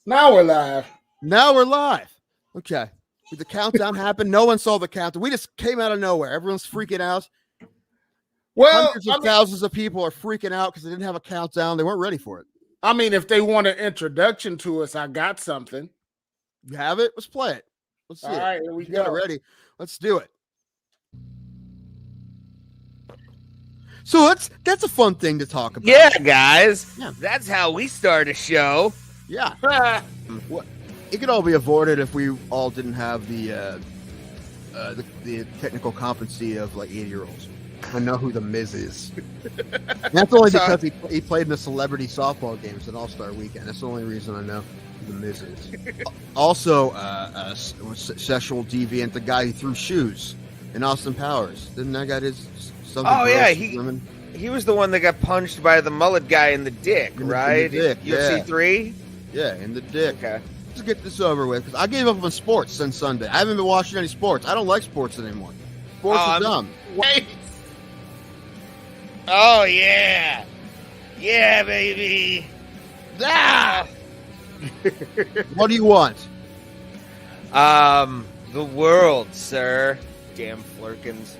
Now we're live. Now we're live. Okay. Did the countdown happen? No one saw the countdown. We just came out of nowhere. Everyone's freaking out. Well, Hundreds of thousands of people are freaking out because they didn't have a countdown. They weren't ready for it. I mean, if they want an introduction to us, I got something. You have it? Let's play it. Let's see. All right, here we go. Got it ready. Let's do it. So that's a fun thing to talk about. Yeah, guys. Yeah. That's how we start a show. Yeah. It could all be avoided if we all didn't have the technical competency of like 80-year-olds. I know who the Miz is. That's only because he played in the celebrity softball games at All-Star Weekend. That's the only reason I know who the Miz is. Also, sexual deviant, the guy who threw shoes in Austin Powers. Didn't that guy his something? Oh yeah, he was the one that got punched by the mullet guy in the dick, right? In the dick, UFC 3? Yeah, in the dick. Okay. Let's get this over with, because I gave up on sports since Sunday. I haven't been watching any sports. I don't like sports anymore. Sports are dumb. Wait. Oh, yeah. Yeah, baby. Ah! What do you want? The world, sir. Damn flirkins.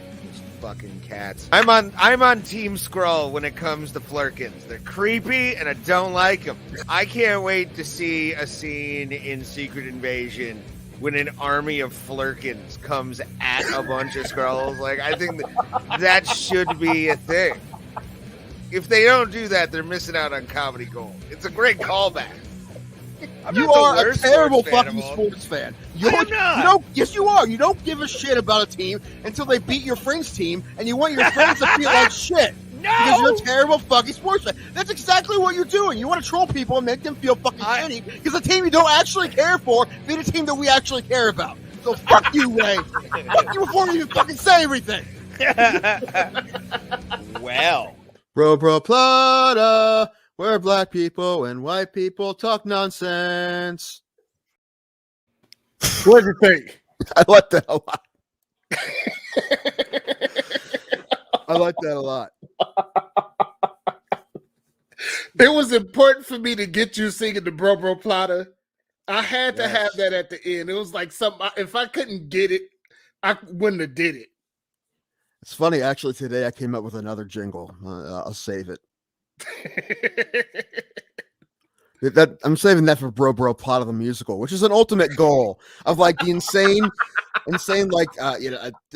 Fucking cats. I'm on Team Skrull when it comes to flirkins. They're creepy and I don't like them. I can't wait to see a scene in Secret Invasion when an army of flirkins comes at a bunch of Skrulls. Like, I think that should be a thing. If they don't do that, they're missing out on comedy gold. It's a great callback. You are a terrible fucking sports fan. Yes, you are. You don't give a shit about a team until they beat your friend's team, and you want your friends to feel like shit. No! Because you're a terrible fucking sports fan. That's exactly what you're doing. You want to troll people and make them feel fucking shitty because the team you don't actually care for beat a team that we actually care about. So fuck you, Ray. Fuck you before you even fucking say everything. Well. Bro Plata, where black people and white people talk nonsense. What did you think? I like that a lot. I like that a lot. It was important for me to get you singing the Bro Plata. I had to have that at the end. It was like something. If I couldn't get it, I wouldn't have did it. It's funny, actually. Today I came up with another jingle. I'll save it. I'm saving that for Bro Plata the musical, which is an ultimate goal of like the insane like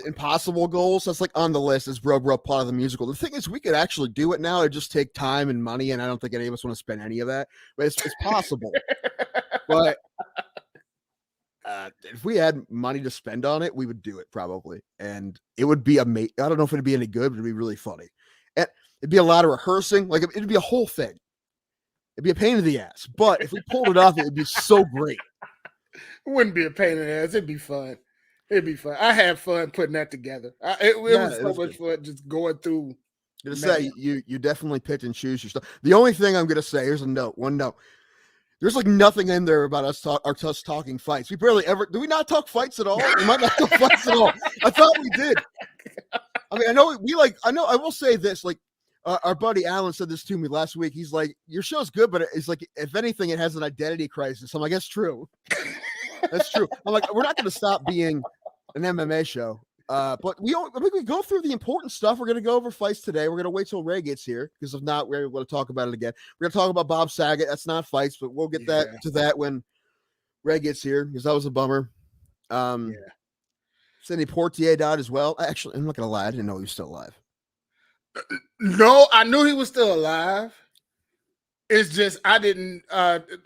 impossible goals. That's like on the list is Bro Plata the musical. The thing is, we could actually do it now. It just take time and money, and I don't think any of us want to spend any of that. But it's possible. But if we had money to spend on it, we would do it probably, and it would be amazing. I don't know if it'd be any good, but it'd be really funny. And it'd be a lot of rehearsing. Like it'd be a whole thing. It'd be a pain in the ass, but if we pulled it off, it would be so great. It wouldn't be a pain in the ass. It'd be fun. It'd be fun. I had fun putting that together. It was so much fun just going through. I'm gonna say you definitely pick and choose your stuff. The only thing I'm gonna say, here's one note. There's like nothing in there about us talking fights. We barely ever do. We not talk fights at all? We might not talk fights at all. I thought we did. I mean, I will say this, like our buddy Alan said this to me last week. He's like, your show's good, but it's like, if anything, it has an identity crisis. I'm like, that's true. That's true. I'm like, we're not going to stop being an MMA show. But we go through the important stuff. We're going to go over fights today. We're going to wait till Ray gets here, because if not, we're going to talk about it again. We're going to talk about Bob Saget. That's not fights, but we'll get to that when Ray gets here, because that was a bummer. Sidney Poitier died as well. Actually, I'm not going to lie. I didn't know he was still alive. No, I knew he was still alive. It's just I didn't.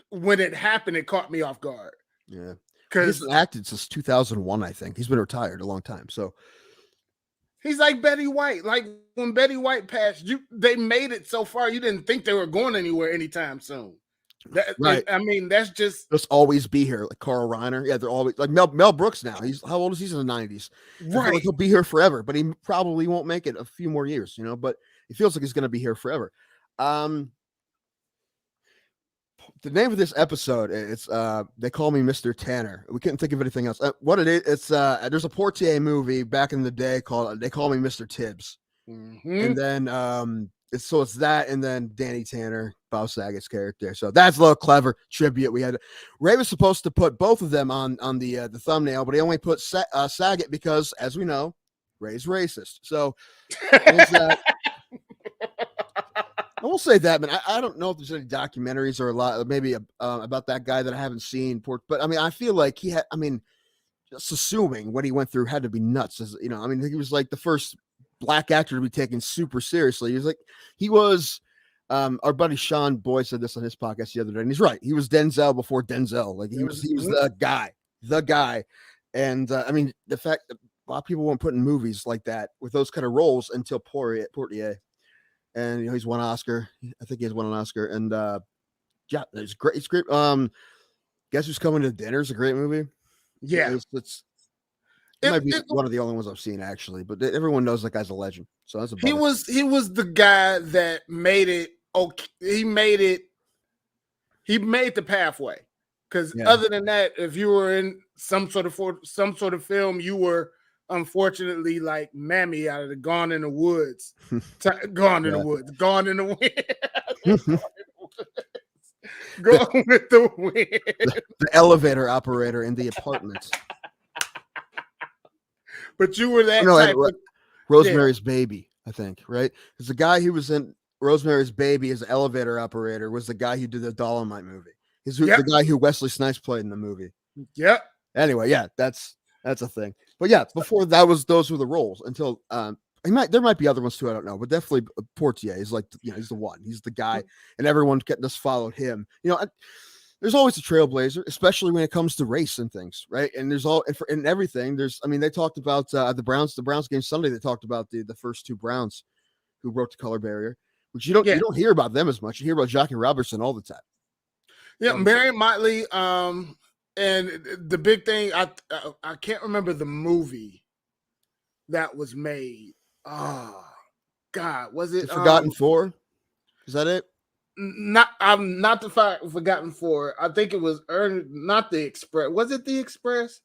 When it happened, it caught me off guard. Yeah. He's been acted since 2001, I think. He's been retired a long time. So he's like Betty White. Like when Betty White passed, they made it so far you didn't think they were going anywhere anytime soon. Right. I mean, that's just always be here. Like Carl Reiner. Yeah, they're always like Mel Brooks now. He's how old is he? He's in the 90s. Right. Like he'll be here forever, but he probably won't make it a few more years, but it feels like he's going to be here forever. The name of this episode, it's They Call Me Mr. Tanner. We couldn't think of anything else. What it is, it's there's a Portier movie back in the day called They Call Me Mr. Tibbs. Mm-hmm. And then it's that, and then Danny Tanner, Bob Saget's character. So that's a little clever tribute. We had Ray was supposed to put both of them on the thumbnail, but he only put Saget because, as we know, Ray's racist. So there's that. I will say that, man. I don't know if there's any documentaries or a lot, maybe about that guy that I haven't seen. But I mean, I feel like he had. I mean, just assuming what he went through had to be nuts. As you know, I mean, he was like the first black actor to be taken super seriously. He was. Our buddy Sean Boyd said this on his podcast the other day, and he's right. He was Denzel before Denzel. Like he was the guy. And I mean, the fact that a lot of people weren't put in movies like that with those kind of roles until Portier. And you know, he's won an Oscar. I think he has won an Oscar. And yeah, it's great. It's great. Guess Who's Coming to Dinner is a great movie. Yeah, it might be one of the only ones I've seen actually, but everyone knows that guy's a legend. So that's a he was the guy that made it. Okay, he made the pathway. Because other than that, if you were in some sort of film, you were unfortunately like Mammy out of the Gone in the Woods. Gone in the Woods. Gone in the Wind. Gone with the wind. The elevator operator in the apartment. But you were that type of Rosemary's Baby, I think, right? Because the guy who was in Rosemary's Baby as an elevator operator was the guy who did the Dolomite movie. He's the guy who Wesley Snipes played in the movie. Yep. Anyway, yeah, that's a thing. But yeah, before that those were the roles until there might be other ones too. I don't know, but definitely Portier is like, you know, he's the one. He's the guy, and everyone just followed him. You know, there's always a trailblazer, especially when it comes to race and things, right? And there's in everything. I mean, they talked about the Browns game Sunday. They talked about the first two Browns who broke the color barrier, which you don't hear about them as much. You hear about Jackie Robertson all the time. Yeah, Marion Motley. And the big thing, I can't remember the movie that was made. Oh God, was it Forgotten Four? Is that it? I'm not the Forgotten Four. I think it was not the Express. Was it the Express?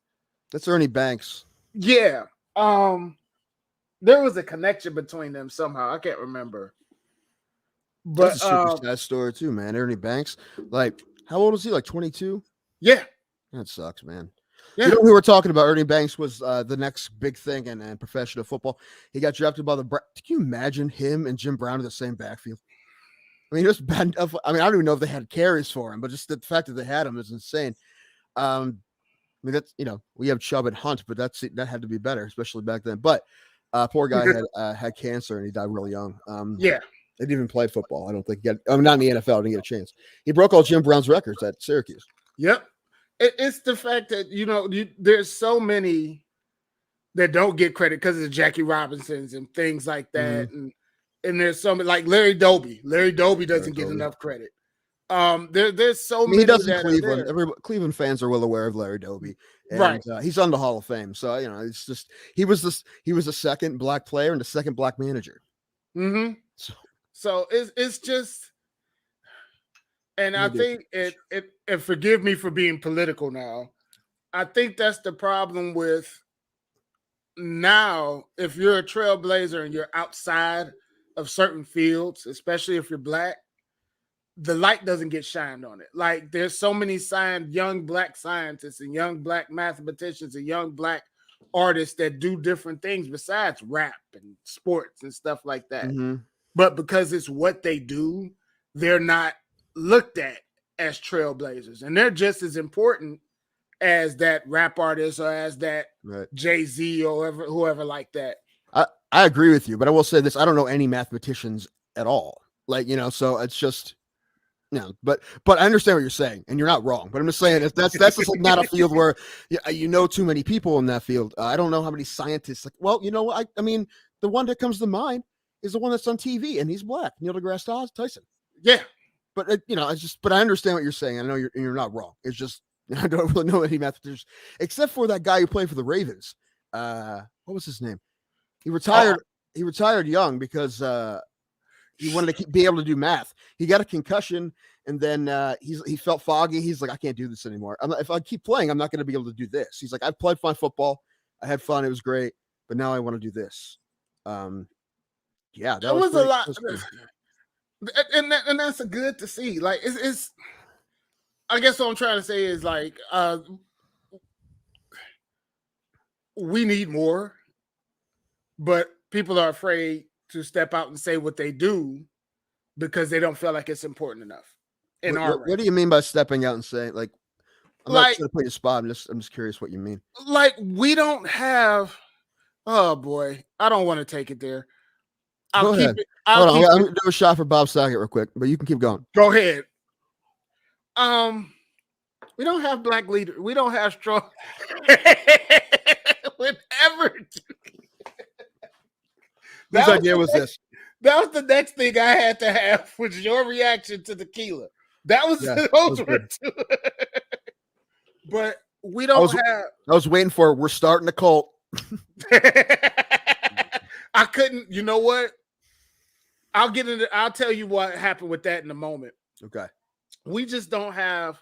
That's Ernie Banks. Yeah. There was a connection between them somehow. I can't remember. But that's a super sad story too, man. Ernie Banks, like, how old was he? Like 22? Yeah. That sucks, man. Yeah. You know who we're talking about? Ernie Banks was the next big thing in professional football. He got drafted by the Browns. Can you imagine him and Jim Brown in the same backfield? I mean, just bad enough. I mean, I don't even know if they had carries for him, but just the fact that they had him is insane. I mean, that's, you know, we have Chubb and Hunt, but that had to be better, especially back then. But poor guy had cancer and he died really young. Yeah. They didn't even play football. I don't think not in the NFL. Didn't get a chance. He broke all Jim Brown's records at Syracuse. Yep. It's the fact that, you know, there's so many that don't get credit because of Jackie Robinsons and things like that. Mm-hmm. And there's some like Larry Doby. Larry Doby doesn't get enough credit. There's so many. He does in Cleveland. Cleveland fans are well aware of Larry Doby. And, right. He's on the Hall of Fame. So, you know, it's just he was the second black player and the second black manager. Mm-hmm. So it's just, and I think it and forgive me for being political now. I think that's the problem with now. If you're a trailblazer and you're outside of certain fields, especially if you're black, the light doesn't get shined on it. Like there's so many young black scientists and young black mathematicians and young black artists that do different things besides rap and sports and stuff like that. Mm-hmm. But because it's what they do, they're not looked at as trailblazers. And they're just as important as that rap artist or as that Jay-Z or whoever like that. I agree with you, but I will say this. I don't know any mathematicians at all. Like, you know, so it's just, you know, but I understand what you're saying and you're not wrong, but I'm just saying that's just like not a field where you know too many people in that field. I don't know how many scientists, like, well, you know, I mean, the one that comes to mind is the one that's on TV, and he's black, Neil deGrasse Tyson. Yeah, but you know, but I understand what you're saying. I know you're not wrong. It's just I don't really know any mathematicians except for that guy who played for the Ravens. What was his name? He retired. He retired young because he wanted to be able to do math. He got a concussion, and then he felt foggy. He's like, I can't do this anymore. If I keep playing, I'm not going to be able to do this. He's like, I've played fine football. I had fun. It was great, but now I want to do this. Yeah, that was a lot. and that's a good to see. Like it's I guess what I'm trying to say is like we need more, but people are afraid to step out and say what they do because they don't feel like it's important enough in our What do you mean by stepping out and saying, like, I'm not like trying to put you in a spot. I'm just curious what you mean. like we don't have. Oh boy, I don't want to take it there. I'll Go keep ahead. it. I'll Hold on. keep I'm it. going to do a shot for Bob Saget real quick, but you can keep going. Go ahead. We don't have black leaders. We don't have strong. Whatever. Whose idea was this? That was the next thing I had to have, was your reaction to tequila. That was Yeah, those that were was two. But we don't have. I was waiting for it. We're starting a cult. I couldn't. You know what? I'll get into. I'll tell you what happened with that in a moment. Okay. We just don't have.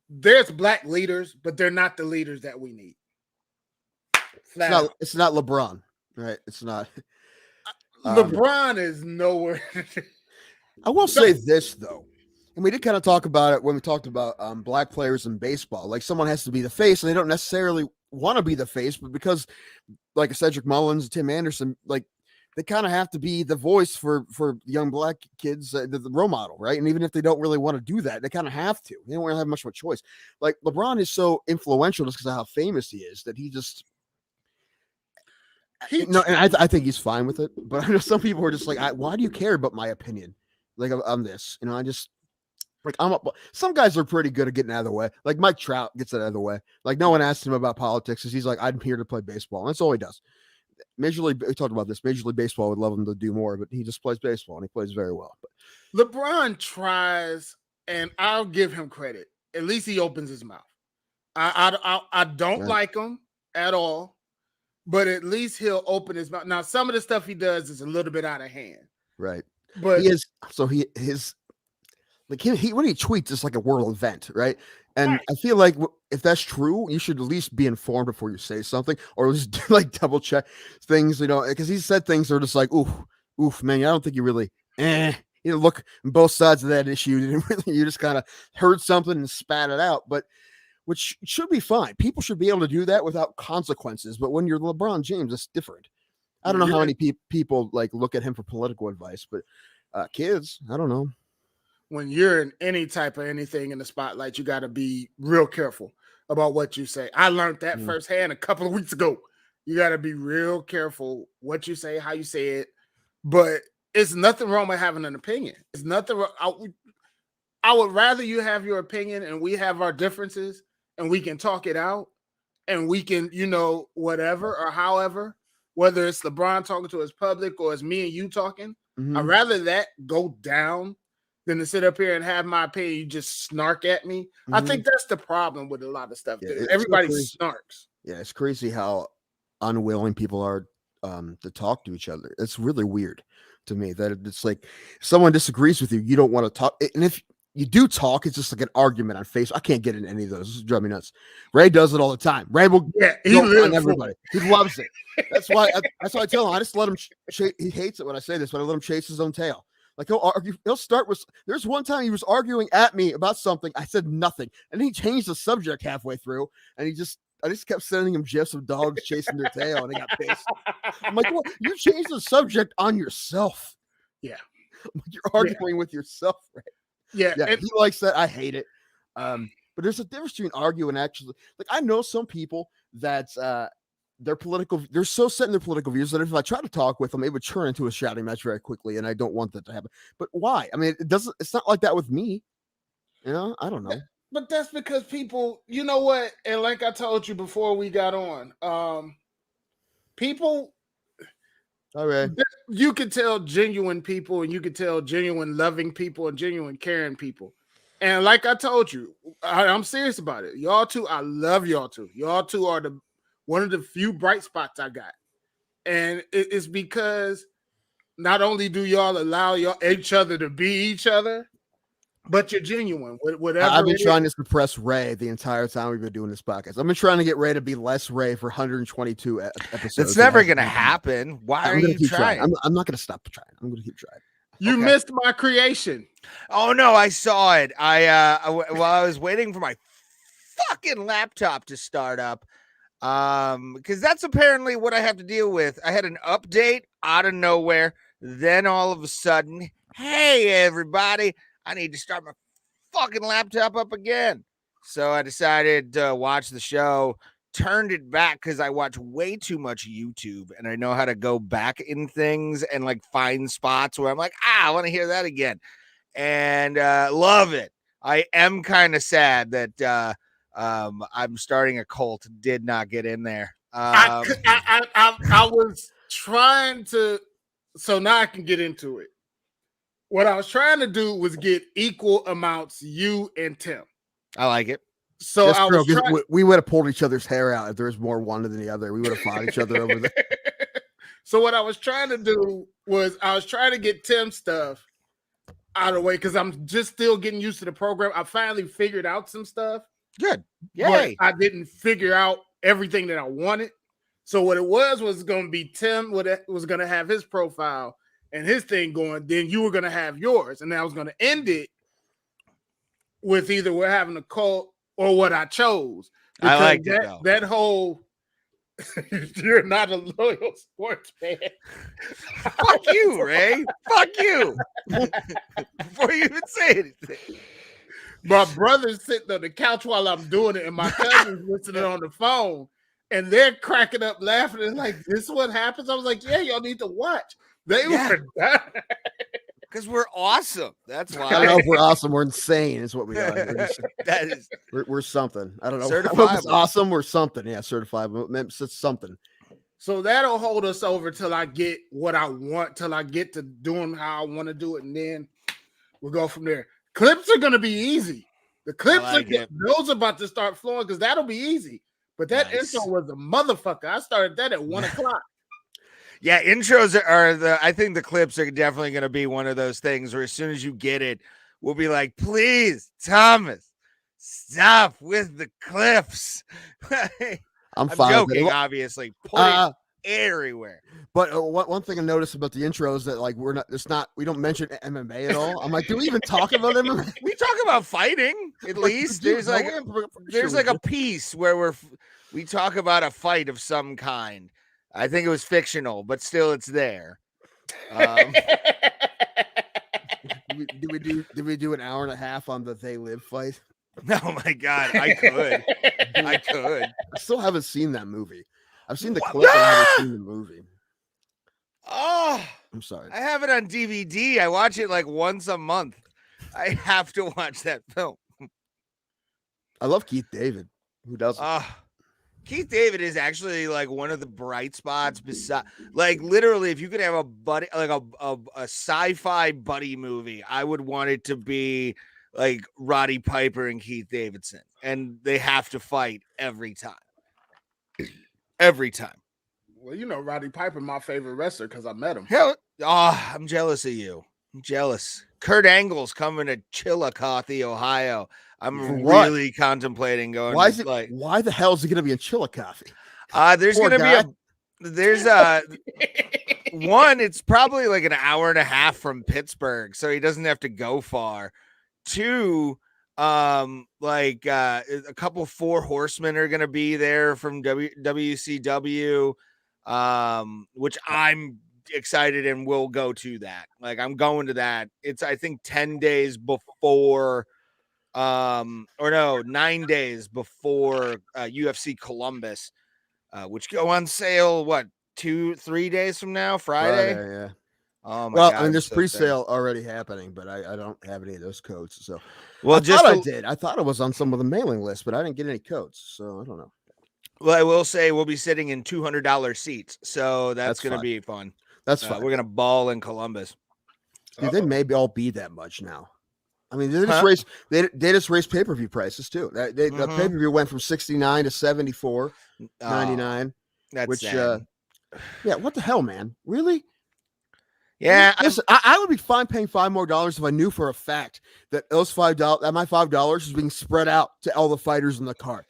There's black leaders, but they're not the leaders that we need. It's not LeBron, right? It's not. LeBron is nowhere. I will say this though, and we did kind of talk about it when we talked about black players in baseball. Like, someone has to be the face, and they don't necessarily want to be the face, but because, like Cedric Mullins, Tim Anderson, like, they kind of have to be the voice for young black kids, the role model, right? And even if they don't really want to do that, they kind of have to. They don't really have much of a choice. Like, LeBron is so influential just because of how famous he is that he just. And I think he's fine with it. But I know some people are just like, why do you care about my opinion? Like, on this, I just. Like, some guys are pretty good at getting out of the way. Like, Mike Trout gets it out of the way. Like, no one asked him about politics because he's like, I'm here to play baseball. And that's all he does. We talked about this. Major League Baseball would love him to do more, but he just plays baseball and he plays very well. But LeBron tries, and I'll give him credit. At least he opens his mouth. I don't like him at all, but at least he'll open his mouth. Now, some of the stuff he does is a little bit out of hand. Right. But when he tweets, it's like a world event, right? And I feel like if that's true, you should at least be informed before you say something, or at least like double check things, because he said things that are just like, oof, man, I don't think you really, look on both sides of that issue. You just kind of heard something and spat it out, but which should be fine. People should be able to do that without consequences. But when you're LeBron James, it's different. I don't know how many people like look at him for political advice, but kids, I don't know. When you're in any type of anything in the spotlight, you got to be real careful about what you say. I learned that firsthand a couple of weeks ago. You got to be real careful what you say, how you say it. But it's nothing wrong with having an opinion. It's nothing wrong. I would rather you have your opinion and we have our differences and we can talk it out and we can, whatever or however, whether it's LeBron talking to his public or it's me and you talking. I'd rather that go down than to sit up here and have my opinion. You just snark at me. I think that's the problem with a lot of stuff. Everybody snarks. Yeah, it's crazy how unwilling people are to talk to each other. It's really weird to me that it's like if someone disagrees with you, you don't want to talk. And if you do talk, it's just like an argument on Facebook. I can't get in any of those. This is driving me nuts. Ray does it all the time. Ray will he lives on everybody. He loves it. That's why I tell him. I just let him. He hates it when I say this, but I let him chase his own tail. Like, he'll argue. He'll start with. There's one time he was arguing at me about something. I said nothing, and he changed the subject halfway through. And I just kept sending him gifs of dogs chasing their tail, and he got pissed. I'm like, well, you changed the subject on yourself. Yeah, you're arguing with yourself, right? Yeah, he likes that. I hate it. But there's a difference between arguing and actually. Like, I know some people that they're so set in their political views that if I try to talk with them, it would turn into a shouting match very quickly, and I don't want that to happen. But why? I mean, it's not like that with me. I don't know. But that's because people, you know what? And like I told you before we got on, people, okay, you can tell genuine people, and you can tell genuine loving people and genuine caring people. And like I told you, I'm serious about it. Y'all two, I love y'all two. Y'all two are one of the few bright spots I got. And it's because not only do y'all allow each other to be each other, but you're genuine. Whatever. I've been trying to suppress Ray the entire time we've been doing this podcast. I've been trying to get Ray to be less Ray for 122 episodes. It's never going to happen. Why are you trying? I'm not going to stop trying. I'm going to keep trying. You Okay. missed my creation. Oh no, I saw it. While I was waiting for my fucking laptop to start up, because that's apparently what I have to deal with. I had an update out of nowhere. Then all of a sudden, hey everybody, I need to start my fucking laptop up again. So I decided to watch the show, turned it back because I watch way too much YouTube and I know how to go back in things and like find spots where I'm like, I want to hear that again. And love it. I am kind of sad that I'm starting a cult. Did not get in there. I was trying to, so now I can get into it. What I was trying to do was get equal amounts, you and Tim. I like it. So That's I true, was 'cause trying. we would have pulled each other's hair out if there was more one than the other. We would have fought each other over there. So what I was trying to do was I was trying to get Tim's stuff out of the way because I'm just still getting used to the program. I finally figured out some stuff. Good. But Yay. I didn't figure out everything that I wanted. So what it was going to be Tim was going to have his profile and his thing going. Then you were going to have yours. And then I was going to end it with either we're having a cult or what I chose. I liked it, though. That whole, you're not a loyal sports fan. Fuck you, Ray. Fuck you. Before you even say anything. My brother's sitting on the couch while I'm doing it, and my cousin's listening on the phone, and they're cracking up laughing. And like, this is what happens? I was like, yeah, y'all need to watch. They were done. Because we're awesome. That's why. I don't know if we're awesome. We're insane, is what we are. That is We're something. I don't know. Certifiable. It's awesome. We're something. Yeah, certified. It's something. So that'll hold us over till I get what I want, till I get to doing how I want to do it, and then we'll go from there. Clips are going to be easy. The clips those are about to start flowing because that'll be easy. But that intro was a motherfucker. I started that at 1:00. Yeah, intros are I think the clips are definitely going to be one of those things where as soon as you get it, we'll be like, please, Thomas, stop with the clips. I'm joking, obviously. Put it everywhere. But one thing I noticed about the intro is that like we don't mention MMA at all. I'm like, do we even talk about MMA? We talk about fighting at least. There's like a piece where we talk about a fight of some kind. I think it was fictional, but still it's there. Did we do an hour and a half on the They Live fight? Oh my god, I could. I still haven't seen that movie. I've seen the clip, but I haven't seen the movie. Oh, I'm sorry. I have it on DVD. I watch it like once a month. I have to watch that film. I love Keith David. Who doesn't? Keith David is actually like one of the bright spots. Beside, like literally, if you could have a buddy, like a sci-fi buddy movie, I would want it to be like Roddy Piper and Keith Davidson, and they have to fight every time. Every time. Well, you know, Roddy Piper, my favorite wrestler, because I met him. Hell, I'm jealous of you. I'm jealous. Kurt Angle's coming to Chillicothe, Ohio. I'm really contemplating going. Why the hell is he going to be in Chillicothe? There's going to be one. It's probably like an hour and a half from Pittsburgh, so he doesn't have to go far. Two, like a couple Four Horsemen are going to be there from WCW, which I'm excited and will go to that. Like I'm going to that. It's I think 10 days before 9 days before UFC Columbus, which go on sale 2-3 days from now, Friday. Yeah. Oh my God, I mean, there's pre-sale already happening, but I don't have any of those codes. So I did. I thought it was on some of the mailing lists, but I didn't get any codes, so I don't know. Well, I will say we'll be sitting in $200 seats, so that's going to be fun. That's fun. We're going to ball in Columbus. Dude, they maybe all be that much now. I mean, they just raised pay-per-view prices too. The pay-per-view went from $69 to $74.99. That's which sad. Yeah, what the hell, man? Really? Yeah, listen, I would be fine paying $5 more if I knew for a fact that my $5 is being spread out to all the fighters in the card.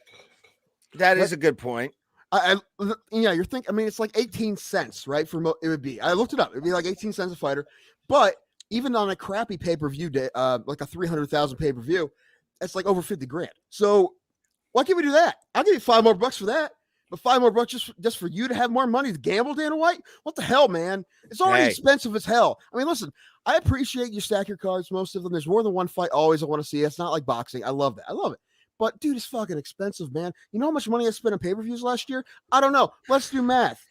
That is a good point. You're thinking. I mean, it's like 18 cents, right? It would be. I looked it up. It'd be like 18 cents a fighter, but even on a crappy pay-per-view day, like a 300,000 pay-per-view, that's like over 50 grand. So why can't we do that? I'll give you $5 more for that. But $5 more just for you to have more money to gamble, Dana White? What the hell, man? It's already expensive as hell. I mean, listen, I appreciate you stack your cards, most of them. There's more than one fight always I want to see. It's not like boxing. I love that. I love it. But, dude, it's fucking expensive, man. You know how much money I spent on pay-per-views last year? I don't know. Let's do math.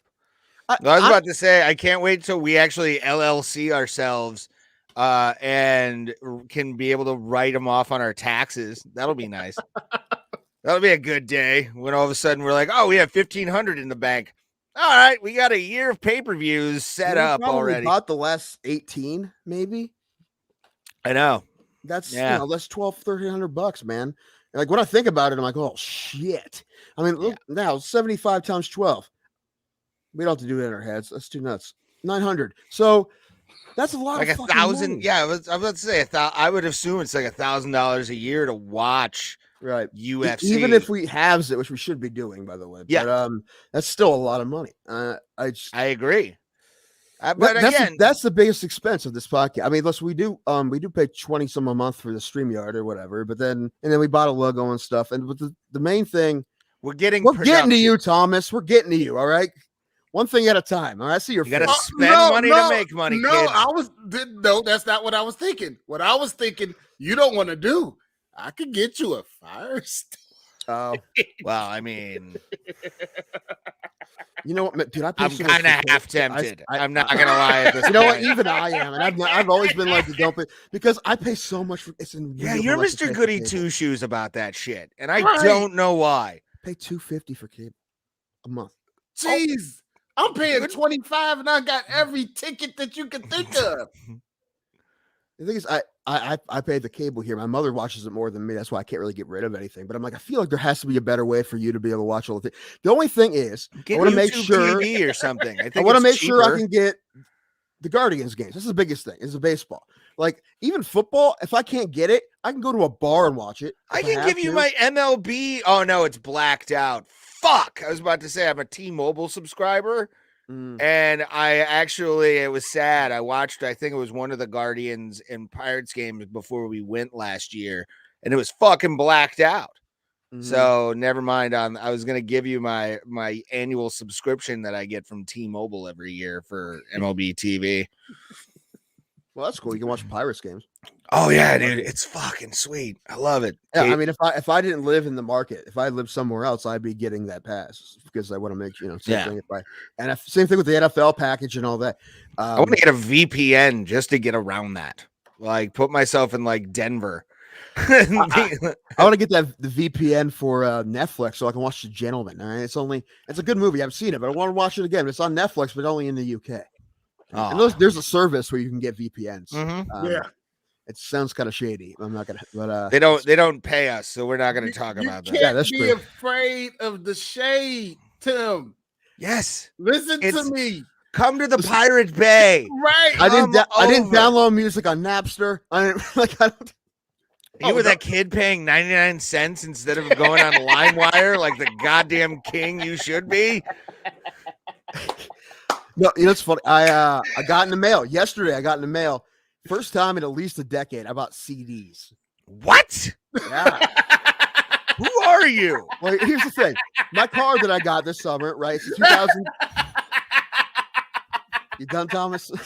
I was about to say, I can't wait till we actually LLC ourselves and can be able to write them off on our taxes. That'll be nice. That'll be a good day when all of a sudden we're like, oh, we have 1,500 in the bank. All right, we got a year of pay-per-views set up already. Bought the last 18, maybe. I know. That's that's $1,300, man. And like when I think about it, I'm like, oh shit. I mean, look now, 75 times 12. We don't have to do it in our heads. That's too nuts. 900. So that's a lot. Like of $1,000. money. Yeah, I was about to say I would assume it's like $1,000 a year to watch. Right. UFC. Even if we halves it, which we should be doing, by the way. Yeah. But that's still a lot of money. I agree. But that's the biggest expense of this podcast. I mean, listen, we do pay 20 some a month for the StreamYard or whatever, but then we bought a logo and stuff. And the main thing, we're getting to you, Thomas. We're getting to you. All right. One thing at a time. All right. I see your. You got to spend money to make money. No, that's not what I was thinking. What I was thinking, you don't want to do. I could get you a fire stick. Oh, well, I mean, you know what, dude? I'm kind of half tempted. I'm not gonna lie. At this you know what? Even I am, and I've always been like, don't pay because I pay so much for it's. You're Mr. Goody Two Shoes about that shit, and I don't know why. Pay $250 for cable a month. Jeez, I'm paying $25, and I got every ticket that you could think of. The thing is, I pay the cable here. My mother watches it more than me. That's why I can't really get rid of anything. But I'm like, I feel like there has to be a better way for you to be able to watch all the things. The only thing is, I want to make sure TV or something. I want to make sure I can get the Guardians games. This is the biggest thing. Is the baseball. Like even football, if I can't get it, I can go to a bar and watch it. I can give you my MLB. Oh no, it's blacked out. Fuck! I was about to say I'm a T-Mobile subscriber. And it was sad. I think it was one of the Guardians and Pirates games before we went last year, and it was fucking blacked out. So never mind. I was gonna give you my annual subscription that I get from T-Mobile every year for MLB TV. Well, that's cool. You can watch Pirates games. Oh yeah, dude, it's fucking sweet. I love it. Yeah, I mean, if I didn't live in the market, if I lived somewhere else, I'd be getting that pass because I want to make same thing. Same thing with the NFL package and all that. I want to get a VPN just to get around that. Like, put myself in like Denver. I want to get the VPN for Netflix so I can watch The Gentleman. All right, it's a good movie. I've seen it, but I want to watch it again. It's on Netflix, but only in the UK. And there's a service where you can get VPNs. It sounds kind of shady. I'm not gonna, but they don't pay us, so we're not gonna talk about that. Yeah, that's true. Be afraid of the shade, Tim. Yes, listen to me. Come to the Pirate Bay. Right. I didn't download music on Napster. You were that kid paying 99 cents instead of going on LimeWire like the goddamn king you should be. No, it's funny. I got in the mail yesterday. I got in the mail. First time in at least a decade, I bought CDs. What? Yeah. Who are you? Well, here's the thing. My car that I got this summer, right? It's a 2000. You done, Thomas? I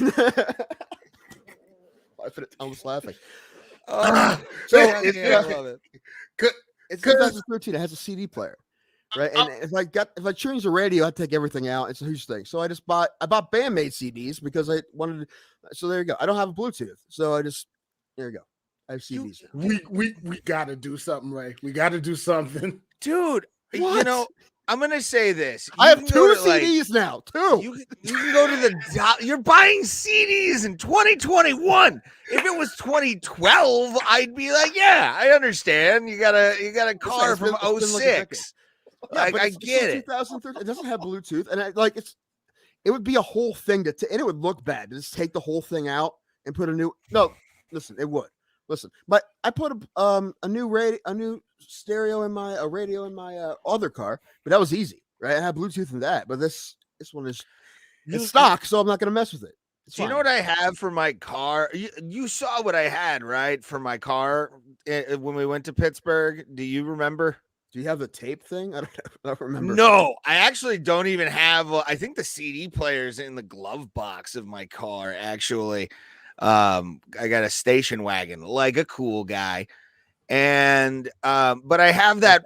finished Thomas laughing. It's 2013. It has a CD player. Right, and if I change the radio, I'd take everything out. It's a huge thing. So I bought Bandmate CDs because I wanted to. So there you go. I don't have a Bluetooth, so there you go. I have CDs. We got to do something, Ray. We got to do something, dude. What? You know, I'm gonna say this. I have two CDs now. Two. You can go to you're buying CDs in 2021. If it was 2012, I'd be like, yeah, I understand. You got a car from 06. Yeah, I get it. 2013. It doesn't have Bluetooth, and it would be a whole thing and it would look bad to just take the whole thing out and put a new. No, listen, it would. Listen, but I put a new stereo in my radio in my other car, but that was easy, right? I have Bluetooth in that, but this one is it's stock, so I'm not going to mess with it. Do you know what I have for my car? You saw what I had, right, for my car when we went to Pittsburgh. Do you remember? Do you have the tape thing? I don't remember. No, I actually don't even have. I think the CD player's in the glove box of my car. Actually, I got a station wagon, like a cool guy, and but I have that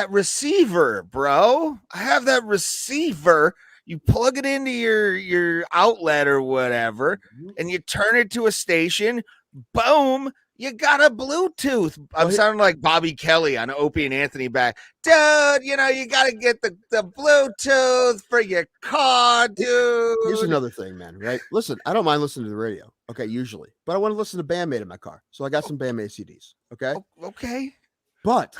receiver, bro. I have that receiver. You plug it into your outlet or whatever, and you turn it to a station. Boom. You got a Bluetooth. I'm sounding like Bobby Kelly on Opie and Anthony back. Dude, you got to get the Bluetooth for your car, dude. Here's another thing, man, right? Listen, I don't mind listening to the radio, okay, usually. But I want to listen to Bandmate in my car. So I got some Bandmate CDs, okay? Okay. But,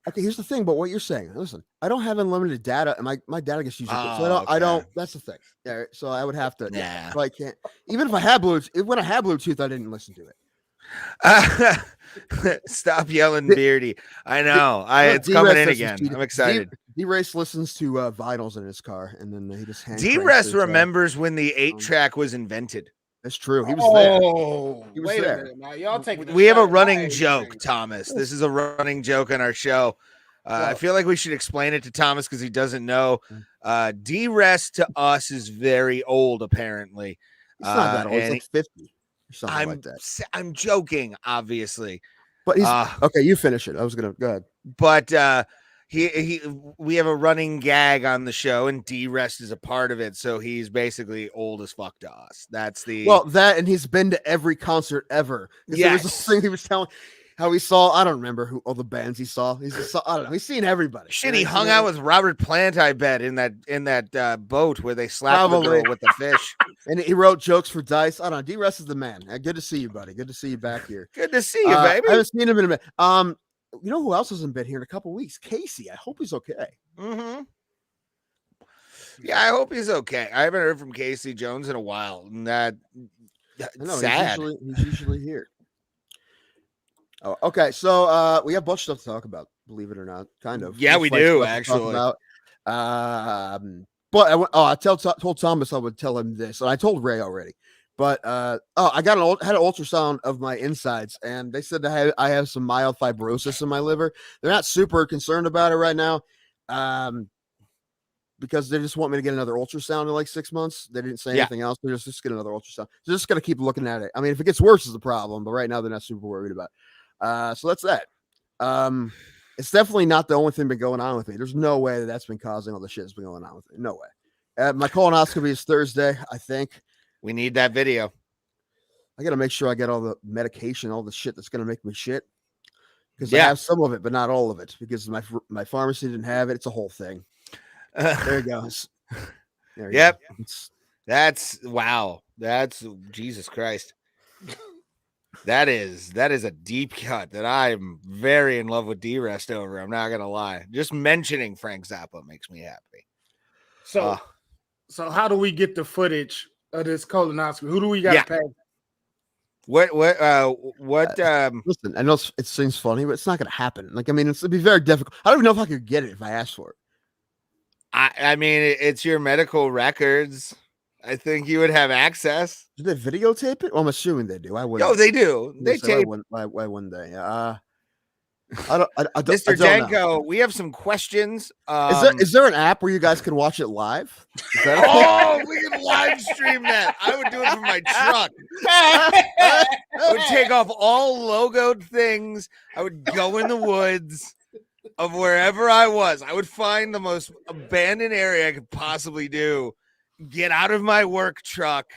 okay, here's the thing about what you're saying. Listen, I don't have unlimited data, and my data gets used up. So I don't, that's the thing. Yeah, so I would have to, so I can't. Even if I had Bluetooth, when I had Bluetooth, I didn't listen to it. Stop yelling, Beardy. I know. It's coming in again. I'm excited. D-Race listens to vinyls in his car, and then he just D-Race remembers when the 8-track was invented. That's true. He was there. He was there. A minute now. Y'all take we have a running joke, Thomas. This is a running joke on our show. I feel like we should explain it to Thomas because he doesn't know. D-Rest to us is very old, apparently. It's not that old. It's like 50. I'm joking, obviously, but he's okay. You finish it. I was gonna go ahead. But we have a running gag on the show, and D-Rest is a part of it. So he's basically old as fuck to us. That's that, and he's been to every concert ever. Yes. There was this thing he was telling how he saw. I don't remember all the bands he saw. I don't know. He's seen everybody. Shit, he hung out with Robert Plant, I bet, in that boat where they slapped the girl with the fish. And he wrote jokes for Dice. I don't know. D-Rest is the man. Good to see you, buddy. Good to see you back here. Good to see you, baby. I haven't seen him in a minute. You know who else hasn't been here in a couple weeks? Casey. I hope he's okay. Mm-hmm. Yeah, I hope he's okay. I haven't heard from Casey Jones in a while, and that's sad. He's usually here. Oh, okay. So we have a bunch of stuff to talk about, believe it or not, kind of. Yeah, we do actually. But I told Thomas I would tell him this, and I told Ray already. But I had an ultrasound of my insides, and they said I have some mild fibrosis in my liver. They're not super concerned about it right now, because they just want me to get another ultrasound in like 6 months. They didn't say anything else. They're just get another ultrasound. They're just gonna keep looking at it. I mean, if it gets worse, is the problem. But right now, they're not super worried about it. So that's that. It's definitely not the only thing been going on with me. There's no way that's been causing all the shit that's been going on with me. No way. My colonoscopy is Thursday, I think. We need that video. I got to make sure I get all the medication, all the shit that's going to make me shit. Because I have some of it, but not all of it. Because my pharmacy didn't have it. It's a whole thing. There it goes. Yep. That's wow. That's Jesus Christ. That is a deep cut that I'm very in love with D-Rest over. I'm not gonna lie. Just mentioning Frank Zappa makes me happy. So how do we get the footage of this colonoscopy? Who do we got to pay? What listen, I know it seems funny, but it's not gonna happen. Like, I mean, it'd be very difficult. I don't even know if I could get it if I asked for it. I mean, it's your medical records. I think you would have access. Do they videotape it? Well, I'm assuming they do. I wouldn't. No, they do. They tape. Why wouldn't they? I don't. Mr. Danko, we have some questions. Is there an app where you guys can watch it live? We can live stream that. I would do it from my truck. I would take off all logoed things. I would go in the woods of wherever I was. I would find the most abandoned area I could possibly do. Get out of my work truck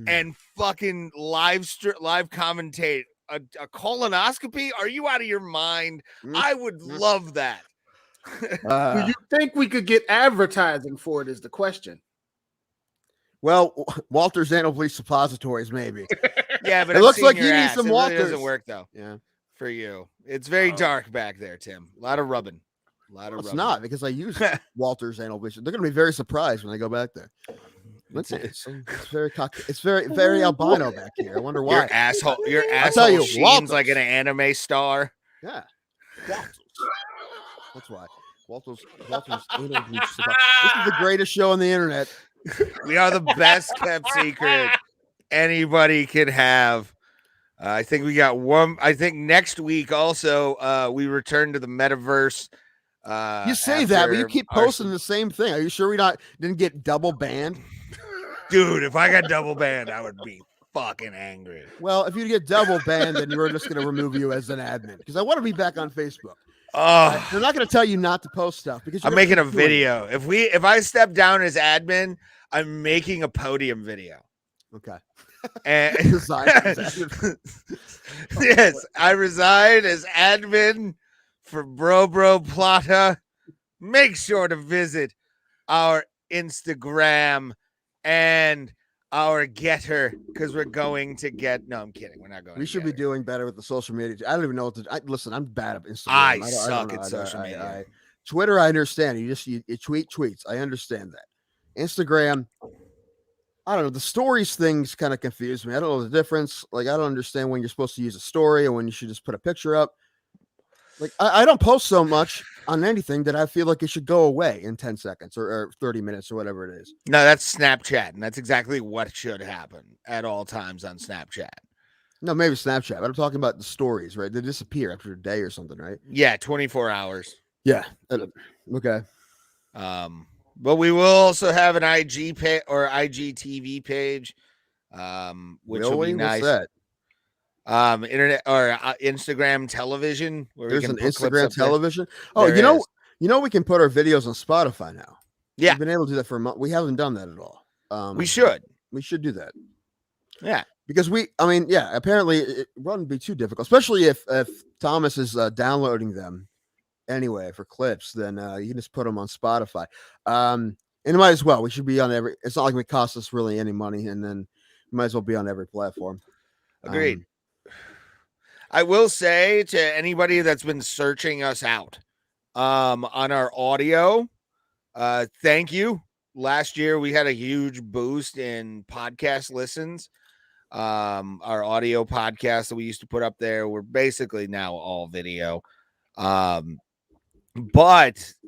and fucking live commentate a colonoscopy. Are you out of your mind? I would love that. Do you think we could get advertising for it is the question. Well, Walter's anal bleach suppositories, maybe. Yeah, but it looks like you need some Walters. It doesn't work though. Yeah, for you. It's very dark back there, Tim. A lot of rubbing. It's not because I use Walter's anal bleach. They're going to be very surprised when I go back there. It's very cocky. It's very albino back here. I wonder why. Your asshole shines like an anime star. Yeah. That's why. Walter's anal bleach. This is the greatest show on the internet. We are the best kept secret anybody can have. I think we got one. I think next week also we return to the metaverse. You say that, but you After keep our posting the same thing. Are you sure we didn't get double banned? dude. If I got double banned, I would be fucking angry. Well, if you get double banned, then we're just going to remove you as an admin because I want to be back on Facebook. Oh, They're not going to tell you not to post stuff because I'm making a video. If I step down as admin, I'm making a podium video. Okay. And Resign as admin. yes, I resign as admin for Bro Plata. Make sure to visit our Instagram and our Getter because we're going to get. No, I'm kidding. We're not going. We should be doing better with the social media. I don't even know what to. Listen, I'm bad at Instagram. I don't suck know. at social media. Twitter, I understand. You tweet tweets. I understand that. Instagram, I don't know. The stories things kind of confuse me. I don't know the difference. Like, I don't understand when you're supposed to use a story and when you should just put a picture up. Like, I don't post so much on anything that I feel like it should go away in 10 seconds or 30 minutes or whatever it is. No, that's Snapchat, and that's exactly what should happen at all times on Snapchat. No, maybe Snapchat, but I'm talking about the stories, right? They disappear after a day or something, right? Yeah, 24 hours. Yeah. Okay. But we will also have an IG page or IGTV page, which will be nice. What's that? Internet or Instagram television. Where There's we can an put clips up Instagram there. television. Oh, There you know, we can put our videos on Spotify now. Yeah. We've been able to do that for a month. We haven't done that at all. We should. We should do that. Yeah. Because apparently it wouldn't be too difficult, especially if Thomas is downloading them anyway for clips, then you can just put them on Spotify. And it might as well. We should be on every. It's not like it costs us really any money, and then we might as well be on every platform. Agreed. I will say to anybody that's been searching us out on our audio, thank you. Last year we had a huge boost in podcast listens. Our audio podcasts that we used to put up there were basically now all video. But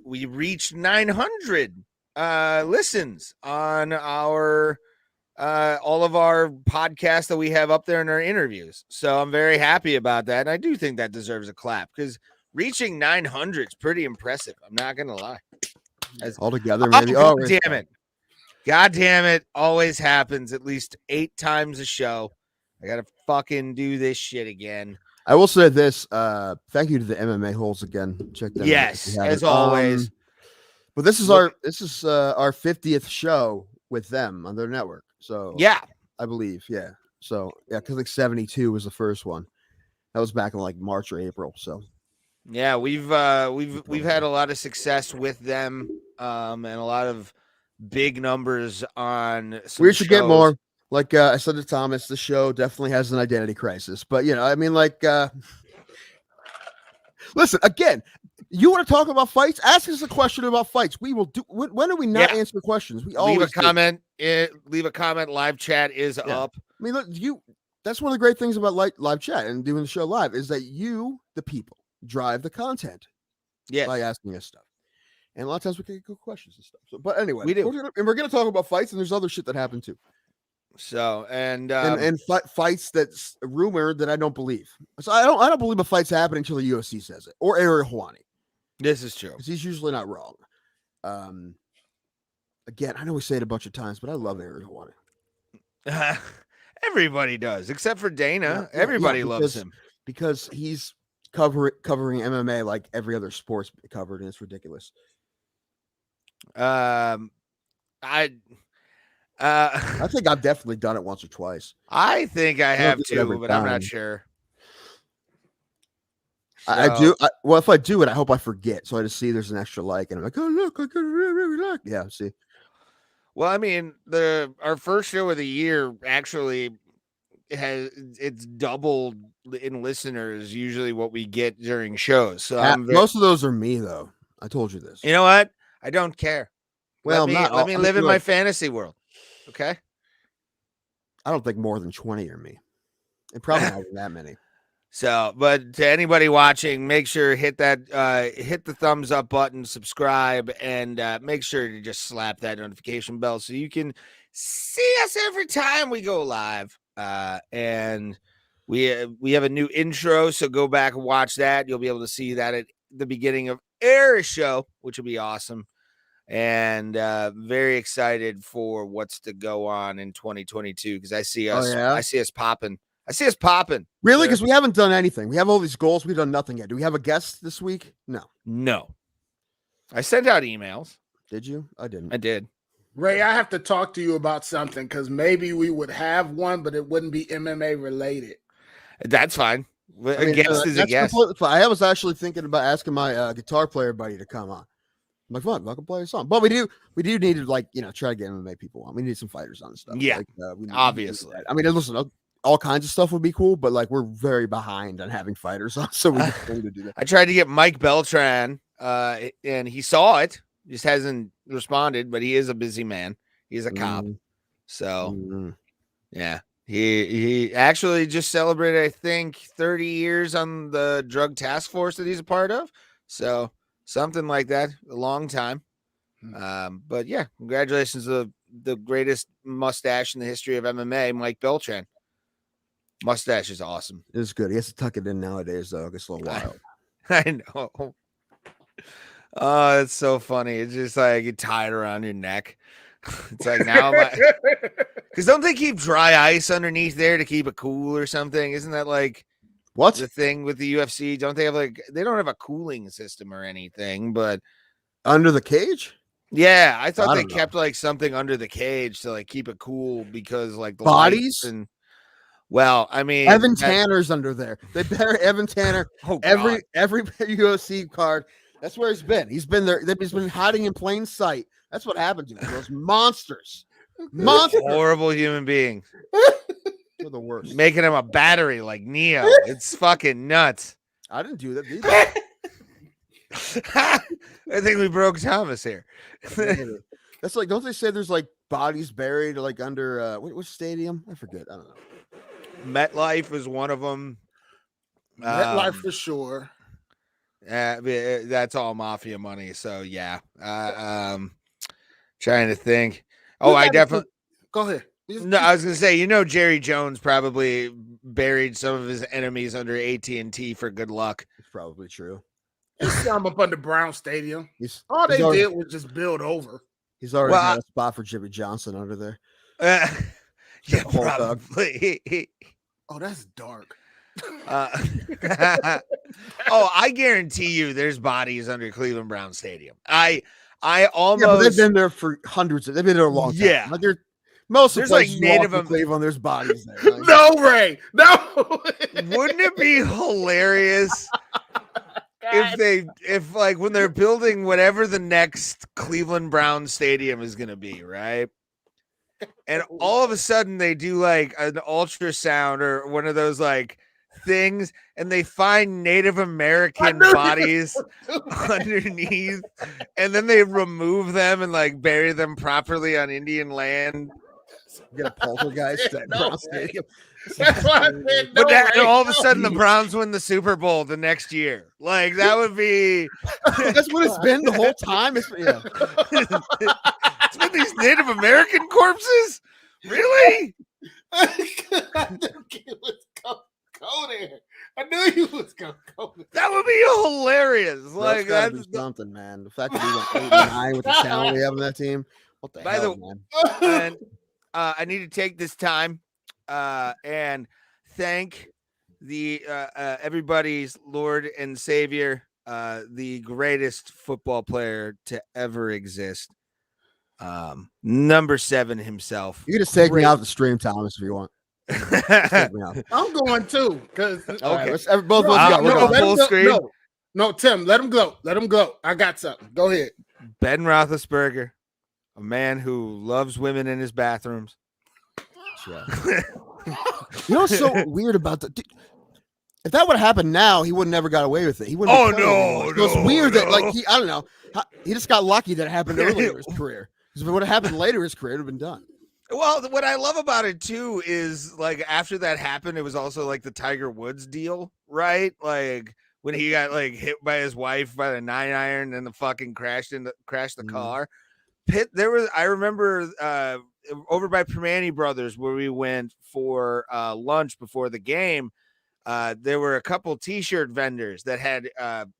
we reached 900 listens on our all of our podcasts that we have up there in our interviews. So I'm very happy about that. And I do think that deserves a clap because reaching 900 is pretty impressive. I'm not going to lie. All together, maybe. God damn it. Always happens at least 8 times a show. I got to fucking do this shit again. I will say this. Thank you to the MMA holes again. Check them out. Yes, as always. But this is our 50th show with them on their network. So yeah, I believe. Yeah. So yeah, because like 72 was the first one. That was back in like March or April. So yeah, we've had a lot of success with them, and a lot of big numbers on some we should shows. get more. Like I said to Thomas, the show definitely has an identity crisis. But I mean, like listen, again, you want to talk about fights? Ask us a question about fights. We will do. When do we not answer questions? We always leave a comment. Leave a comment. Live chat is up. I mean, look, that's one of the great things about live chat and doing the show live is that you, the people, drive the content. Yes. By asking us stuff. And a lot of times we can get good questions and stuff. So, but anyway, we do. We're going to talk about fights, and there's other shit that happened too. So and fights that's rumored that I don't believe. So I don't believe a fight's happening until the UFC says it or Ariel Helwani. This is true. Because he's usually not wrong. Again, I know we say it a bunch of times, but I love Ariel Helwani. Everybody does, except for Dana. Everybody loves him because he's covering MMA like every other sport's covered, and it's ridiculous. I think I've definitely done it once or twice. I think I have too, but I'm not sure. So, I do. Well, if I do it, I hope I forget. So I just see there's an extra like, and I'm like, oh look, I got a really like. Yeah, see. Well, I mean, our first show of the year actually it's doubled in listeners usually what we get during shows. So most of those are me though. I told you this. You know what? I don't care. Well, let me live in my fantasy world. Okay. I don't think more than 20 are me. And probably not that many. So, but to anybody watching, make sure hit the thumbs up button, subscribe, and make sure to just slap that notification bell so you can see us every time we go live. And we have a new intro, so go back and watch that. You'll be able to see that at the beginning of every show, which will be awesome. And very excited for what's to go on in 2022 because I see us popping. I see us popping. Really? Because we haven't done anything. We have all these goals. We've done nothing yet. Do we have a guest this week? No. I sent out emails. Did you? I didn't. I did. Ray, I have to talk to you about something because maybe we would have one, but it wouldn't be MMA related. That's fine. A guest is a guest. I was actually thinking about asking my guitar player buddy to come on. I'm like, what? I can play a song. But we do need to try to get MMA people on. We need some fighters on and stuff. Yeah, obviously. I mean, listen, all kinds of stuff would be cool, but we're very behind on having fighters on, so we need to do that. I tried to get Mike Beltran, and he saw it. Just hasn't responded, but he is a busy man. He's a cop. So, yeah. He actually just celebrated, I think, 30 years on the drug task force that he's a part of. So, something like that. A long time. But, yeah, congratulations to the greatest mustache in the history of MMA, Mike Beltran. Mustache is awesome. It's good. He has to tuck it in nowadays, though. It gets a little wild. I know. Oh, it's so funny. It's just like you tie it around your neck. It's like now, because don't they keep dry ice underneath there to keep it cool or something? Isn't that like what the thing with the UFC? Don't they have they don't have a cooling system or anything? But under the cage? Yeah, I thought they kept something under the cage to keep it cool because the bodies and. Well, I mean, Evan Tanner's under there. They bury Evan Tanner every UFC card. That's where he's been. He's been there. He's been hiding in plain sight. That's what happened to him. Those monsters. Horrible human beings. They're the worst. Making him a battery like Neo. It's fucking nuts. I didn't do that either. I think we broke Thomas here. That's don't they say there's bodies buried under what stadium? I forget. I don't know. MetLife is one of them. MetLife for sure. That's all mafia money. So yeah. Trying to think. Oh, I definitely go ahead. No, I was gonna say, Jerry Jones probably buried some of his enemies under AT&T for good luck. It's probably true. He saw him up under Brown Stadium. All they did was just build over. He's already got a spot for Jimmy Johnson under there. Yeah, probably. Oh, that's dark. I guarantee you there's bodies under Cleveland Brown Stadium. I almost but they've been there for hundreds. They've been there a long time. Yeah. Most of there's Native Cleveland, there's bodies there. Right? No, Ray. No. Wouldn't it be hilarious if when they're building whatever the next Cleveland Brown Stadium is going to be, right? And all of a sudden they do an ultrasound or one of those things, and they find Native American bodies underneath, and then they remove them and bury them properly on Indian land. Get a poltergeist at Brown Stadium. That's why I said no. But all of a sudden the Browns win the Super Bowl the next year. That would be. That's what it's been the whole time. It's been these Native American corpses. Really? I knew you was gonna go there. I knew you was gonna go there. That would be hilarious. That's something, man. The fact that we went 8-9 with the talent we have on that team. What the hell, man? And I need to take this time and thank the everybody's Lord and Savior, the greatest football player to ever exist. Number 7 himself. You can just take me out of the stream, Thomas, if you want. I'm going too, because both of us got full screen. No, Tim, let him go. Let him go. I got something. Go ahead. Ben Roethlisberger, a man who loves women in his bathrooms. Yeah. You know what's so weird about that? If that would have happened now, he would have never got away with it. He wouldn't. It's weird that I don't know. He just got lucky that it happened earlier in his career. Because if it would have happened later in his career, it would have been done. Well, what I love about it too is after that happened, it was also the Tiger Woods deal, right? When he got hit by his wife by the 9-iron and the fucking crashed the car. I remember over by Permane Brothers where we went for lunch before the game. There were a couple T-shirt vendors that had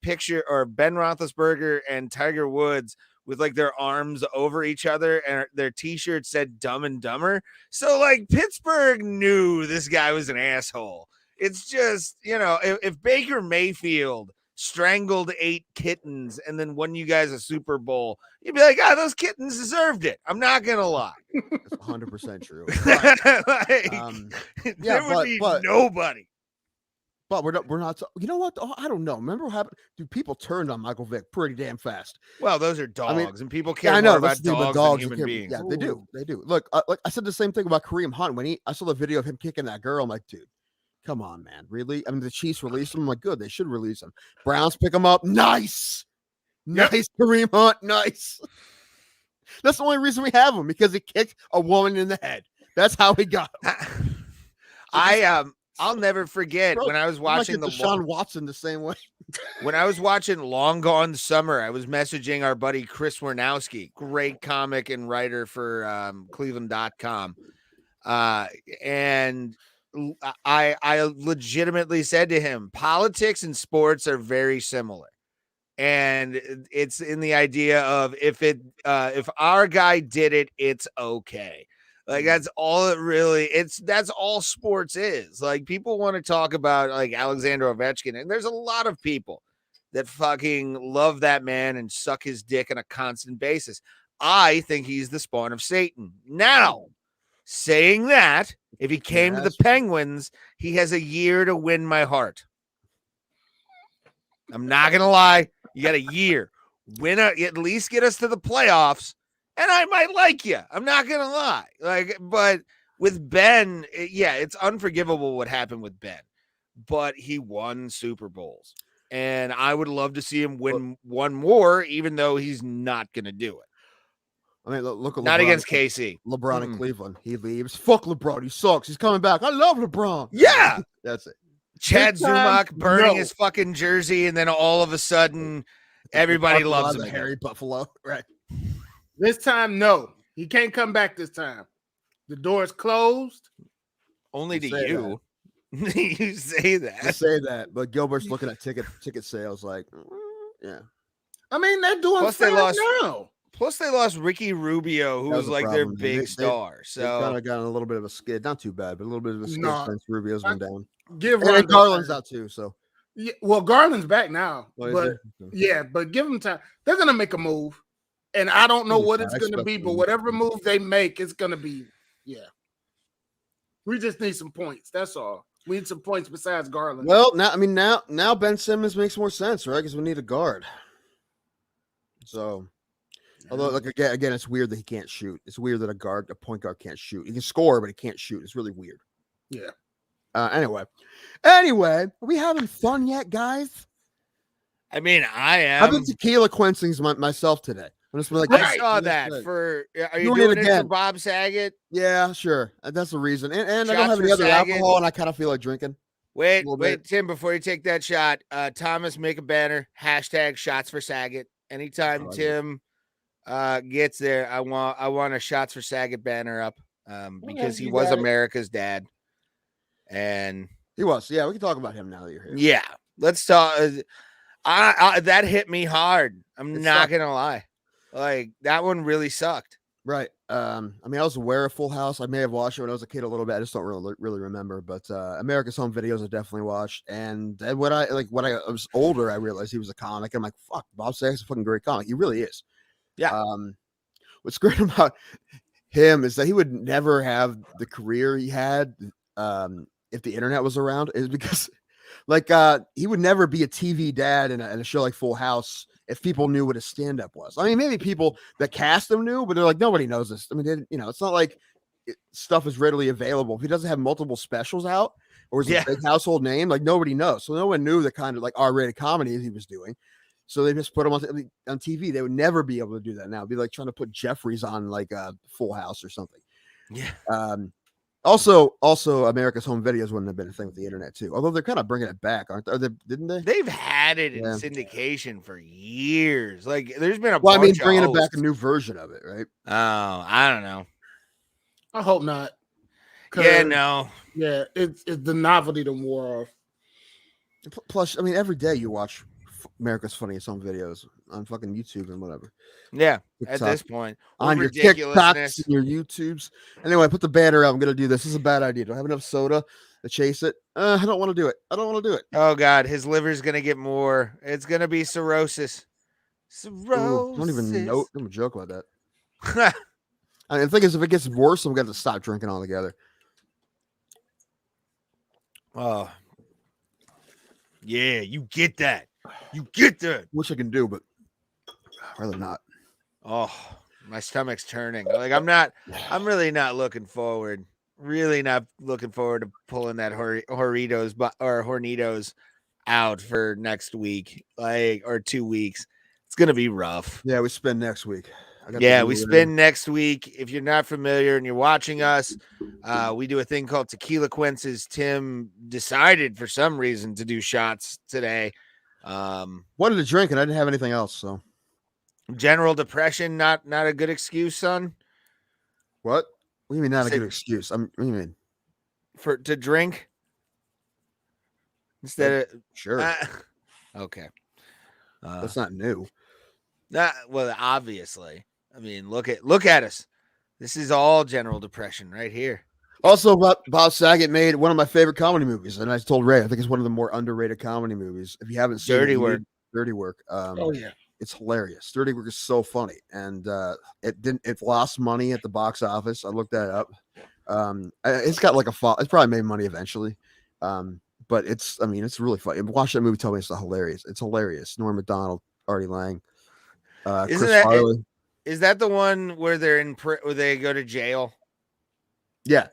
picture or Ben Roethlisberger and Tiger Woods with like their arms over each other, and their T-shirt said "Dumb and Dumber." So like Pittsburgh knew this guy was an asshole. It's just, if Baker Mayfield strangled 8 kittens and then won you guys a Super Bowl, you'd be like, those kittens deserved it. I'm not gonna lie. That's 100% true. There would be nobody. But we're not. You know what? Oh, I don't know. Remember what happened? Dude, people turned on Michael Vick pretty damn fast. Well, those are dogs, and people care I know, more about dogs than human beings. Yeah, they do. They do. Look, like I said the same thing about Kareem Hunt when I saw the video of him kicking that girl. I'm like, dude, come on, man, really? I mean, the Chiefs released him. I'm like, good, they should release him. Browns pick him up. Nice, nice, Kareem Hunt. Nice. That's the only reason we have him, because he kicked a woman in the head. That's how he got him. I'll never forget when I was watching Deshaun Watson the same way. When I was watching Long Gone Summer, I was messaging our buddy Chris Warnowski, great comic and writer for Cleveland.com. And I legitimately said to him, politics and sports are very similar. And it's in the idea of if our guy did it, it's okay. Like that's all that's all sports is. Like people want to talk about like Alexander Ovechkin, and there's a lot of people that fucking love that man and suck his dick on a constant basis. I think he's the spawn of Satan. Now, saying that, if he came to the Penguins, he has a year to win my heart. I'm not gonna lie. You got a year. At least get us to the playoffs. And I might like you. I'm not gonna lie. But with Ben, it's unforgivable what happened with Ben. But he won Super Bowls, and I would love to see him win one more, even though he's not gonna do it. I mean, look at not LeBron, against KC. LeBron in Cleveland. He leaves. Fuck LeBron. He sucks. He's coming back. I love LeBron. Yeah, that's it. Chad Zumock burning his fucking jersey, and then all of a sudden, everybody loves him. Harry Buffalo, right? This time, no. He can't come back this time. The door is closed. Only to you. You say that. You say that, but Gilbert's looking at ticket sales like, yeah. I mean, they're doing fine now. Plus, they lost Ricky Rubio, who was like their big star. So they kind of got a little bit of a skid. Not too bad, but a little bit of a skid since Rubio's been down. And Garland's out too, so. Yeah, well, Garland's back now. But give them time. They're going to make a move. And I don't know what it's going to be, but whatever move they make, it's going to be, We just need some points. That's all. We need some points besides Garland. Well, now Ben Simmons makes more sense, right? Because we need a guard. So, although, like again, it's weird that he can't shoot. It's weird that a point guard can't shoot. He can score, but he can't shoot. It's really weird. Yeah. Anyway, are we having fun yet, guys? I mean, I am. I've been tequila quenching myself today. I'm just like, I saw that. Are you doing it for Bob Saget? Yeah, sure. That's the reason. And I don't have any other alcohol, and I kind of feel like drinking. Wait, Tim, before you take that shot, Thomas, make a banner. # shots for Saget. Anytime Tim gets there, I want a shots for Saget banner up because he was America's dad. And he was. Yeah, we can talk about him now that you're here. Yeah, let's talk. That hit me hard. I'm not going to lie. Like, that one really sucked. Right. I mean, I was aware of Full House. I may have watched it when I was a kid a little bit. I just don't really remember. But America's Home Videos I definitely watched. And when I was older, I realized he was a comic. I'm like, fuck, Bob Saget's a fucking great comic. He really is. Yeah. What's great about him is that he would never have the career he had if the internet was around. Is because he would never be a TV dad in a show like Full House if people knew what his stand-up was. I mean, maybe people that cast him knew, but they're like, nobody knows this. I mean, it's not like stuff is readily available. If he doesn't have multiple specials out or is a big household name, like nobody knows. So no one knew the kind of like R-rated comedy he was doing. So they just put him on TV. They would never be able to do that now. It'd be like trying to put Jeffries on like a Full House or something. Yeah. Also, America's Home Videos wouldn't have been a thing with the internet too. Although they're kind of bringing it back, aren't they? Didn't they? They've had it in Yeah. syndication for years. Like, there's been a Well, I mean, bunch bringing of it back hosts. a new version of it, right? Oh, I don't know. I hope not. Yeah, no. Yeah, it's the novelty to wore off. Plus, I mean, every day you watch America's Funniest Home Videos on fucking YouTube and whatever. Yeah, TikTok. at this point. On your Ridiculousness. TikToks and your YouTubes. Anyway, put the banner out. I'm going to do this. This is a bad idea. Do I have enough soda to chase it? I don't want to do it. I don't want to do it. Oh, God. His liver's going to get more. It's going to be cirrhosis. Ooh, I don't even know. I'm a joke about that. I mean, the thing is, if it gets worse, I'm going to stop drinking altogether. Oh. Yeah, you get that. You get that. Wish I can do, but I'd rather not. Oh, my stomach's turning. Like, I'm really not looking forward. Really not looking forward to pulling that Hornitos out for next week, like, or 2 weeks. It's gonna be rough. Yeah, we spend next week. We spend next week. If you're not familiar and you're watching us, we do a thing called Tequila Quinces. Tim decided for some reason to do shots today. Wanted to drink and I didn't have anything else. So general depression, not a good excuse, son. What do you mean not a good excuse? What do you mean? To drink instead of sure. Okay. That's not new. Well, obviously. I mean, look at us. This is all general depression right here. Also, Bob Saget made one of my favorite comedy movies, and I told Ray, I think it's one of the more underrated comedy movies. If you haven't seen Dirty Work. Dirty Work. Oh yeah, it's hilarious. Dirty Work is so funny, and it lost money at the box office. I looked that up. It's got like it's probably made money eventually, but it's really funny. Watch that movie. Tell me it's hilarious. It's hilarious. Norm Macdonald, Artie Lang, Chris Farley. Is that the one where where they go to jail? Yeah,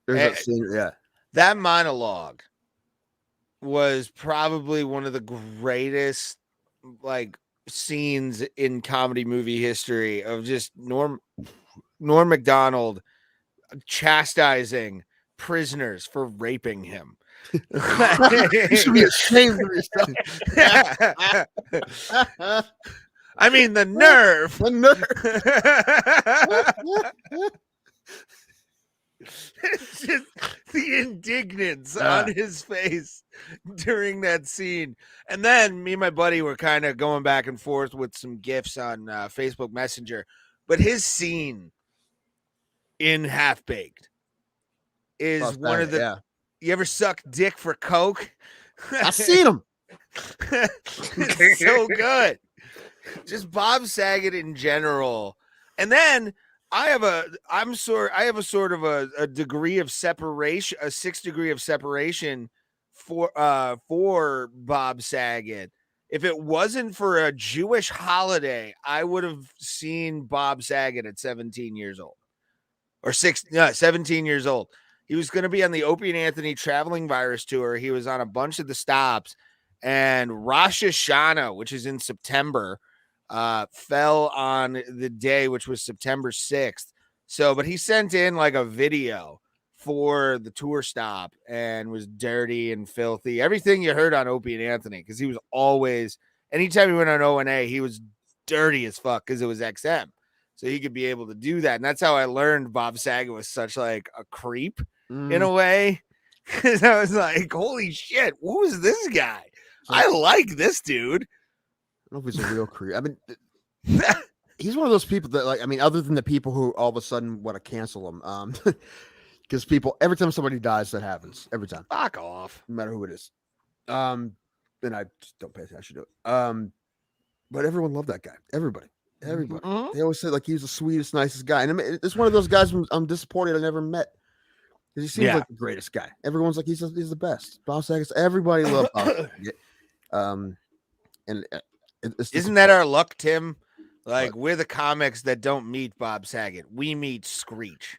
there's that scene. Yeah, that monologue was probably one of the greatest like scenes in comedy movie history of just Norm Macdonald chastising prisoners for raping him. You should be ashamed of yourself. I mean, the nerve. It's just the indignance on his face during that scene. And then me and my buddy were kind of going back and forth with some GIFs on Facebook Messenger. But his scene in Half Baked is one of the... Yeah. You ever suck dick for Coke? I've seen him. It's so good. Just Bob Saget in general. And then I have a sort of a degree of separation, a 6 degree of separation for Bob Saget. If it wasn't for a Jewish holiday, I would have seen Bob Saget at 17 years old. Or 17 years old. He was going to be on the Opie and Anthony traveling virus tour. He was on a bunch of the stops, and Rosh Hashanah, which is in September, fell on the day, which was September 6th. So, but he sent in like a video for the tour stop and was dirty and filthy. Everything you heard on Opie and Anthony, because he was always, anytime he went on O&A, he was dirty as fuck because it was XM. So he could be able to do that. And that's how I learned Bob Saget was such like a creep in a way. Because I was like, holy shit, who is this guy? I like this dude. I don't know if he's a real creep. I mean, he's one of those people that, like, I mean, other than the people who all of a sudden want to cancel him, because every time somebody dies, that happens every time. Fuck off, no matter who it is. And I just don't pay attention to it. But everyone loved that guy. Everybody. Mm-hmm. They always say like he was the sweetest, nicest guy, and I mean, it's one of those guys I'm disappointed I never met. Because he seems like the greatest guy. Everyone's like he's the best. Bob Saget. Everybody loves Bob Saget. And isn't that our luck, Tim? Like we're the comics that don't meet Bob Saget. We meet Screech.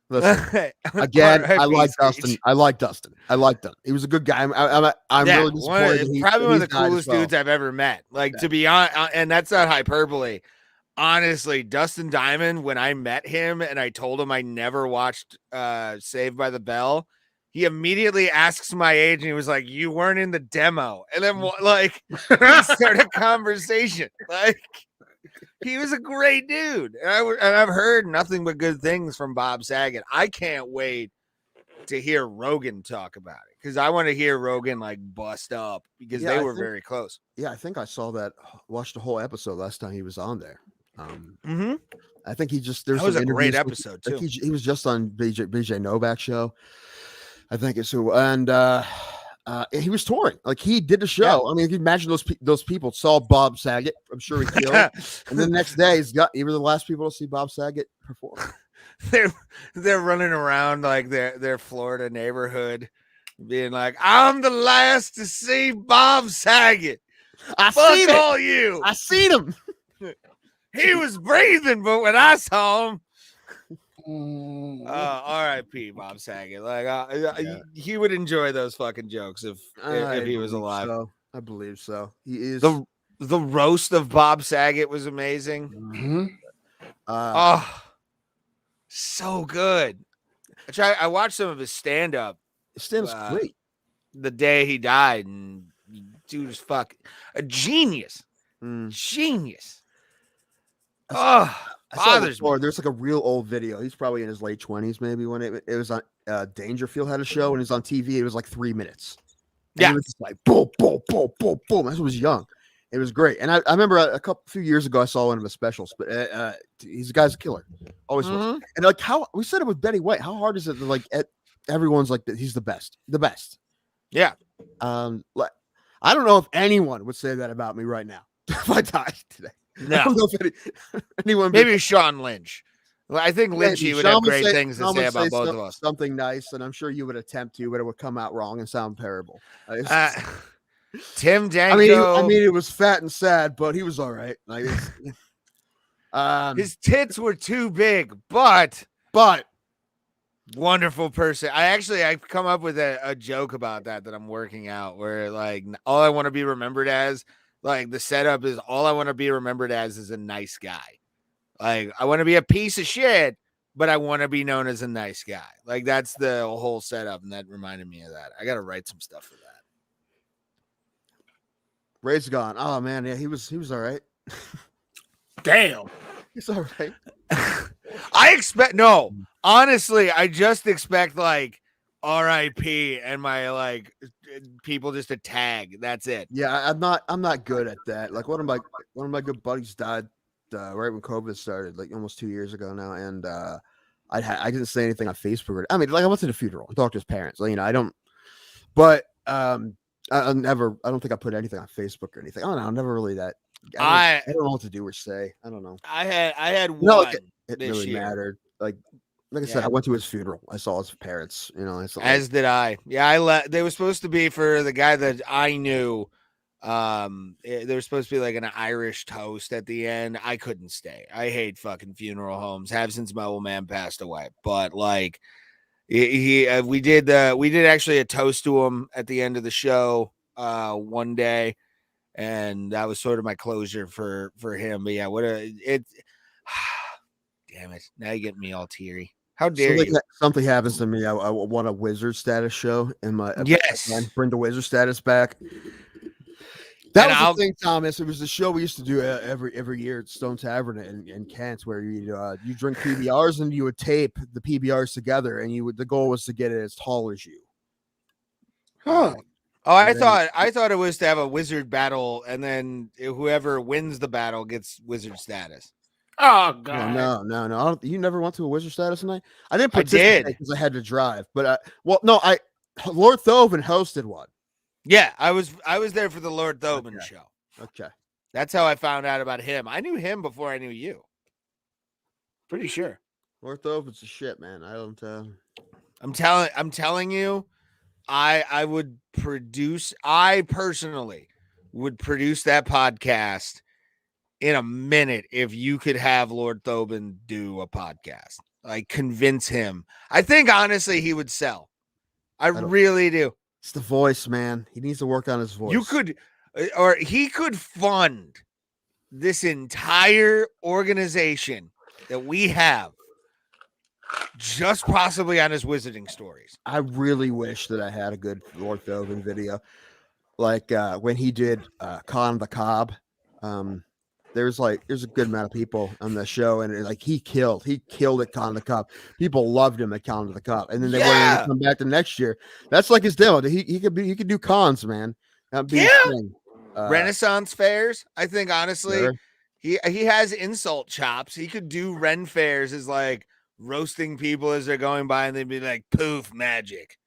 Listen, again, I like Dustin. I like Dustin. He was a good guy. I'm really disappointed. Probably one of the coolest dudes I've ever met. Like to be honest, and that's not hyperbole. Honestly, Dustin Diamond, when I met him and I told him I never watched Saved by the Bell, he immediately asks my age and he was like, "You weren't in the demo." And then like we start a conversation. Like he was a great dude. And I've heard nothing but good things from Bob Saget. I can't wait to hear Rogan talk about it because I want to hear Rogan like bust up because they were very close. Yeah, I think I saw that. Watched the whole episode last time he was on there. I think he just that was a great episode too. He was just on BJ Novak show. I think it's who, and he was touring. Like he did the show. Yeah. I mean, if you imagine those people saw Bob Saget. I'm sure he killed. And then the next day, he was the last people to see Bob Saget perform. They're running around like their Florida neighborhood, being like, "I'm the last to see Bob Saget. Fuck all you. I seen him. He was breathing, but when I saw him, R.I.P. Bob Saget. Like he would enjoy those fucking jokes if he was alive. So. I believe so. He is the roast of Bob Saget was amazing. So good. I watched some of his stand-up. Stand-up's great. The day he died, and dude was fucking a genius. Genius. Bothers me. There's like a real old video. He's probably in his late 20s, maybe, when it was on Dangerfield had a show, and it was on TV. It was like 3 minutes. And it was just like boom, boom, boom, boom, boom. That was young. It was great. And I remember a few years ago, I saw one of his specials, but he's a guy's a killer. Always was. And like how we said it with Betty White, how hard is it to like everyone's like he's the best. The best. Yeah. Like I don't know if anyone would say that about me right now if I died today. No. I don't know if anyone maybe Sean Lynch. I think Lynchy would have great things to say about both of us. Something nice, and I'm sure you would attempt to, but it would come out wrong and sound terrible. Tim Danko. I mean, it was fat and sad, but he was all right. Like, his tits were too big, but wonderful person. I've come up with a joke about that I'm working out, where like all I want to be remembered as, like the setup is all I want to be remembered as is a nice guy. Like I want to be a piece of shit, but I want to be known as a nice guy. Like that's the whole setup, and that reminded me of that. I got to write some stuff for that. Ray's gone. Oh man, yeah, he was all right. Damn, he's all right. Honestly, I just expect like R.I.P. and my like people just to tag. That's it. Yeah, I'm not good at that. Like one of my good buddies died right when COVID started, like almost 2 years ago now, and I didn't say anything on Facebook. I mean, like I went to the funeral, I talked to his parents. Like, I don't, but I don't think I put anything on Facebook or anything. I don't know. I'm never really that. I don't know what to do or say. I don't know. I had one. It really mattered. Like I said, I went to his funeral. I saw his parents. As did I. Yeah, they were supposed to be for the guy that I knew. There was supposed to be like an Irish toast at the end. I couldn't stay. I hate fucking funeral homes. Have since my old man passed away. But like. We did actually a toast to him at the end of the show one day, and that was sort of my closure for him. But yeah, damn it, now you get me all teary. How dare you? Something happens to me, I want a wizard status show in my bring the wizard status back. That was the thing, Thomas. It was the show we used to do every year at Stone Tavern in Kent, where you drink PBRs and you would tape the PBRs together, and the goal was to get it as tall as you. Huh. Oh, I thought it was to have a wizard battle, and then whoever wins the battle gets wizard status. Oh God! No. You never went to a wizard status tonight? I didn't participate because I had to drive. But Lord Thoven hosted one. Yeah, I was there for the Lord Thoben show. Okay. That's how I found out about him. I knew him before I knew you. Pretty sure. Lord Thoben's a shit, man. I don't I'm telling you, I personally would produce that podcast in a minute if you could have Lord Thoben do a podcast. Like convince him. I think honestly he would sell. I really do. It's the voice, man. He needs to work on his voice. He could fund this entire organization that we have just possibly on his wizarding stories. I really wish that I had a good Lord Thoven video, like when he did Con the Cobb. There's a good amount of people on the show, and like he killed at Con the Cobb. People loved him at Con the Cobb, and then they wanted him to come back the next year. That's like his demo. He could do cons, man. That'd be his thing. Renaissance fairs. I think honestly, sure. he has insult chops. He could do Ren fairs as like roasting people as they're going by, and they'd be like, "Poof, magic."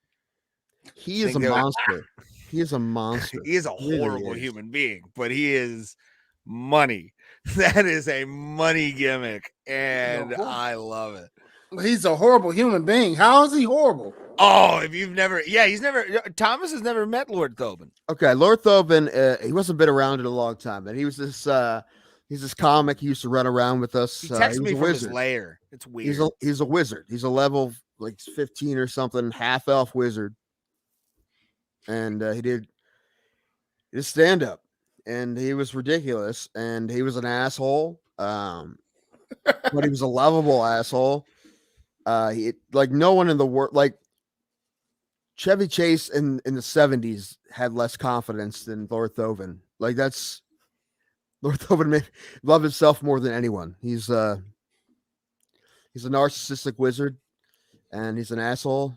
He is a monster. He is a monster. He is a horrible human being, but he is money. That is a money gimmick, and I love it. He's a horrible human being. How is he horrible? Oh, if you've never, Thomas has never met Lord Thoven. Okay, Lord Thoven, he wasn't been around in a long time, and he was he's this comic. He used to run around with us. He texted me from his lair. It's weird. He's a wizard. He's a level like 15 or something, half elf wizard, and he did his stand up, and he was ridiculous, and he was an asshole, but he was a lovable asshole. Like no one in the world, like Chevy Chase in the 70s had less confidence than Lord Thoven. Like that's Lord Thoven love himself more than anyone. He's a narcissistic wizard, and he's an asshole.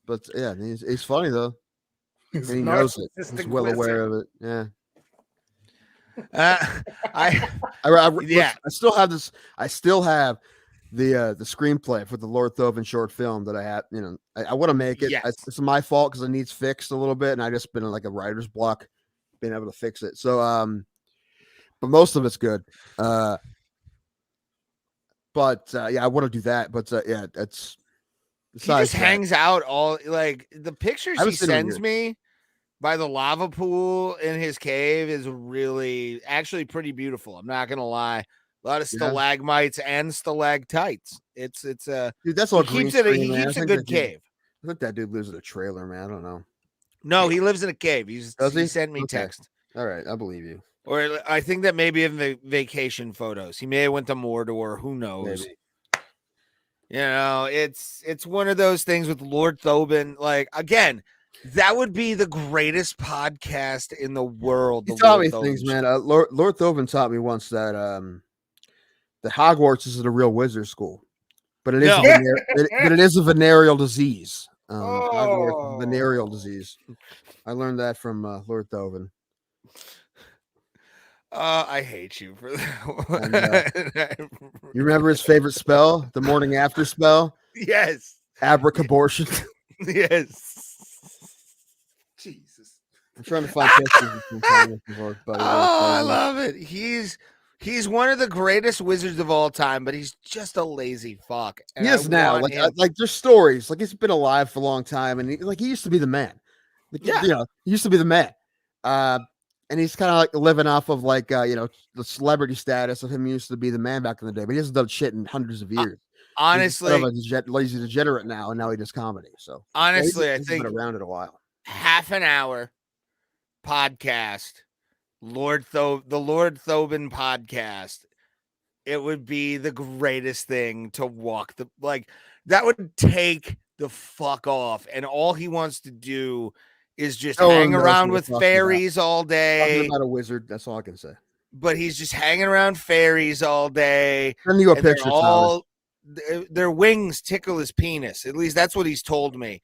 But yeah, he's funny though. And he knows it. He's well aware of it. Yeah. I still have this. I still have the screenplay for the Lord Thoven short film that I had. You know, I want to make it. Yes. It's my fault because it needs fixed a little bit, and I just been in like a writer's block, being able to fix it. So, but most of it's good. But yeah, I want to do that. But yeah, that's. He just hangs out all like the pictures he sends me by the lava pool in his cave is really actually pretty beautiful. I'm not gonna lie. A lot of stalagmites and stalactites. It's dude, that's all he keeps a good cave. I think that dude lives in a trailer, man. I don't know. No, he lives in a cave. He sent me text. All right, I believe you. Or I think that maybe in the vacation photos. He may have went to Mordor. Who knows? Maybe. You know, it's one of those things with Lord Thoven. Like again, that would be the greatest podcast in the world. He taught me things, man. Lord Thoven taught me once that the Hogwarts isn't a real wizard school, but it is it is a venereal disease. Hogwarts is a venereal disease. I learned that from Lord Thoven. I hate you for that. And, you remember his favorite spell, the morning after spell? Yes. Abracabortion. Yes. Jesus. I'm trying to find pictures of I love it. He's one of the greatest wizards of all time, but he's just a lazy fuck. He is now. Like there's stories. Like he's been alive for a long time, and he used to be the man. Like, you know, he used to be the man. And he's kind of like living off of like you know, the celebrity status of him used to be the man back in the day, but he hasn't done shit in hundreds of years. Honestly, he's a lazy degenerate now, and now he does comedy. So honestly, I think been around it a while. Half an hour podcast, the Lord Thoven podcast. It would be the greatest thing to walk that would take the fuck off, and all he wants to do is just hang around with fairies all day. I'm not a wizard. That's all I can say. But he's just hanging around fairies all day. Send you a picture, Thomas. Their wings tickle his penis. At least that's what he's told me.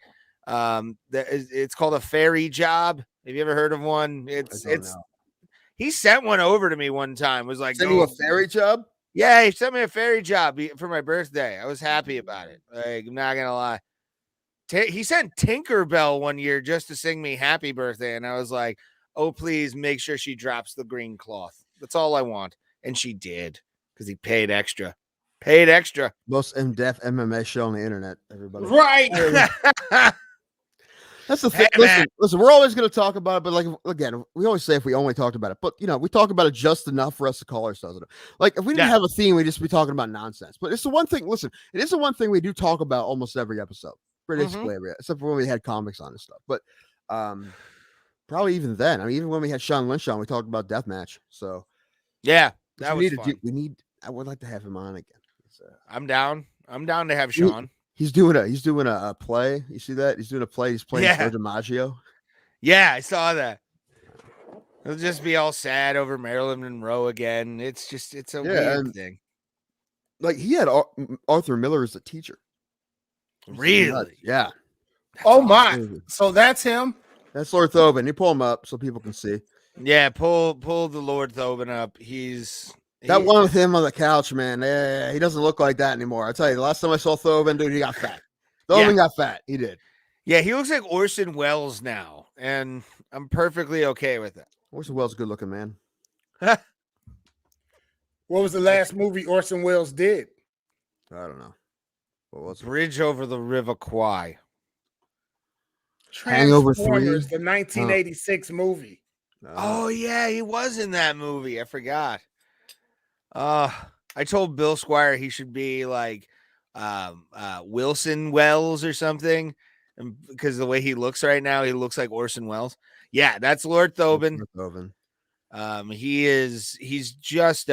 It's called a fairy job. Have you ever heard of one? He sent one over to me one time. Was like, send you a fairy job? Yeah, he sent me a fairy job for my birthday. I was happy about it. Like, I'm not gonna lie. He sent Tinkerbell one year just to sing me happy birthday, and I was like, oh, please make sure she drops the green cloth. That's all I want. And she did, because he paid extra. Most in-depth MMA show on the internet, everybody. Right. That's the thing. Listen, we're always going to talk about it, but like, again, we always say if we only talked about it, but you know, we talk about it just enough for us to call ourselves it. Like if we didn't have a theme, we'd just be talking about nonsense. But it's the one thing, listen, it is the one thing we do talk about almost every episode. Basically, except for when we had comics on and stuff. But probably even then, I mean, even when we had Sean Lynch on, we talked about Deathmatch. So yeah, That was fun. I would like to have him on again. I'm down. I'm down to have Sean. He's doing a play. You see that? He's doing a play. He's playing Joe DiMaggio. Yeah, I saw that. He'll just be all sad over Marilyn Monroe again. It's a weird thing. Like he had Arthur Miller as a teacher. Really? Yeah. Oh my! So that's him. That's Lord Thoban. You pull him up so people can see. Yeah, pull the Lord Thoban up. That one with him on the couch, man. He doesn't look like that anymore. I tell you, the last time I saw Thoban, dude, he got fat. Thoban got fat. He did. Yeah, he looks like Orson Welles now, and I'm perfectly okay with it. Orson Welles, good looking man. What was the last movie Orson Welles did? I don't know. What was it? Bridge over the River Kwai. Hangover 3? The 1986 movie. Oh yeah, he was in that movie. I forgot. I told Bill Squire he should be like Wilson Wells or something, and because the way he looks right now, he looks like Orson Welles. Yeah, that's Lord Thoban. He's just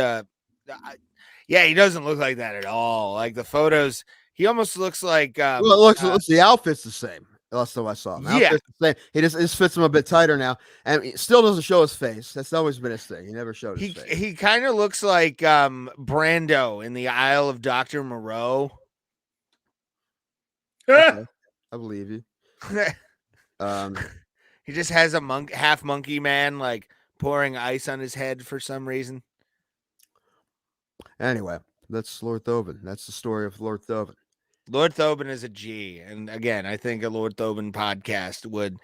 he doesn't look like that at all. Like the photos, he almost looks like the outfit's the same. Last time I saw him. The same. He just fits him a bit tighter now, and he still doesn't show his face. That's always been his thing. He never showed his face. He kind of looks like Brando in the Isle of Dr. Moreau. Okay. I believe you. He just has a half monkey man like pouring ice on his head for some reason. Anyway, that's Lord Thoban. That's the story of Lord Thoban. Lord Thoban is a G, and again, I think a Lord Thoban podcast would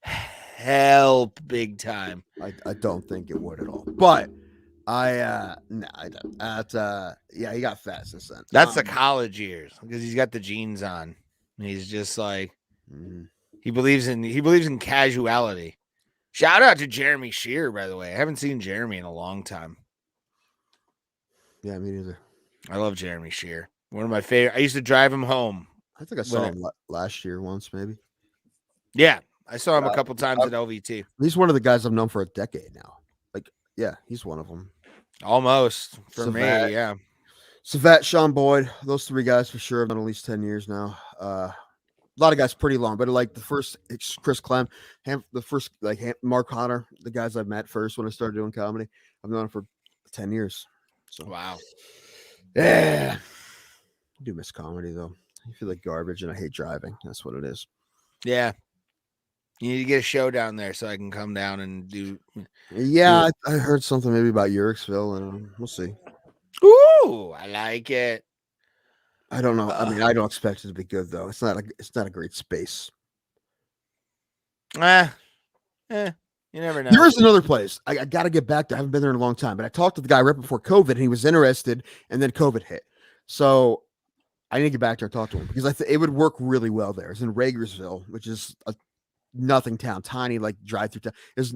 help big time. I don't think it would at all, but I don't. He got fat since then. That's the college years because he's got the jeans on. He's just like he believes in casuality. Shout out to Jeremy Shearer, by the way. I haven't seen Jeremy in a long time. Yeah, me neither. I love Jeremy Shearer. One of my favorite. I used to drive him home. I think I saw him last year once, maybe. Yeah, I saw him a couple times at LVT. He's one of the guys I've known for a decade now. Like, yeah, he's one of them. Almost for Savat, me, yeah. Savat, Sean Boyd, those three guys for sure. I've been at least 10 years now. A lot of guys pretty long, but like the first Chris Clem, the first like Mark Connor, the guys I've met first when I started doing comedy. I've known them for 10 years. So wow. Yeah. I do miss comedy though. I feel like garbage and I hate driving. That's what it is. Yeah. You need to get a show down there so I can come down and do. Yeah, I heard something maybe about Yurksville, and we'll see. Ooh, I like it. I don't know. I mean, I don't expect it to be good though. It's not a great space. You never know. There is another place. I got to get back to. I haven't been there in a long time, but I talked to the guy right before COVID, and he was interested, and then COVID hit. So I need to get back there and talk to him because it would work really well there. It's in Ragersville, which is a nothing town, tiny like drive-through town. There's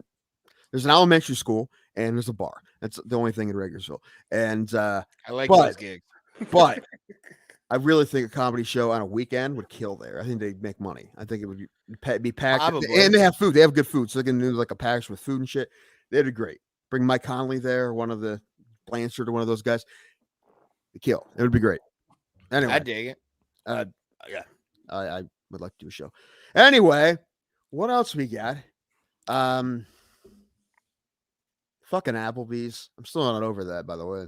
an elementary school and there's a bar. That's the only thing in Ragersville. And I like those gigs. But I really think a comedy show on a weekend would kill there. I think they'd make money. I think it would be packed. Probably. And they have food. They have good food. So they can do like a package with food and shit. They'd be great. Bring Mike Conley there, one of the Blanchard or one of those guys. They kill. It would be great. Anyway. I dig it. Yeah. I would like to do a show. Anyway, what else we got? Fucking Applebee's. I'm still not over that, by the way.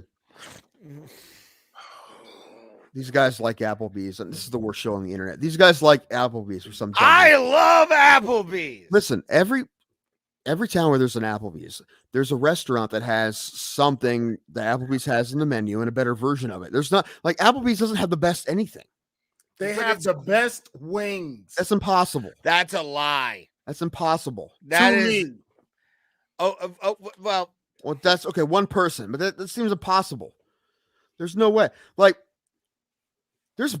These guys like Applebee's, and this is the worst show on the internet. These guys like Applebee's for some time. I love Applebee's. Listen, every town where there's an Applebee's, there's a restaurant that has something that Applebee's has in the menu and a better version of it. There's not like Applebee's doesn't have the best anything. They have the best wings. That's impossible. That's a lie. That's impossible. That is. Well, that's okay. One person, but that seems impossible. There's no way. Like, there's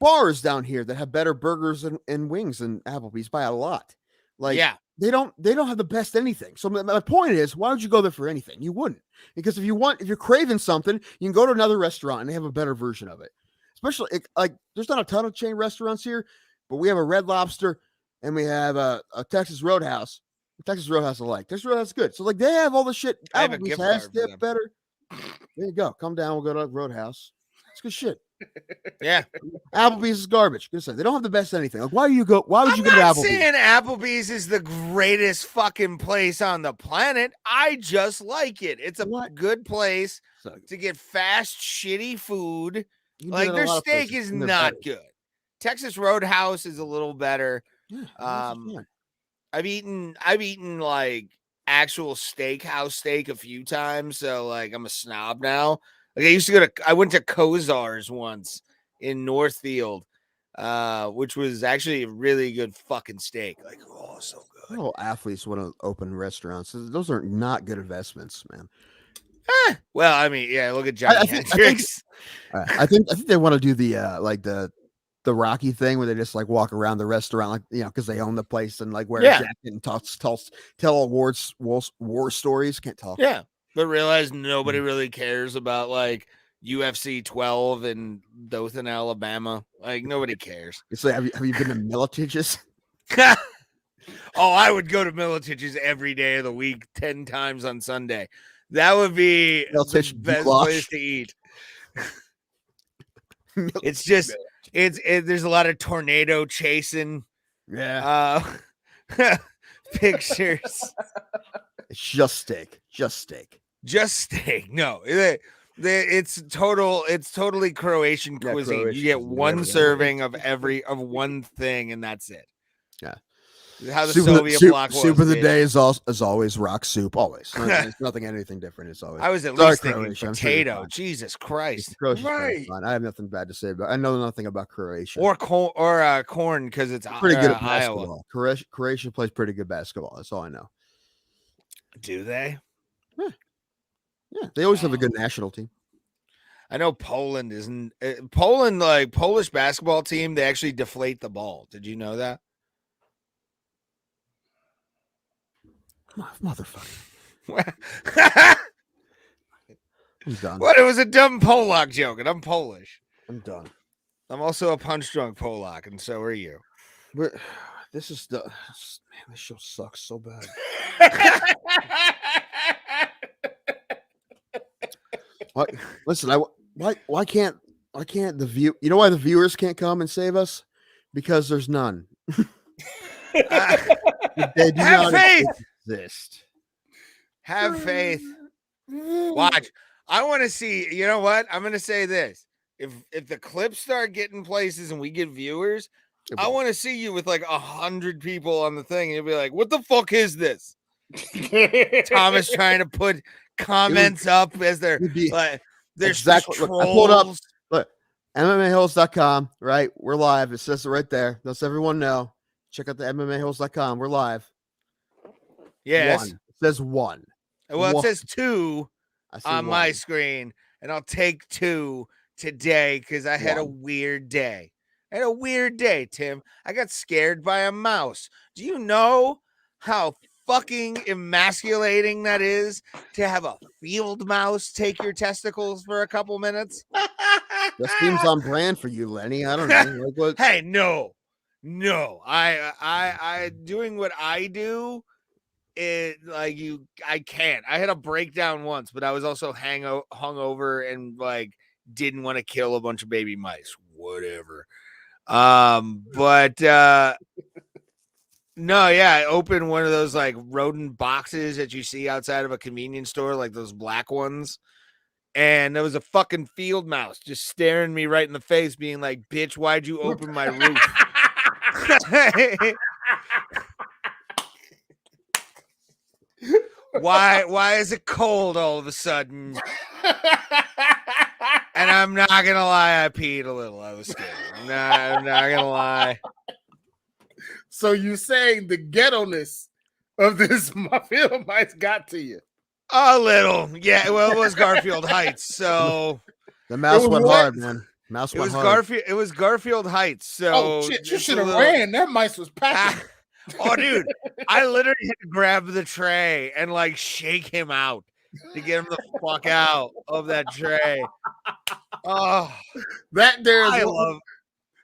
bars down here that have better burgers and wings than Applebee's by a lot. Like, yeah. They don't have the best anything. So my point is, why would you go there for anything? You wouldn't, because if you're craving something, you can go to another restaurant and they have a better version of it. Especially like there's not a ton of chain restaurants here, but we have a Red Lobster and we have a Texas Roadhouse. Texas Roadhouse I like. Texas Roadhouse is good. So like they have all the shit Applebee's has. They have better. There you go. Come down. We'll go to Roadhouse. It's good shit. Yeah. Applebee's is garbage. Good stuff. They don't have the best anything. Like, why would you go to I'm not Applebee's? saying Applebee's is the greatest fucking place on the planet. I just like it. It's a good place to get fast, shitty food. Like their steak is not good. Texas Roadhouse is a little better. Yeah, I've eaten like actual steakhouse steak a few times, so like I'm a snob now. Like I went to Kozar's once in Northfield, which was actually a really good fucking steak. Like, oh, so good. All athletes want to open restaurants. Those are not good investments, man. Well, I mean, yeah, look at Johnny Hendricks. I think they want to do the Rocky thing where they just like walk around the restaurant, like, you know, because they own the place and like wear a jacket and tell war stories. Can't talk. Yeah, but realize nobody really cares about like UFC 12 in Dothan, Alabama. Like nobody cares. It's like, have you been to Militich's? Oh, I would go to Militich's every day of the week, 10 times on Sunday. That would be the best place to eat. It's just there's a lot of tornado chasing. Yeah. Pictures. It's just steak. No, it's totally Croatian cuisine. You get one serving of one thing, and that's it. Yeah. How the Soviet bloc was. Soup of the day is always rock soup. Always. There's anything different. It's always. I was at least thinking potato. Jesus Christ. Right. I have nothing bad to say about. I know nothing about Croatia or corn because it's pretty good at Iowa. basketball. Croatia plays pretty good basketball. That's all I know. Do they? Yeah. They always have a good national team. I know Poland isn't. Poland, like Polish basketball team, they actually deflate the ball. Did you know that? Motherfucker. I'm done. What? It was a dumb Polak joke, and I'm Polish. I'm done. I'm also a punch drunk Polak, and so are you. But this show sucks so bad. What? Listen, why can't the view? You know why the viewers can't come and save us? Because there's none. They do Have faith. Exist. Have faith. Watch. I want to see. You know what? I'm going to say this. If the clips start getting places and we get viewers, I want to see you with like 100 people on the thing, and you'll be like, "What the fuck is this?" Thomas trying to put comments up as they're like, "There's exactly." Look, I pulled up. Look, MMAHills.com. Right, we're live. It says it right there. Let's everyone know. Check out the MMAHills.com. We're live. Yes. It says 1. Well, it says 2 on my screen, and I'll take 2 today because I had a weird day. Tim. I got scared by a mouse. Do you know how fucking emasculating that is to have a field mouse take your testicles for a couple minutes? That seems on brand for you, Lenny. I don't know. Like what? Hey, no. I doing what I do. I can't. I had a breakdown once, but I was also hungover and like didn't want to kill a bunch of baby mice. Whatever. But no, yeah, I opened one of those like rodent boxes that you see outside of a convenience store, like those black ones. And there was a fucking field mouse just staring me right in the face, being like, "Bitch, why'd you open my roof?" Why is it cold all of a sudden? And I'm not gonna lie, I peed a little. I was scared. I'm not gonna lie. So you saying the ghetto-ness of this field mice got to you? A little, yeah. Well, it was Garfield Heights, so the mouse went hard, man. Mouse went hard. It was Garfield Heights. So oh shit, you should have ran. That mice was packing. Oh, dude, I literally had to grab the tray and like shake him out to get him the fuck out of that tray. Oh,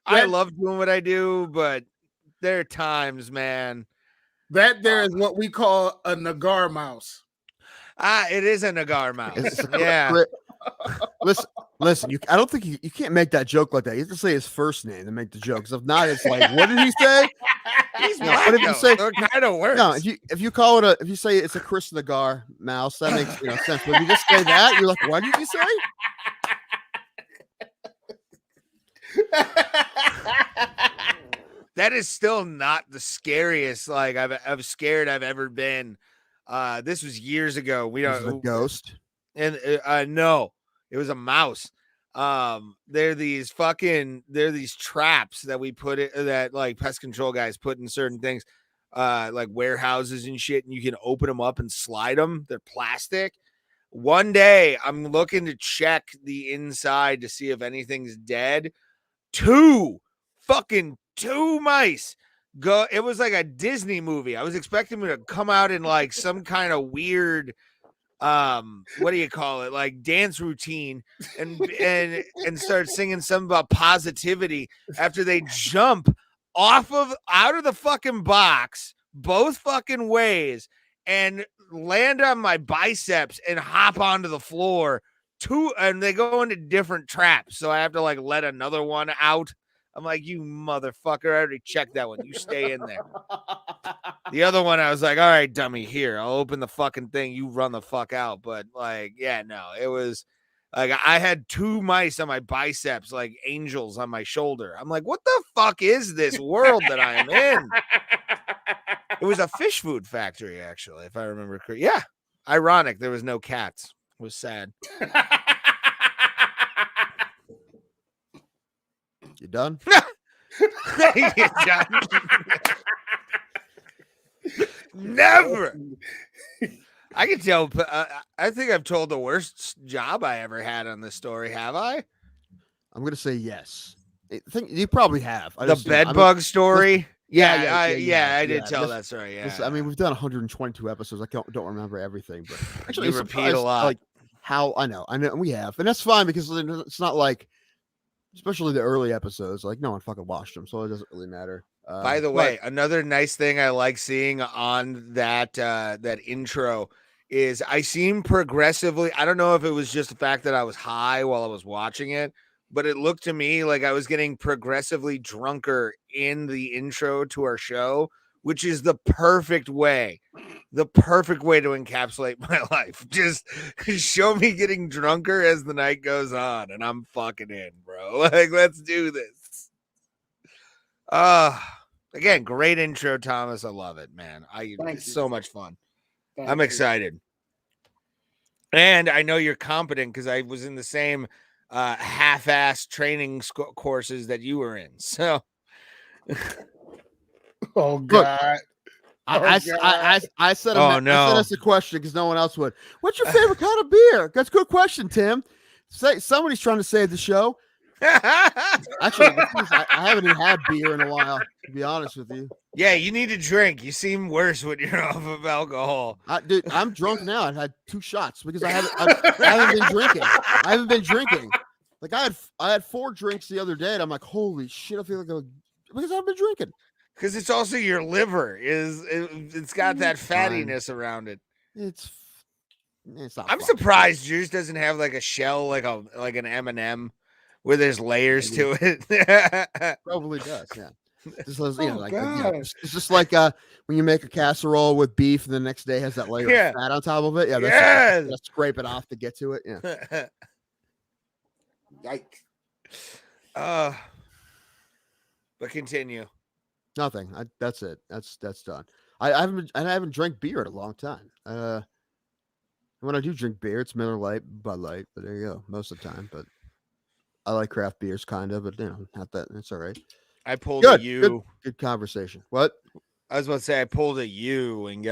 I love doing what I do, but there are times, man. That there is what we call a Nagar mouse. It is a Nagar mouse. It's a Yeah. Listen. I don't think you can't make that joke like that. You have to say his first name to make the joke. Because if not, it's like, what did he say? He's No, black, what if you though, say? so it kind of works. No, if you call it if you say it's a Chris Nagar mouse, that makes sense. But if you just say that, you're like, what did you say? That is still not the scariest. Like I've scared I've ever been. This was years ago. We This is a don't. ghost. And no, it was a mouse. They're these traps that we put it that like pest control guys put in certain things, like warehouses and shit, and you can open them up and slide them. They're plastic. One day I'm looking to check the inside to see if anything's dead. Two mice go. It was like a Disney movie. I was expecting them to come out in like some kind of weird what do you call it, like dance routine and start singing something about positivity after they jump out of the fucking box both fucking ways and land on my biceps and hop onto the floor. And they go into different traps, so I have to like let another one out. I'm like, you motherfucker, I already checked that one. You stay in there. The other one, I was like, all right, dummy, here, I'll open the fucking thing. You run the fuck out. But like, yeah, no, it was like I had two mice on my biceps, like angels on my shoulder. I'm like, what the fuck is this world that I am in? It was a fish food factory, actually, if I remember correctly. Yeah. Ironic. There was no cats. It was sad. You done? You done? Never. I can tell. I think I've told the worst job I ever had on this story. Have I? I'm gonna say yes. I think you probably have. The bed bug story. I did tell that story. Yeah. I mean, we've done 122 episodes. I don't remember everything, but actually, you repeat a lot. Like how I know we have, and that's fine because it's not like, especially the early episodes, like no one fucking watched them, so it doesn't really matter. By the way, another nice thing I like seeing on that intro is I seem progressively. I don't know if it was just the fact that I was high while I was watching it, but it looked to me like I was getting progressively drunker in the intro to our show, which is the perfect way to encapsulate my life. Just show me getting drunker as the night goes on, and I'm fucking in, bro. Like, let's do this. Again, great intro, Thomas. I love it, man. It's so much fun. I'm excited. And I know you're competent because I was in the same half-ass training courses that you were in. So, oh god. I said, I said us a question because no one else would. What's your favorite kind of beer? That's a good question, Tim. Somebody's trying to save the show. Actually, I haven't even had beer in a while, to be honest with you. Yeah, you need to drink. You seem worse when you're off of alcohol. Dude, I'm drunk now. I've had 2 shots because I haven't been drinking. I haven't been drinking. Like I had 4 drinks the other day, and I'm like, holy shit, I feel like because I've been drinking. Because it's also your liver it's got that fattiness around it. It's not. I'm surprised yours doesn't have like a shell, like an M&M, where there's layers to it. Probably does, yeah. Just it's just like when you make a casserole with beef, and the next day has that layer of fat on top of it. Yeah, that's scrape it off to get to it. Yeah. Yikes. But continue. Nothing. That's it. That's done. I haven't drank beer in a long time. When I do drink beer, it's Miller Lite, Bud Light. But there you go. Most of the time, but I like craft beers, kind of. But not that. It's all right. I pulled a U. Good conversation. What? I was about to say I pulled a U and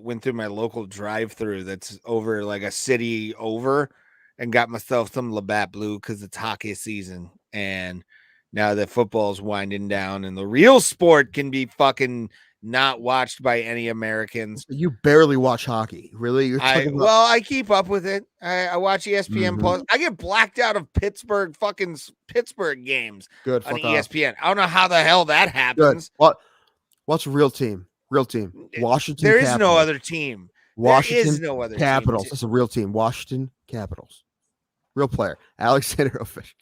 went through my local drive-through that's over like a city over, and got myself some Labatt Blue because it's hockey season, and now that football's winding down and the real sport can be fucking not watched by any Americans. You barely watch hockey, really? I keep up with it. I watch ESPN Plus. I get blacked out of Pittsburgh games on ESPN. I don't know how the hell that happens. Good. What's a real team? Washington. There is Capitals. no other team. Washington is no other Capitals. team. That's a real team. Washington Capitals. Real player. Alexander Ovechkin.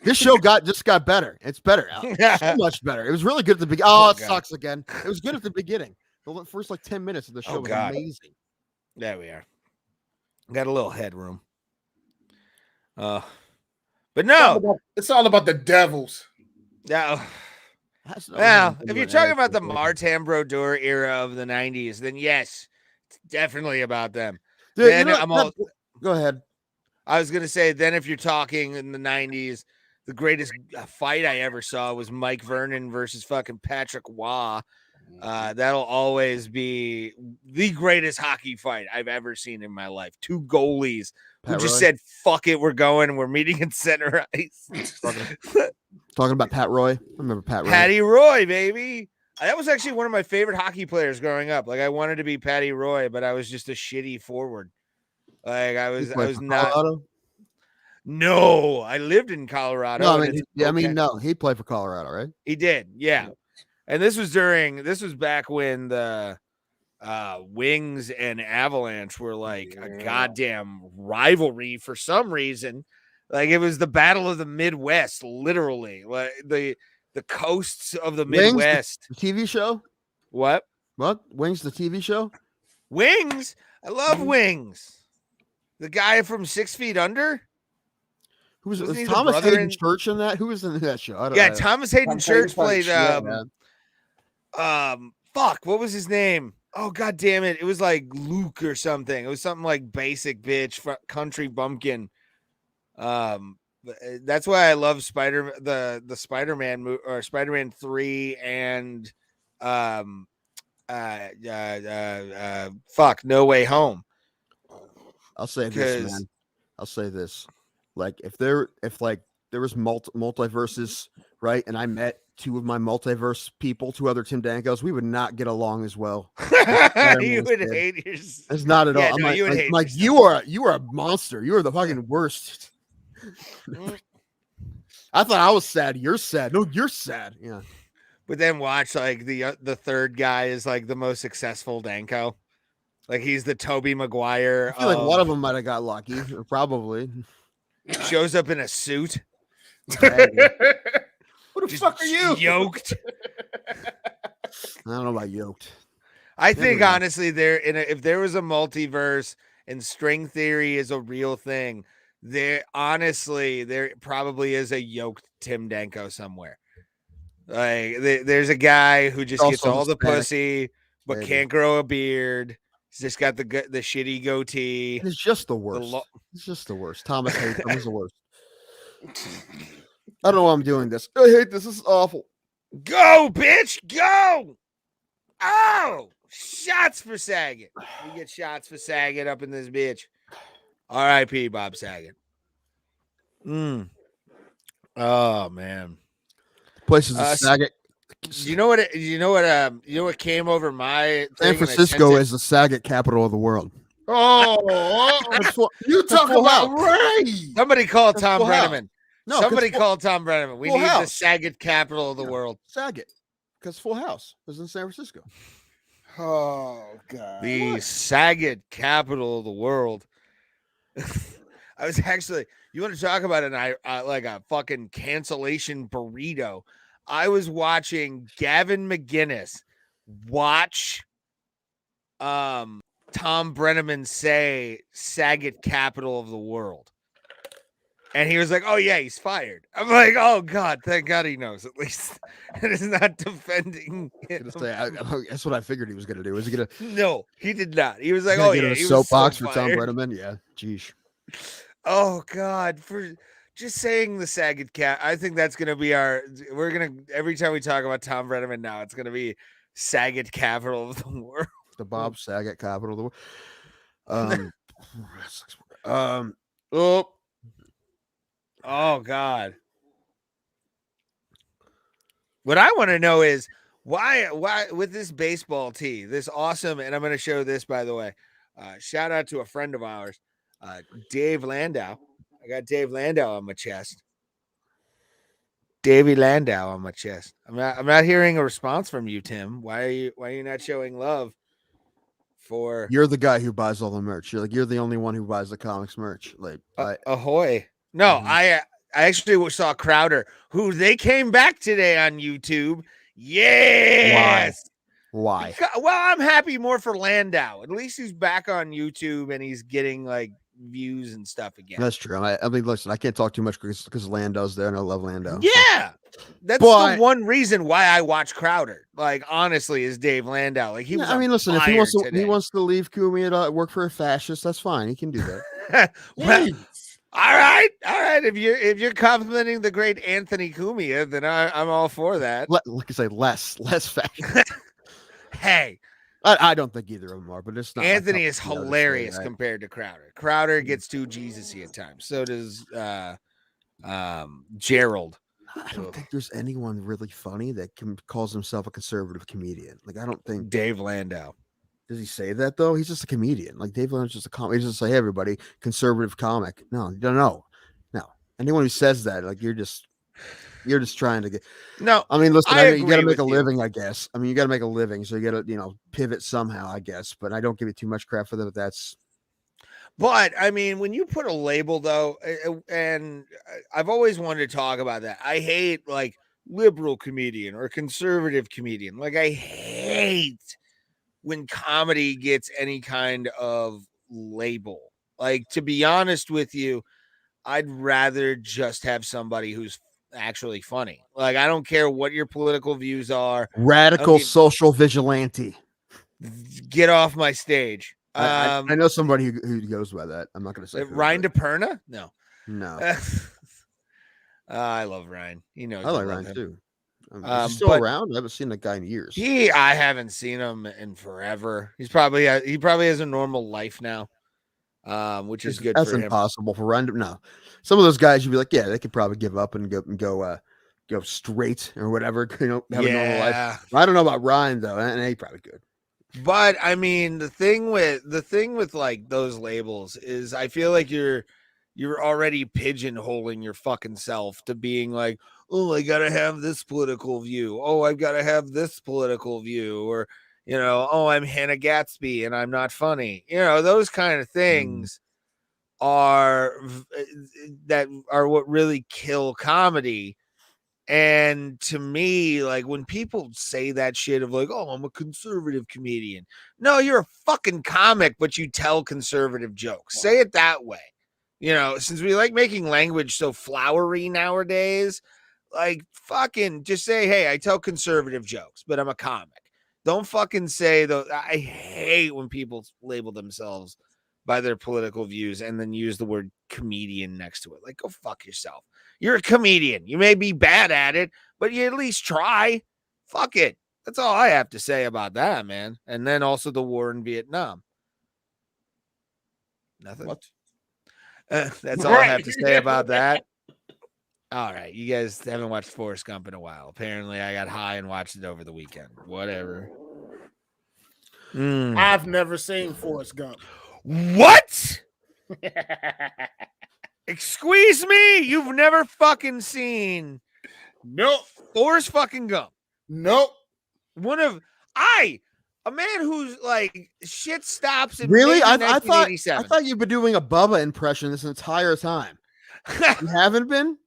This show just got better. It's better. So much better. It was really good at the beginning. Oh, it sucks again. It was good at the beginning. The first 10 minutes of the show was amazing. There we are. Got a little headroom. But It's no. all it's all about the Devils. Well, if you're talking about the Martin Brodeur era of the 90s, then yes, it's definitely about them. Dude, Then go ahead. I was going to say, then if you're talking in the 90s, the greatest fight I ever saw was Mike Vernon versus fucking Patrick Waugh. That'll always be the greatest hockey fight I've ever seen in my life. Two goalies who just said, fuck it, we're going, we're meeting in center ice. Talking about Pat Roy. I remember Pat Roy. Patty Roy, baby. That was actually one of my favorite hockey players growing up. Like, I wanted to be Patty Roy, but I was just a shitty forward. Like, I was not. Colorado? No, I lived in Colorado. No, no, he played for Colorado, right? He did, yeah. And this was back when the Wings and Avalanche were like a goddamn rivalry for some reason. Like, it was the battle of the Midwest, literally. Like the coasts of the Midwest. The TV show? What? Wings, the TV show? Wings? I love Wings. The guy from 6 Feet Under? Was Thomas Hayden Church in that? Who was in that show? Thomas Hayden Church played fuck, what was his name? Oh, god damn it. It was like Luke or something. It was something like Basic Bitch, Country Bumpkin. That's why I love the Spider-Man movie, or Spider-Man 3 and No Way Home. I'll say this, man. I'll say this. Like, if there was multiverses, right, and I met two of my multiverse people, two other Tim Dankos, we would not get along as well. You would hate yourself. It's not at all. No, you would hate yourself. You are a monster. You are the fucking worst. I thought I was sad. You're sad. No, you're sad. Yeah. But then watch, like, the third guy is like the most successful Danko. Like, he's the Tobey Maguire. I feel like one of them might have got lucky, or probably. Shows up in a suit. Who the fuck are you? Yoked. I don't know about yoked. I think honestly, if there was a multiverse and string theory is a real thing, there probably is a yoked Tim Danko somewhere. Like, there's a guy who just gets all the pussy but can't grow a beard. He's just got the shitty goatee. It's just the worst. It's just the worst. Thomas Hayden is the worst. I don't know why I'm doing this. I hate this. This is awful. Go, bitch, go! Oh, shots for Saget. We get shots for Saget up in this bitch. R.I.P. Bob Saget. Oh man, places is Saget. You know what came over my San Francisco is the Saget capital of the world. You talk about right. Somebody call Tom Brenneman. No, somebody call Tom Brenneman. We need the Saget capital of the world. Saget, because Full House is in San Francisco. Oh god, the Saget capital of the world. I was actually. You want to talk about like a fucking cancellation burrito? I was watching Gavin McGinnis watch Tom Brenneman say Saget capital of the world. And he was like, oh, yeah, he's fired. I'm like, oh, God, thank God he knows at least. And is not defending him. That's what I figured he was going to do. Was he going to? No, he did not. He was like, oh, yeah, he was soapbox for Tom Brenneman. Yeah, geez. Oh, God, for just saying the Saget cat. I think that's going to be every time we talk about Tom Brenneman now, it's going to be Saget capital of the world. The Bob Saget capital of the world. Oh, God. What I want to know is why with this baseball tee, this awesome, and I'm going to show this, by the way, shout out to a friend of ours, Dave Landau. I got Dave Landau on my chest. Davy Landau on my chest. I'm not hearing a response from you, Tim. Why are you not showing love for You're the guy who buys all the merch. You're the only one who buys the comics merch. Like Ahoy? No, Mhm. I actually saw Crowder, who they came back today on YouTube. Yes. Why? Well, I'm happy more for Landau. At least he's back on YouTube and he's getting like views and stuff again. That's true. I mean, listen, I can't talk too much because Landau's there, and I love Landau. Yeah. So. That's But the one reason why I watch Crowder. Like, honestly, is Dave Landau. Like, he was I mean, listen, if fire he today. wants to leave Kumi and work for a fascist, that's fine. He can do that. Well, all right. If you're complimenting the great Anthony Cumia, then I'm all for that. Like I say, less fascist. Hey, I don't think either of them are, but it's not. Anthony is hilarious compared to Crowder. Crowder gets too Jesus-y at times. So does Gerald. I don't think there's anyone really funny that calls himself a conservative comedian. Like, I don't think Dave Landau. Does he say that though? He's just a comedian. Like Dave Landau's just a comic. He's just like, hey, everybody, conservative comic. No, you don't know. No. Anyone who says that, like you're just trying to get. No, I mean, listen, you got to make a you. living, I guess. I mean, you got to make a living, so you got to, pivot somehow, I guess. But I don't give it too much crap for that. But I mean, when you put a label though, and I've always wanted to talk about that. I hate like liberal comedian or conservative comedian. Like I hate when comedy gets any kind of label. Like, to be honest with you, I'd rather just have somebody who's actually funny. Like, I don't care what your political views are. Radical social vigilante. Get off my stage. I know somebody who goes by that. I'm not going to say Ryan DePerna. No. I love Ryan. He knows I like Ryan too. Is he still around? I haven't seen that guy in years. I haven't seen him in forever. He probably has a normal life now, which is good. That's for him. Impossible for Ryan. No, some of those guys you'd be like, yeah, they could probably give up and go straight or whatever. Have a normal life. I don't know about Ryan though, and he probably could. But I mean, the thing with like those labels is, I feel like you're already pigeonholing your fucking self to being like, oh, I gotta have this political view. Oh, I've got to have this political view, or oh, I'm Hannah Gatsby and I'm not funny. Those kind of things are what really kill comedy. And to me, like when people say that shit of like, oh, I'm a conservative comedian. No, you're a fucking comic, but you tell conservative jokes. Say it that way. Since we like making language so flowery nowadays, like fucking just say, hey, I tell conservative jokes, but I'm a comic. Don't fucking say though. I hate when people label themselves by their political views and then use the word comedian next to it. Like, go fuck yourself. You're a comedian. You may be bad at it, but you at least try. Fuck it. That's all I have to say about that, man. And then also the war in Vietnam. Nothing. What? That's all I have to say about that. All right. You guys haven't watched Forrest Gump in a while. Apparently, I got high and watched it over the weekend. Whatever. I've never seen Forrest Gump. What? Excuse me? You've never fucking seen Nope. Forrest fucking Gump? Nope. A man who's like shit stops in really? I 1987. thought you've been doing a Bubba impression this entire time. You haven't been?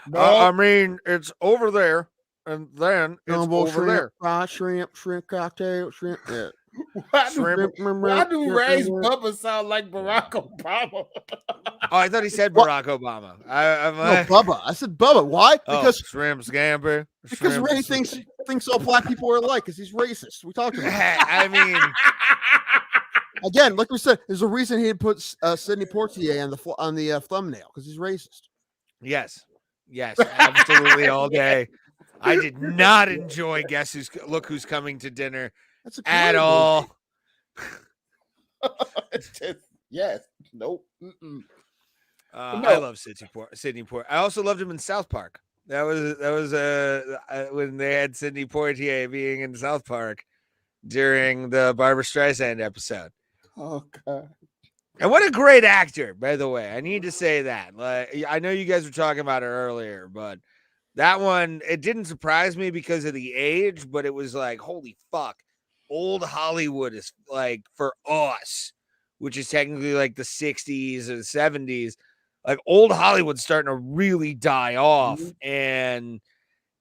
No. I mean, it's over there, and then it's over shrimp, there. Fried shrimp cocktail, shrimp. Yeah. Why do Ray's Bubba sound like Barack Obama? Oh, I thought he said Barack Obama. No, Bubba. I said Bubba. Why? Because shrimp scamper. Because Ray thinks all black people are alike because he's racist. We talked about it. I mean, again, like we said, there's a reason he put Sidney Poitier on the thumbnail because he's racist. Yes, absolutely, all day. I did not enjoy Look Who's Coming to Dinner at all. Yes. Nope. I love Sidney Poitier. I also loved him in South Park. That was when they had Sidney Poitier being in South Park during the Barbra Streisand episode. Oh God! And what a great actor, by the way. I need to say that. Like, I know you guys were talking about her earlier, but That one, it didn't surprise me because of the age, but it was like, holy fuck. Old Hollywood is like for us, which is technically like the 60s or the 70s. Like old Hollywood's starting to really die off. And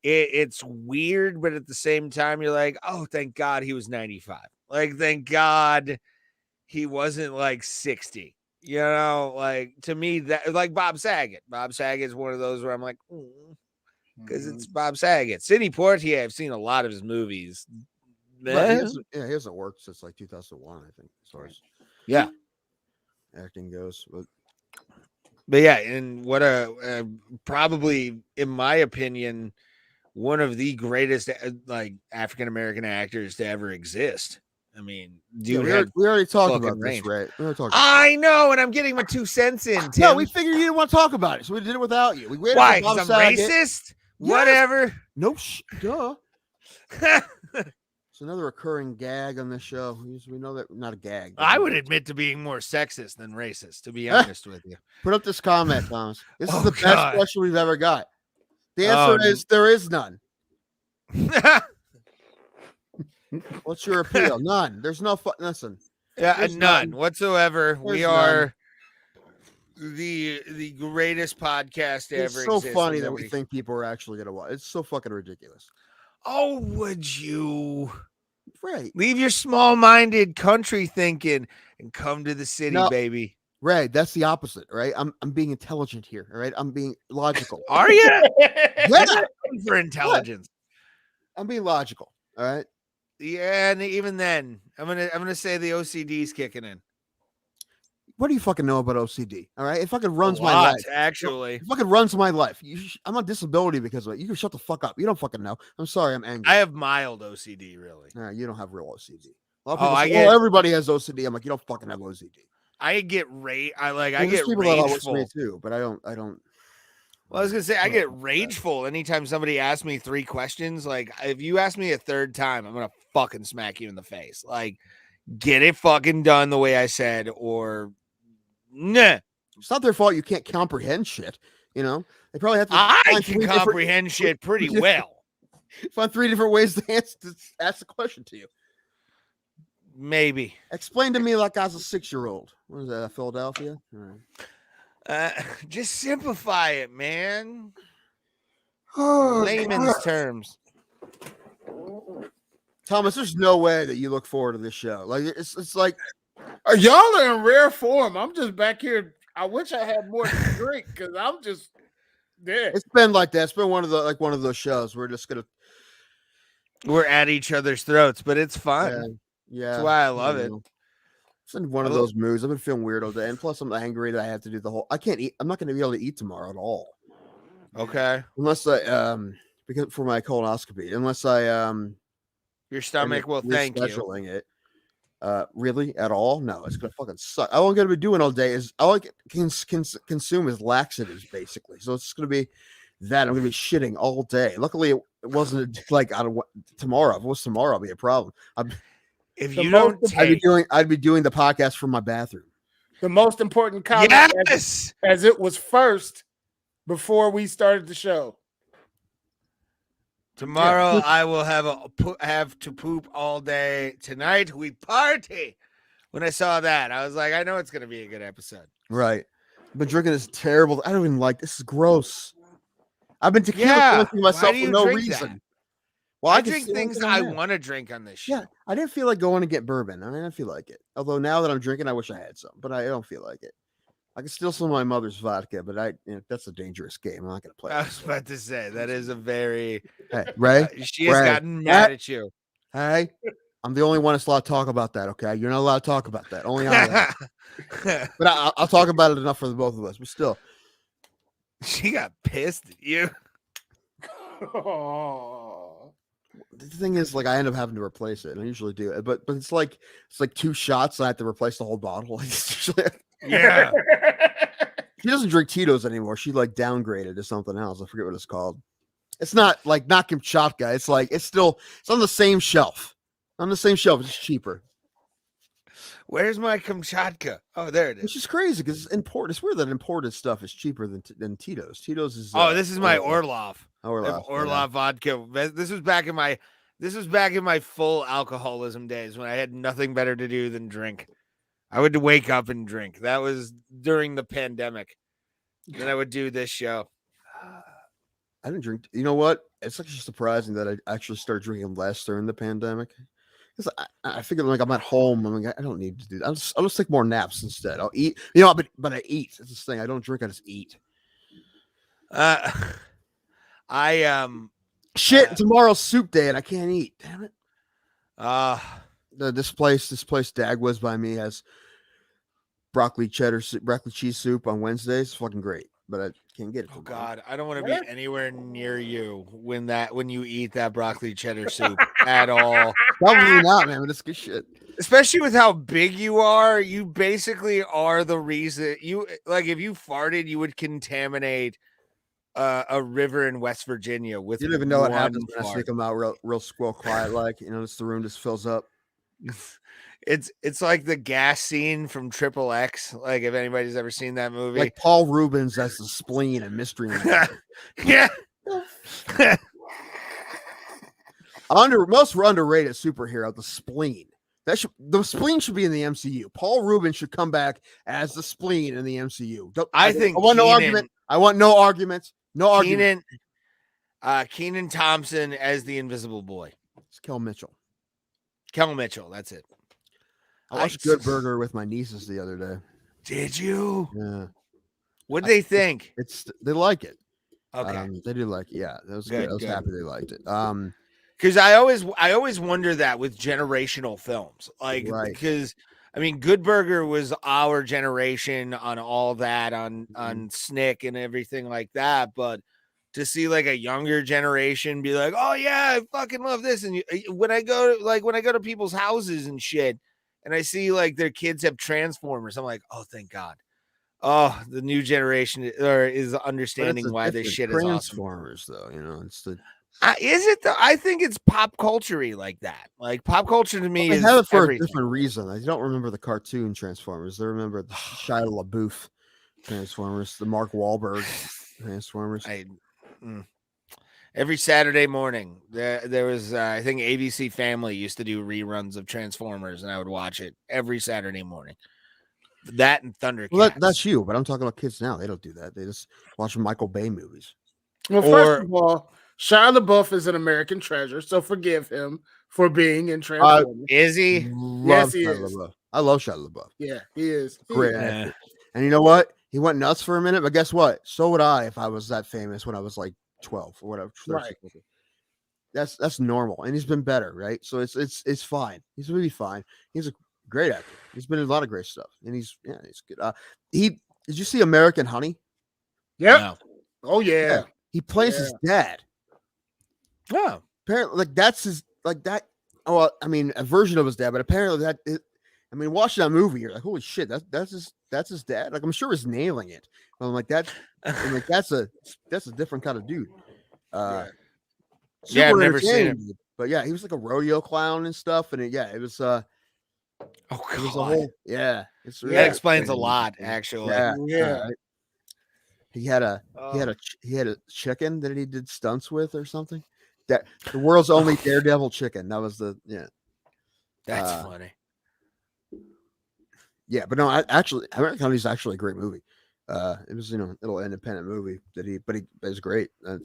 it's weird, but at the same time, you're like, oh, thank God he was 95. Like, thank God he wasn't like 60. You know, like to me, that like Bob Saget. Bob Saget is one of those where I'm like, because it's Bob Saget. Sidney Poitier, I've seen a lot of his movies. Right, he hasn't worked since like 2001, I think, as far as acting goes. But yeah, and what a probably, in my opinion, one of the greatest like African American actors to ever exist. I mean, dude, we already talked about range. this, right? We were talking. I know, and I'm getting my 2 cents in. Tim. No, we figured you didn't want to talk about it, so we did it without you. We waited. Why? Because I'm racist. Yes. Whatever. No, duh. It's another recurring gag on this show. We know that not a gag. I would admit to being more sexist than racist, to be honest with you. Put up this comment, Thomas. This is the best question we've ever got. The answer is there is none. What's your appeal? None. There's no listen. Yeah, none whatsoever. We are the greatest podcast ever. It's so funny that we think people are actually gonna watch. It's so fucking ridiculous. Oh, would you? Right. Leave your small-minded country thinking and come to the city, baby. Right. That's the opposite, right? I'm being intelligent here. All right. I'm being logical. Are you? Yeah. For intelligence. I'm being logical. All right. Yeah, and even then, I'm gonna say the OCD's kicking in. What do you fucking know about OCD? All right, it fucking runs my life. Actually, it fucking runs my life. I'm on disability because of it. You can shut the fuck up. You don't fucking know. I'm sorry. I'm angry. I have mild OCD, really. Nah, you don't have real OCD. A lot of people say, everybody has OCD. I'm like, you don't fucking have OCD. I get I get people rageful me too, but I don't. Well, I was gonna say I get rageful anytime somebody asks me 3 questions. Like, if you ask me a third time, I'm gonna fucking smack you in the face. Like, get it fucking done the way I said, or nah. It's not their fault you can't comprehend shit. You know, they probably have to. I can comprehend shit pretty well. Find 3 different ways to ask the question to you. Maybe. Explain to me like I was a 6-year-old. What is that, Philadelphia? Just simplify it, man. Layman's terms. Thomas, there's no way that you look forward to this show. Like it's like y'all are in rare form. I'm just back here. I wish I had more to drink because I'm just there. It's been like that. It's been one of those shows. We're at each other's throats, but it's fun. Yeah. That's why I love it. It's in one of those moods. I've been feeling weird all day, and plus I'm angry that I have to do the whole. I can't eat. I'm not going to be able to eat tomorrow at all. Okay. Unless I because for my colonoscopy, unless I your stomach will thank you. Rescheduling it. Really at all? No, it's gonna fucking suck. All I'm gonna be doing all day is all I can consume is laxatives basically. So it's gonna be that I'm gonna be shitting all day. Luckily, it wasn't like tomorrow. If it was tomorrow, it'd be a problem. If you don't, I'd be doing the podcast from my bathroom. The most important comment, as it was first before we started the show. Tomorrow I will have to poop all day. Tonight we party. When I saw that, I was like, I know it's gonna be a good episode. Right. I've been drinking this terrible. I don't even like this. Is gross. I've been tequila myself for no reason. That? Well, I drink things I want to drink on this show. Yeah, I didn't feel like going to get bourbon. I didn't feel like it. Although now that I'm drinking, I wish I had some, but I don't feel like it. I can steal some of my mother's vodka, but that's a dangerous game. I'm not going to play. I was about to say that is a very Ray. She has gotten mad at you. Hey, I'm the only one that's allowed to talk about that. Okay, you're not allowed to talk about that. Only I. But I'll talk about it enough for the both of us. But still, she got pissed at you. The thing is, like, I end up having to replace it, and I usually do it, but it's like 2 shots, and I have to replace the whole bottle. Yeah. She doesn't drink Tito's anymore. She downgraded to something else. I forget what it's called. It's not Kamchatka. It's on the same shelf. On the same shelf, it's cheaper. Where's my Kamchatka? Oh, there it is. Which is crazy because it's weird that imported stuff is cheaper than Tito's. Tito's is Oh, this is my Orlov. Orlov, Orlov vodka. This was back in my full alcoholism days when I had nothing better to do than drink. I would wake up and drink. That was during the pandemic. Then I would do this show. I didn't drink. You know what? It's actually surprising that I actually started drinking less during the pandemic. Because I figured like I'm at home. I'm like, I don't need to do that. I'll just take more naps instead. I'll eat. But I eat. It's this thing. I don't drink. I just eat. Shit. Tomorrow's soup day and I can't eat. Damn it. This place Dagwas by me has broccoli cheese soup on Wednesdays. It's fucking great, but I can't get it. Oh God, I don't want to be anywhere near you when you eat that broccoli cheddar soup at all. Probably not, man. But it's good shit. Especially with how big you are, you basically are the reason. You like if you farted, you would contaminate a river in West Virginia with. You don't even know what happens when I sneak them out real squirrel quiet, like just the room just fills up. It's like the gas scene from Triple X. Like if anybody's ever seen that movie, like Paul Rubens as the spleen and Mystery Man. Yeah. Most underrated superhero, the spleen. The spleen should be in the MCU. Paul Rubens should come back as the spleen in the MCU. I want no argument. I want no arguments. No argument. Keenan Thompson as the Invisible Boy. It's Kel Mitchell. That's it. I watched Good Burger with my nieces the other day. Did you? Yeah. What did they think? They like it. Okay. They do like it. Yeah. That was good. I was happy they liked it. Because I always wonder that with generational films, like because I mean, Good Burger was our generation on all that on Snick and everything like that, but to see like a younger generation be like, oh yeah, I fucking love this, and when I go to people's houses and shit, and I see like their kids have Transformers, I'm like, oh thank God. Oh, the new generation is understanding why this shit is awesome. Transformers, though, it's the. Is it though? I think it's pop culture-y like that. Like pop culture to me is have it for everything. A different reason. I don't remember the cartoon Transformers. I remember the Shia LaBeouf Transformers, the Mark Wahlberg Transformers. Every Saturday morning, there was I think ABC Family used to do reruns of Transformers, and I would watch it every Saturday morning. That and Thundercats. Well, that's you, but I'm talking about kids now. They don't do that. They just watch Michael Bay movies. Well, first of all, Shia LaBeouf is an American treasure, so forgive him for being in Transformers. Is he? Yes, he is. LaBeouf. I love Shia LaBeouf. Yeah, he is. Great actor. And you know what? He went nuts for a minute, but guess what? So would I if I was that famous when I was like 12 or whatever. Right. That's normal, and he's been better, right? So it's fine. He's really fine. He's a great actor. He's been in a lot of great stuff, and he's good. Did you see American Honey? Yep. No. Oh yeah. He plays his dad. Oh, apparently, like that's his like that. Oh, well, I mean, a version of his dad, but apparently watching that movie, you're like, holy shit, that's his dad. Like, I'm sure he's nailing it. I'm like that's a different kind of dude. I've never seen him, but yeah, he was like a rodeo clown and stuff, and it was oh god, that explains a lot, actually. Yeah. He had a chicken that he did stunts with or something. That the world's only daredevil chicken. That was That's funny. Yeah, but no, American Honey is actually a great movie. It was a little independent movie but it was great. It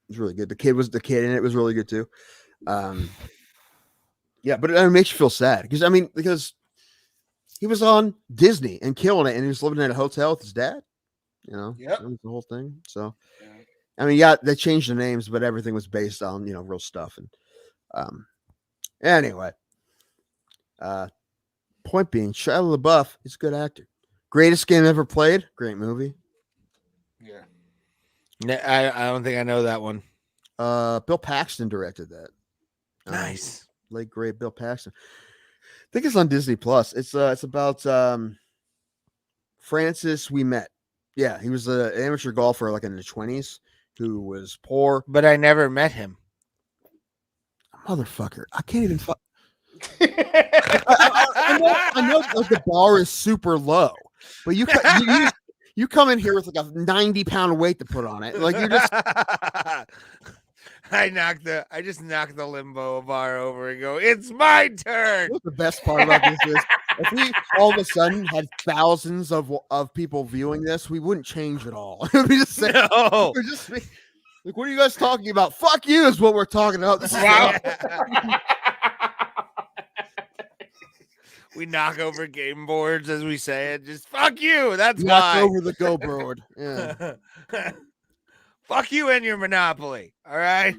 was really good. The kid in it was really good too. Yeah, but it makes you feel sad because he was on Disney and killing it, and he was living in a hotel with his dad. That was the whole thing. So, they changed the names, but everything was based on real stuff. And anyway, point being, Shia LaBeouf is a good actor. Greatest Game Ever Played. Great movie. Yeah. I don't think I know that one. Bill Paxton directed that. Nice. Late great Bill Paxton. I think it's on Disney Plus. It's about Francis Ouimet. Yeah, he was an amateur golfer like in the 20s who was poor. But I never met him. Motherfucker. I can't even I know like, the bar is super low, but you come in here with like a 90-pound weight to put on it. Like you're just I just knocked the limbo bar over and go, it's my turn. what the best part about this is if we all of a sudden had thousands of people viewing this, we wouldn't change at all. It would be the same. No. It would just be like, what are you guys talking about? Fuck you is what we're talking about. This is We knock over game boards as we say it. Just fuck you. That's knock why. over the go board. Yeah. Fuck you and your Monopoly. All right.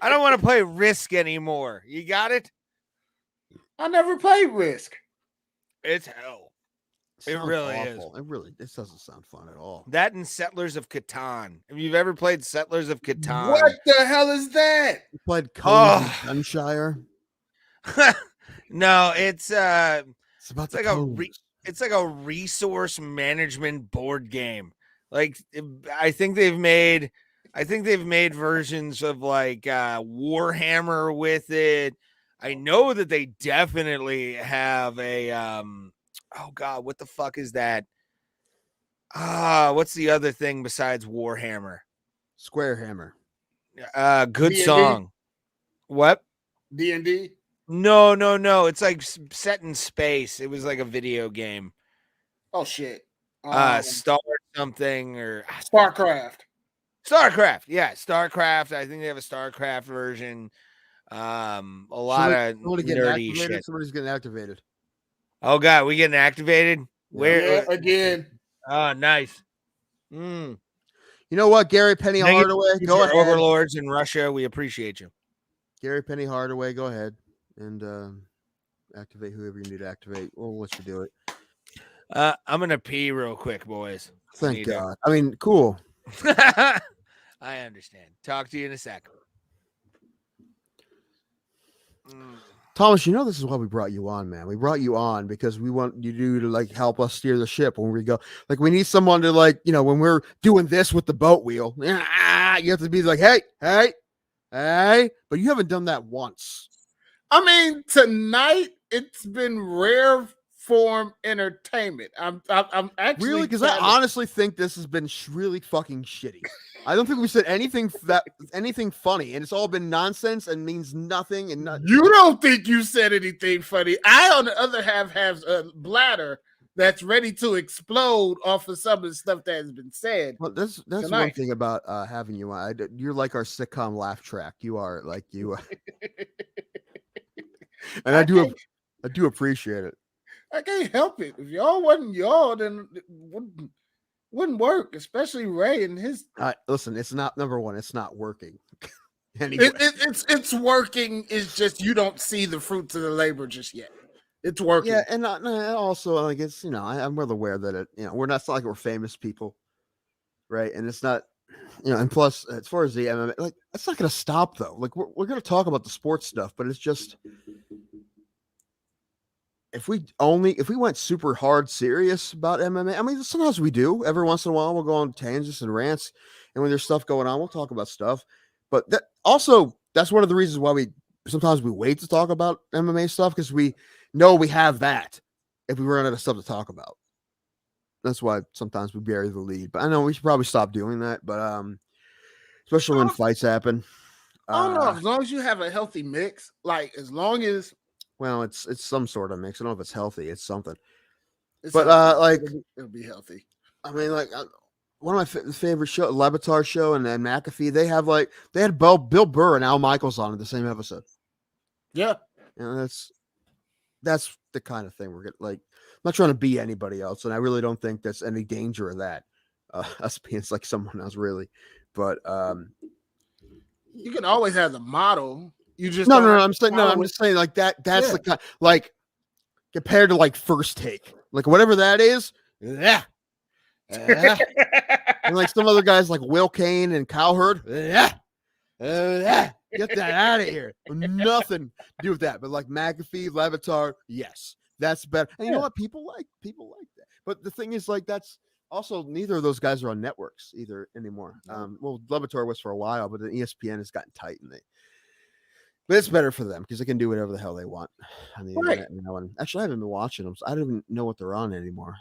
I don't want to play Risk anymore. You got it? I never played Risk. It's hell. It Sounds really awful. This doesn't sound fun at all. That and Settlers of Catan. Have you ever played Settlers of Catan? What the hell is that? You played Cones and Gunshire. No, it's It's like a resource management board game. Like I think they've made versions of like Warhammer with it. I know that they definitely have a oh god, what the fuck is that? What's the other thing besides Warhammer? Square Hammer. Good D&D? song. What? D&D? No. It's like set in space. It was like a video game. Oh shit. Star something or StarCraft. StarCraft. Yeah, StarCraft. I think they have a StarCraft version. A lot of nerdy shit. Somebody's getting activated. Oh god, we getting activated? Where again? Oh, nice. You know what, Gary Penny Hardaway, go ahead. Overlords in Russia, we appreciate you. Gary Penny Hardaway, go ahead and activate whoever you need to activate. We'll let you do it. I'm gonna pee real quick, boys. Thank God. I mean, cool. I understand. Talk to you in a second. Thomas, you know this is why we brought you on, man. We brought you on because we want you to like help us steer the ship when we go. Like we need someone to like, you know, when we're doing this with the boat wheel, you have to be like, hey, but you haven't done that once. I mean, tonight it's been rare form entertainment. I'm actually really, because I honestly think this has been really fucking shitty. I don't think we said anything funny, and it's all been nonsense and means nothing. And you don't think you said anything funny. I, on the other hand, have a bladder that's ready to explode off of some of the stuff that has been said. Well, that's tonight. One thing about having you on. You're like our sitcom laugh track. You are like you. And I do appreciate it. I can't help it. If y'all wasn't y'all, then it wouldn't work, especially Ray and his. Listen, it's not number one. It's not working. Anyway. It's working. It's just you don't see the fruits of the labor just yet. It's working. Yeah, and also like it's I'm well aware that it we're not, it's not like we're famous people, right? And it's not and plus as far as the MMA, like it's not going to stop though. Like we're going to talk about the sports stuff, but it's just. If we went super hard serious about MMA, I mean, sometimes we do. Every once in a while, we'll go on tangents and rants. And when there's stuff going on, we'll talk about stuff. But that's one of the reasons why we sometimes wait to talk about MMA stuff, because we know we have that if we run out of stuff to talk about. That's why sometimes we bury the lead. But I know we should probably stop doing that. But especially when fights happen. I don't know. As long as you have a healthy mix, like as long as. Well, it's some sort of mix. I don't know if it's healthy. It's something. But like it'll be healthy. I mean, like one of my favorite show, Levitar show, and then McAfee. They had Bill Burr and Al Michaels on in the same episode. Yeah, that's the kind of thing we're getting. Like, I'm not trying to be anybody else, and I really don't think there's any danger of that. Us being like someone else, really. But you can always have the model. You just no. I'm just saying like that. That's the kind, like compared to like First Take, like whatever that is. Yeah. And like some other guys like Will Kane and Cowherd. Yeah. Get that out of here. Nothing to do with that. But like McAfee, Levitar, yes, that's better. And you know what? People like that. But the thing is, like, that's also neither of those guys are on networks either anymore. Well, Levitar was for a while, but the ESPN has gotten tight, and But it's better for them because they can do whatever the hell they want on the Right. internet now. And actually, I haven't been watching them, so I don't even know what they're on anymore.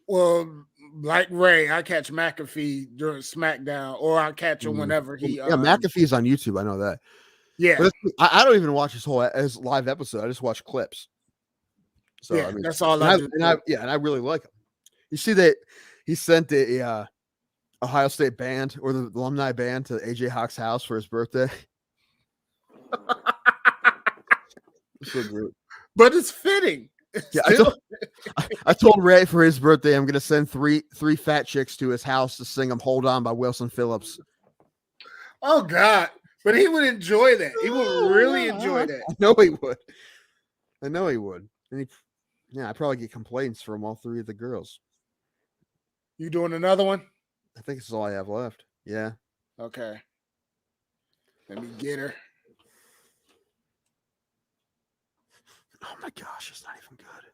Well, like Ray, I catch McAfee during SmackDown, or I catch him whenever he. Yeah, McAfee's on YouTube. I know that. Yeah, But I don't even watch his live episode. I just watch clips. So yeah, I mean, that's all I do. and I really like him. You see that he sent the Ohio State band or the alumni band to AJ Hawk's house for his birthday. So great. But it's fitting. Yeah, Still. I told Ray for his birthday I'm gonna send three fat chicks to his house to sing him "Hold On" by Wilson Phillips. Oh God! But he would enjoy that. He would really enjoy that. I know he would. And I probably get complaints from all three of the girls. You doing another one? I think this is all I have left. Yeah. Okay. Let me get her. Oh my gosh, it's not even good.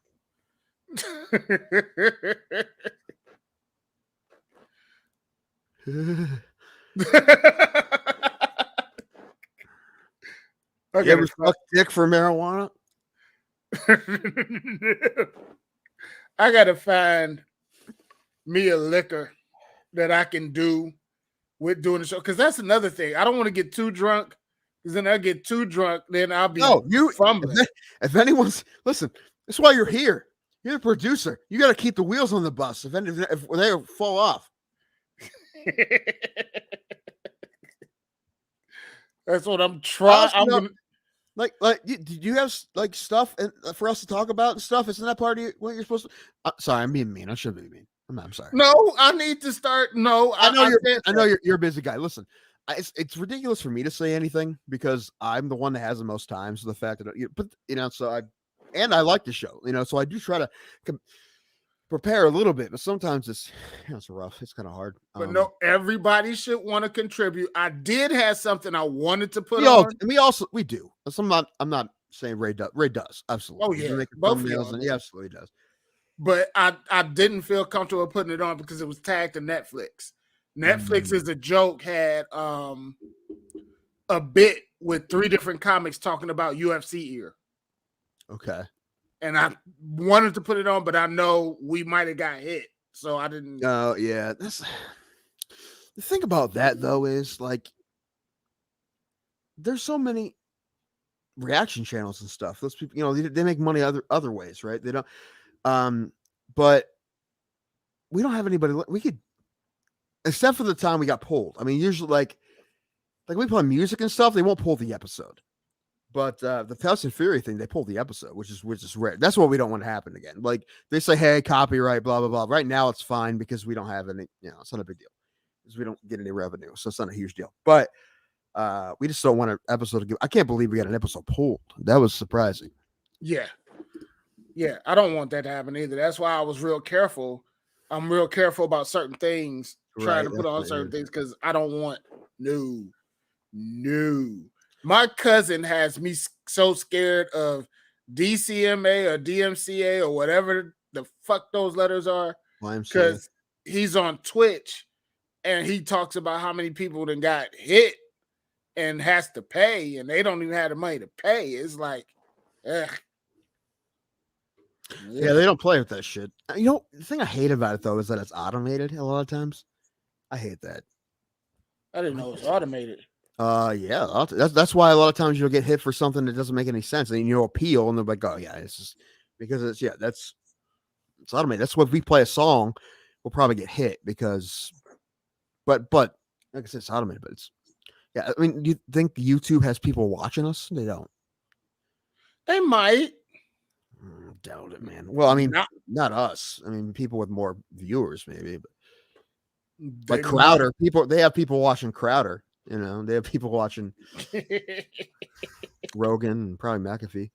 Okay. You ever suck dick for marijuana? I gotta find me a liquor that I can do with doing the show, because that's another thing. I don't want to get too drunk, because then I get too drunk, then I'll be fumbling. If anyone's listen, that's why you're here. You're the producer. You got to keep the wheels on the bus. If they fall off, that's what I'm trying. Like, do you have like stuff for us to talk about and stuff? Isn't that part of what you're supposed to? Sorry, I'm being mean. I shouldn't be mean. I'm sorry. No, I need to start. No, I know you're a busy guy. Listen, it's ridiculous for me to say anything because I'm the one that has the most time. So the fact that I like the show, so I do try to prepare a little bit, but sometimes it's rough. It's kind of hard. But no, everybody should want to contribute. I did have something I wanted to put on. We do. I'm not saying Ray does. Ray does absolutely. Oh yeah, both of you. He absolutely does. But I didn't feel comfortable putting it on because it was tagged to Netflix. Netflix is a joke had a bit with 3 different comics talking about UFC ear. Okay. And I wanted to put it on, but I know we might have got hit, so I didn't. Oh yeah, that's the thing about that though is like there's so many reaction channels and stuff. Those people, they make money other ways, right? They don't. But we don't have anybody. We could, except for the time we got pulled. I mean, usually like we play music and stuff. They won't pull the episode. But the Fast and Fury thing, they pulled the episode, which is rare. That's what we don't want to happen again. Like they say, hey, copyright, blah blah blah. Right now, it's fine because we don't have any. It's not a big deal because we don't get any revenue, so it's not a huge deal. But we just don't want an episode to give. I can't believe we got an episode pulled. That was surprising. Yeah, I don't want that to happen either. That's why I was real careful. I'm real careful about certain things, trying to put on certain things because I don't want no. My cousin has me so scared of DCMA or DMCA or whatever the fuck those letters are, because he's on Twitch and he talks about how many people then got hit and has to pay, and they don't even have the money to pay. It's like, ugh. Yeah, they don't play with that shit. The thing I hate about it though is that it's automated a lot of times. I hate that. I didn't know it was automated. Yeah, that's why a lot of times you'll get hit for something that doesn't make any sense, and you'll appeal, and they're like, "Oh yeah, it's just because it's automated." That's what if we play a song, we'll probably get hit because, but like I said, it's automated, but I mean, do you think YouTube has people watching us? They don't. They might. Doubt it, man. Well, I mean, not us. I mean, people with more viewers, maybe, but like Crowder, they have people watching Crowder. They have people watching Rogan and probably McAfee.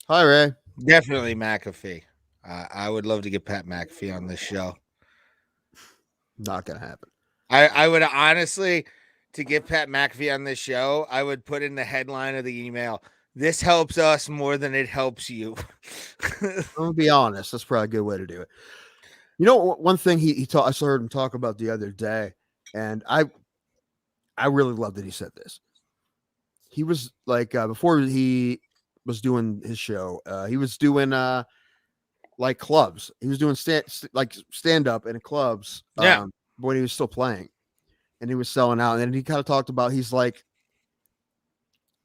Hi, Ray. Definitely McAfee. I would love to get Pat McAfee on this show. Not gonna happen. I would honestly, to get Pat McAfee on this show, I would put in the headline of the email, "This helps us more than it helps you." I'm gonna be honest. That's probably a good way to do it. One thing I heard him talk about the other day, and I really love that he said this. he was like before he was doing his show, he was doing like clubs. He was doing stand up in clubs Yeah. when he was still playing, and he was selling out. And then he kind of talked about he's like,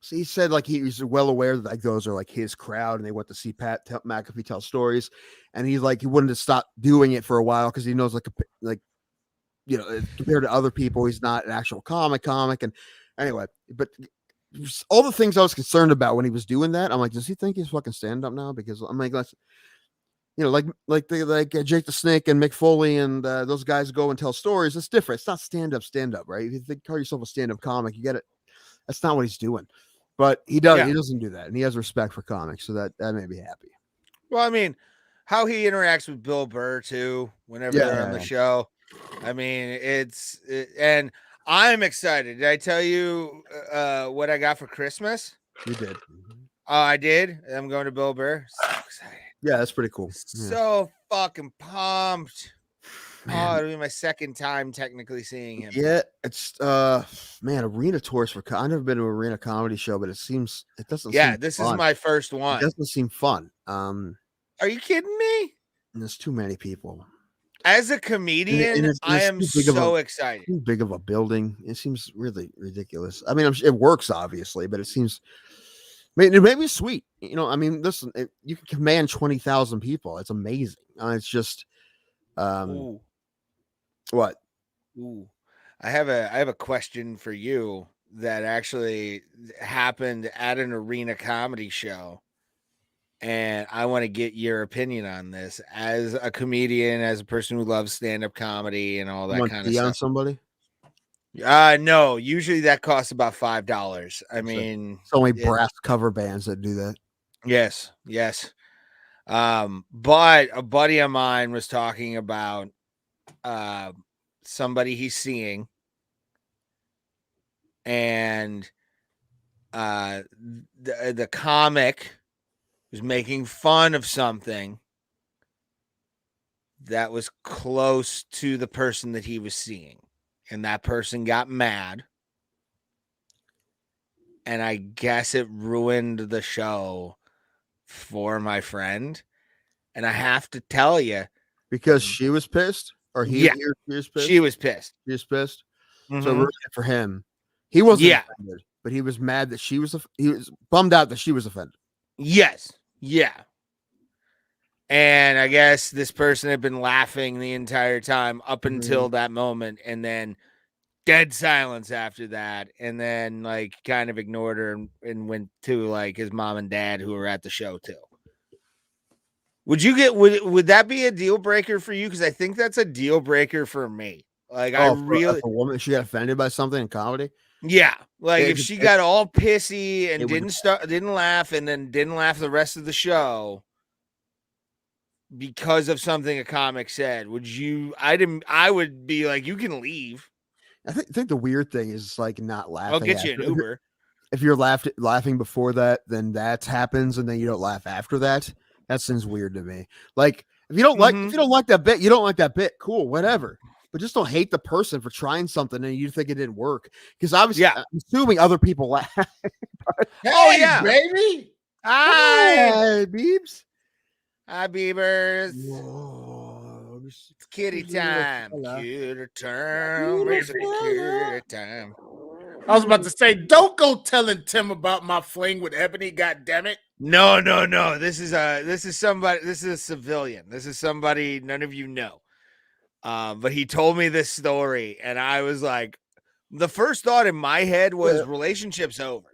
so he said like he was well aware that like those are like his crowd, and they went to see McAfee tell stories, and he's like he wanted to stop doing it for a while because he knows like you know compared to other people, he's not an actual comic. And anyway, but all the things I was concerned about when he was doing that, I'm like, does he think he's fucking stand up now? Because I'm like, let's, you know, like Jake the Snake and Mick Foley and those guys go and tell stories. It's different. It's not stand up, right? If you think call yourself a stand up comic, you get it. That's not what he's doing. But he does. Yeah. He doesn't do that, and he has respect for comics, so that made me happy. Well, I mean, how he interacts with Bill Burr too, whenever they're on the show. I mean, and I'm excited. Did I tell you what I got for Christmas? You did. Oh, I did. I'm going to Bill Burr. So excited. Yeah, that's pretty cool. Yeah. So fucking pumped. Man. Oh, it'll be my second time technically seeing him. Yeah, it's man, arena tours for I've never been to an arena comedy show, but it doesn't seem this fun. is my first one. It doesn't seem fun. Are you kidding me? There's too many people. As a comedian, I am so excited. Too big of a building. It seems really ridiculous. I mean, it works obviously, but it seems. I mean, it may be sweet. You know, I mean, listen, you can command 20,000 people. It's amazing. It's just, Ooh. What? Ooh. I have a question for you that actually happened at an arena comedy show. And I want to get your opinion on this as a comedian, as a person who loves stand-up comedy and all that kind of stuff. On somebody? No, usually that costs about $5. I mean, it's only brass cover bands that do that. Yes. But a buddy of mine was talking about somebody he's seeing, and the comic was making fun of something that was close to the person that he was seeing, and that person got mad, and I guess it ruined the show for my friend. And I have to tell you, because she was pissed, or he was pissed. She was pissed. She was pissed. Mm-hmm. So ruined it for him. He wasn't offended, but he was mad that he was bummed out that she was offended. Yes. Yeah. And I guess this person had been laughing the entire time up until that moment, and then dead silence after that, and then like kind of ignored her and went to like his mom and dad who were at the show too. Would that be a deal breaker for you? Because I think that's a deal breaker for me. Like I really, a woman, she got offended by something in comedy. Yeah, like if she got all pissy and didn't laugh, and then didn't laugh the rest of the show because of something a comic said, would you? I would be like, you can leave. I think the weird thing is like not laughing. I'll get you an Uber. If you're laughing before that, then that happens, and then you don't laugh after that. That seems weird to me. Like if you don't like that bit, you don't like that bit. Cool, whatever. But just don't hate the person for trying something and you think it didn't work. Because obviously, I'm assuming other people laugh. Hey, baby. Hi, Beebs. Hi, Beavers. Whoa. It's kitty time. Kitty time. Kitty time. I was about to say, don't go telling Tim about my fling with Ebony. God damn it! No. This is somebody. This is a civilian. This is somebody none of you know. But he told me this story, and I was like, the first thought in my head was relationship's over.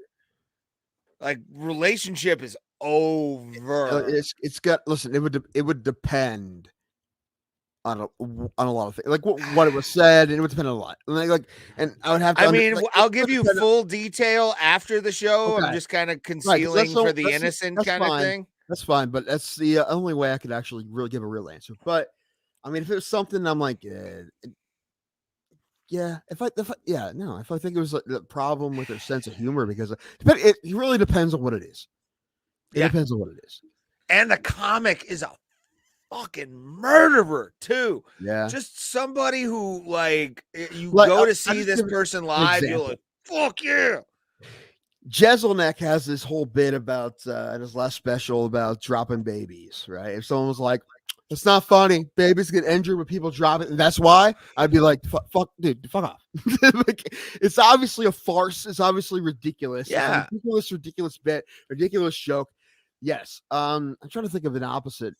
Like relationship is over. It's got. Listen, it would depend on a lot of things, like what it was said, and it would depend on a lot. Like, and I would have to. I mean, I'll give you full detail after the show. Okay. I'm just kind of concealing for the innocent kind of thing. That's fine, but that's the only way I could actually really give a real answer. But I mean, if it was something, I'm like, yeah. If I think it was the problem with their sense of humor, because it really depends on what it is. It depends on what it is. And the comic is a fucking murderer too. Yeah, just somebody who go to see this person live, you're like, fuck yeah. Jezelnik has this whole bit about in his last special about dropping babies, right? If someone was like, "It's not funny, babies get injured when people drop it," and that's why, I'd be like, "Fuck, dude, fuck off." Like, it's obviously a farce. It's obviously ridiculous. Yeah. It's a ridiculous bit, ridiculous joke. Yes. I'm trying to think of an opposite.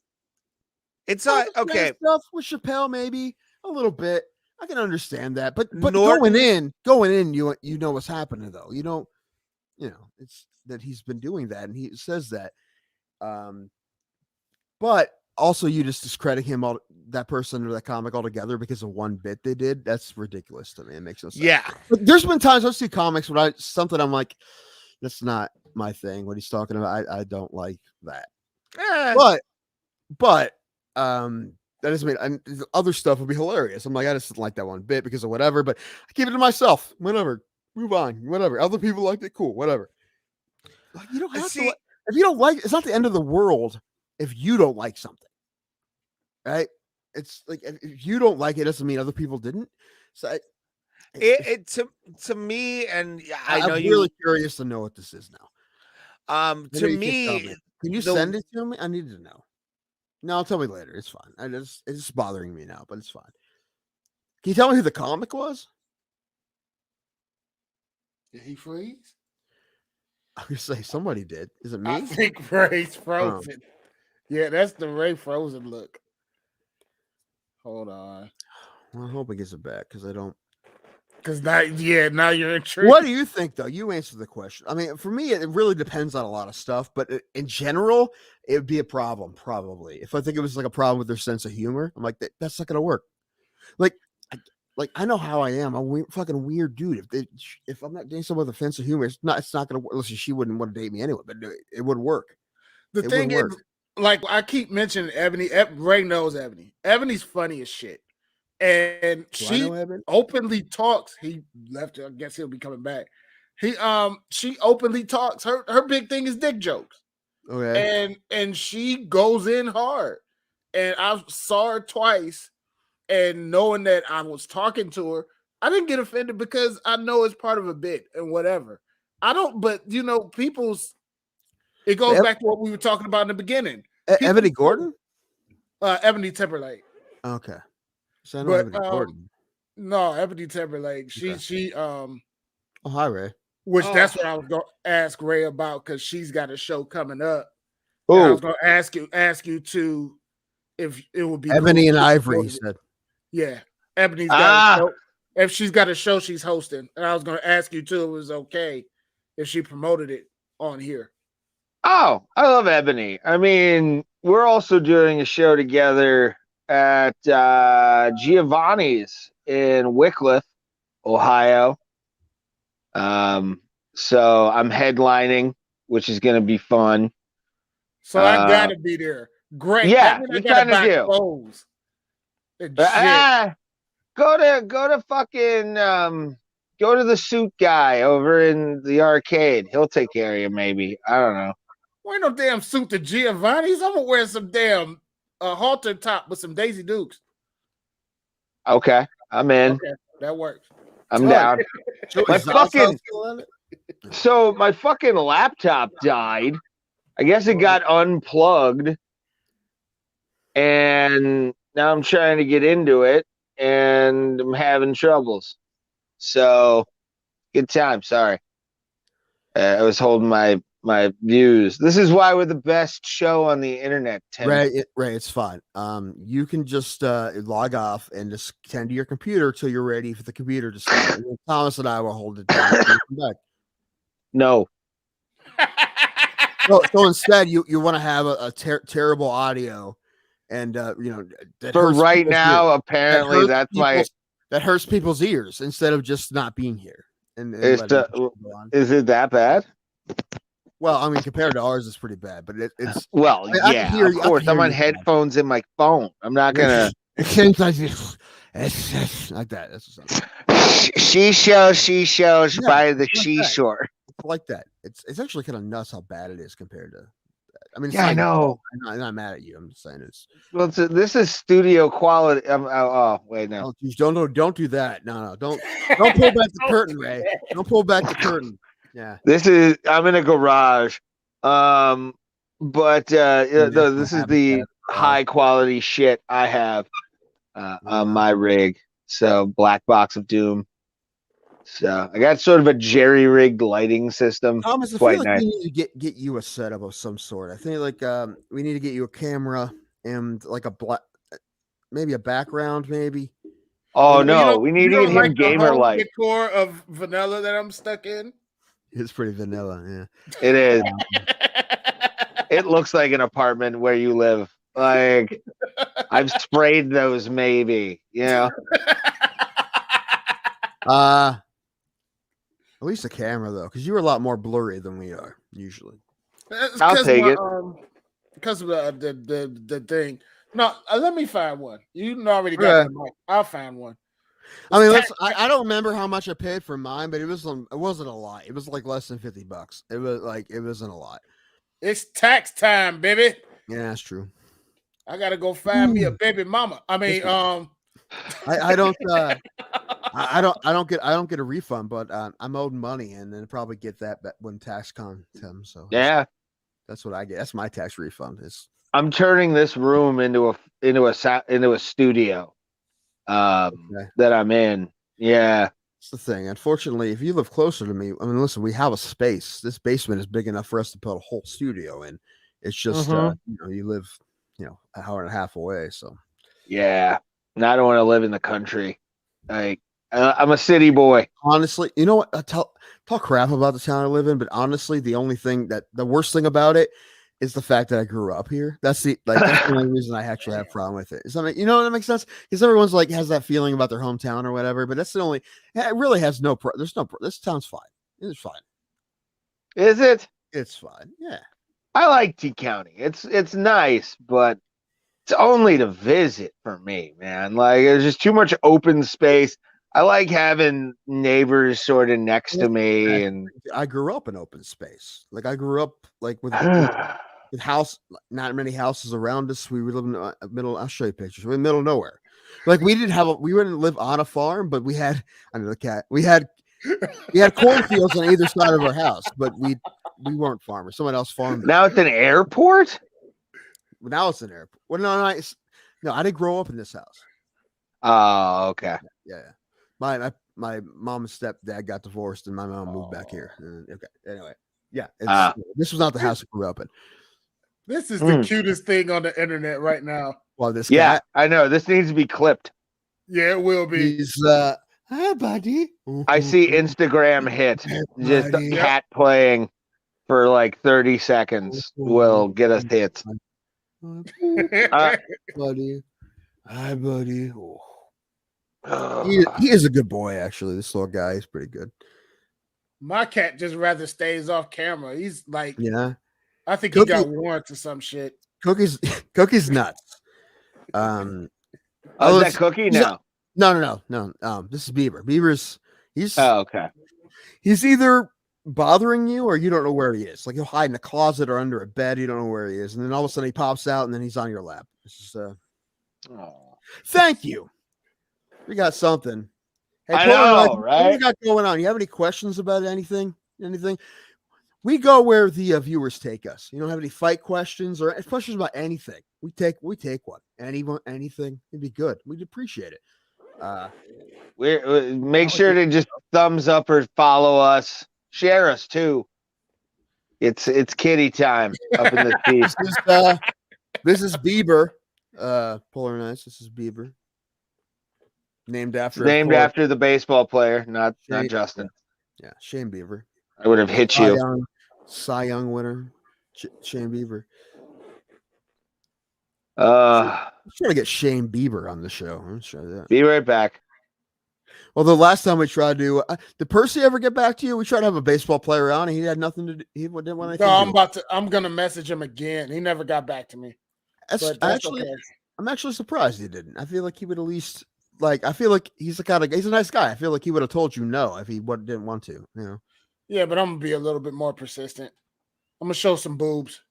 It's Okay. Stuff with Chappelle, maybe a little bit. I can understand that, but Norton- going in, you know what's happening though. You don't. It's that he's been doing that, and he says that. But also, you just discredit that person or that comic altogether because of one bit they did. That's ridiculous to me. It makes no sense. Yeah. But there's been times I see comics when I'm like, that's not my thing. What he's talking about, I don't like that. But that doesn't mean other stuff would be hilarious. I'm like, I just didn't like that one bit because of whatever. But I keep it to myself. Whatever. Move on. Whatever. Other people liked it. Cool. Whatever. Like, you don't have to. If you don't like, it's not the end of the world if you don't like something, right? It's like if you don't like it, doesn't mean other people didn't. So to me, and I know I'm really curious to know what this is now. To me, can you send it to me? I need to know. No, tell me later. It's fine. It's just bothering me now, but it's fine. Can you tell me who the comic was? Did he freeze? I was gonna say somebody did. Is it me? I think Ray's frozen. Yeah, that's the Ray frozen look. Hold on. Well, I hope he gets it back because I don't. Because now you're intrigued. What do you think, though? You answer the question. I mean, for me, it really depends on a lot of stuff, but in general, it would be a problem, probably. If I think it was like a problem with their sense of humor, I'm like, that's not going to work. Like I know how I am. I'm a fucking weird dude. If I'm not dating someone with a sense of humor, it's not going to work. Listen, she wouldn't want to date me anyway, but it would work. The thing is, like I keep mentioning Ebony. Ray knows Ebony. Ebony's funny as shit. And she openly talks. He left. I guess he'll be coming back. She openly talks. Her big thing is dick jokes. Okay. And she goes in hard. And I saw her twice. And knowing that I was talking to her, I didn't get offended because I know it's part of a bit and whatever. I don't. But people's. It goes back to what we were talking about in the beginning. Ebony Gordon. Ebony Timberlake. Okay. So I know Ebony Gordon. No, Ebony Timberlake. She Oh, hi, Ray. Which that's what I was going to ask Ray about because she's got a show coming up. I was going to ask you to if it would be Ebony and Ivory. He said, "Yeah, Ebony's got a show. If she's got a show she's hosting." And I was going to ask you too. It was okay if she promoted it on here. Oh, I love Ebony. I mean, we're also doing a show together at Giovanni's in Wickliffe, Ohio. So I'm headlining, which is going to be fun. So I gotta be there. Great. Yeah, you kind of do. Clothes. Go to fucking go to the suit guy over in the arcade. He'll take care of you. Maybe, I don't know. Wear no damn suit to Giovanni's. I'm gonna wear some damn halter top with some Daisy Dukes. Okay, I'm in. Okay, that works. I'm down. My fucking laptop died. I guess it got unplugged, and now I'm trying to get into it, and I'm having troubles. So, good time. Sorry, I was holding my views. This is why we're the best show on the internet. Ray, it's fine. You can just log off and just tend to your computer till you're ready for the computer to start. Thomas and I will hold it down. Back. No. So instead, you want to have a terrible audio, and for right now, apparently that hurts people's ears instead of just not being here. And is it that bad? Well, I mean, compared to ours, it's pretty bad, but it's of course. I'm on headphones in my phone. I'm not gonna. It's like that. That's something. She shows by the seashore. Like that. It's actually kind of nuts how bad it is compared to that. I mean, I know. I'm not mad at you. I'm just saying it's. Well, this is studio quality. Wait, no. Don't do that. No, don't pull back the curtain, Ray. Don't pull back the curtain. Yeah. I'm in a garage. But Natural this is habitat the for all. high quality shit I have on Yeah. my rig. So Black Box of Doom. So I got sort of a jerry rigged lighting system. Thomas, I feel Quite like nice. we need to get you a setup of some sort. I think like we need to get you a camera and like a black, maybe a background, maybe. Oh And Oh, no, we need you to get don't like him the gamer home light. decor of vanilla that I'm stuck in? it's pretty vanilla. Yeah. It is. Um, It looks like an apartment where you live. Like I've sprayed those maybe. uh at least a camera though, because you're a lot more blurry than we are usually. It's I'll take it. because of the thing. No, let me find one. You already got Okay. the mic. I'll find one. I mean, It's I don't remember how much I paid for mine, but it wasn't a lot. It was like less than $50. It wasn't a lot. it's tax time, baby. Yeah, that's true. I gotta go find me a Ooh. baby mama. I mean, I don't I don't get a refund, but I'm owed money and then probably get that when tax comes. So Yeah. that's what I get. That's my tax refund. Is I'm turning this room into a studio okay. that I'm in. Yeah. That's the thing. Unfortunately, if you live closer to me, I mean, listen, we have a space. This basement is big enough for us to put a whole studio in. It's just you live, an hour and a half away. So Yeah. And I don't want to live in the country. Like I'm a city boy. honestly, you know what? I talk crap about the town I live in, but honestly, the worst thing about it is the fact that I grew up here. That's the only reason I actually have a problem with it. Is that you know that makes sense? Because everyone's like has that feeling about their hometown or whatever, but that's the only. It really has no. This town's fine. It's fine. Is it? It's fine. Yeah. I like T County. It's nice, but it's only to visit for me, man. Like there's just too much open space. I like having neighbors sort of next to me and I grew up in open space. Like I grew up like with house, not many houses around us. We live in the middle. I'll show you pictures. We're in the middle of nowhere. Like we didn't live on a farm, but we had under the cat. We had cornfields on either side of our house, but we weren't farmers. Someone else farmed. now it's an airport. Now it's an airport. Well, no, I didn't grow up in this house. Oh, okay. Yeah. My mom and stepdad got divorced, and my mom moved back here. Okay. Anyway, yeah, this was not the house I grew up in. this is the cutest thing on the internet right now. Well, this Yeah, cat, I know. This needs to be clipped. Yeah, it will be. he's hi, buddy. I see Instagram hit. Just a buddy. cat playing for like 30 seconds will get us hits. Buddy. Hi, buddy. He is a good boy, actually. This little guy is pretty good. My cat just rather stays off camera. He's like, Yeah. I think he got warrants or some shit. Cookie's nuts. Is that Cookie now? No. This is Bieber. Okay. He's either bothering you or you don't know where he is. Like he'll hide in a closet or under a bed. You don't know where he is, and then all of a sudden he pops out, and then he's on your lap. This is Thank you. We got something. Hey, I know, right? What we got going on? You have any questions about anything? Anything? We go where the viewers take us. You don't have any fight questions or questions about anything. We take one. Anything. It'd be good. We'd appreciate it. Make sure to just thumbs up or follow us. Share us too. It's kitty time up in the feast. This is Bieber. Polar Nights. This is Bieber. Named after the baseball player, not Justin. Yeah, Shane Bieber. I would have hit you. Cy Young winner, Shane Bieber. I'm trying to get Shane Bieber on the show. I'm sure that. Be right back. Well, the last time we tried to, did Percy ever get back to you? We tried to have a baseball player on, and he had nothing to do. He didn't want anything. No, I'm gonna message him again. He never got back to me. I'm actually surprised he didn't. I feel like he would at least I feel like he's a nice guy. I feel like he would have told you no if he didn't want to. You know. Yeah, but I'm gonna be a little bit more persistent. I'm gonna show some boobs.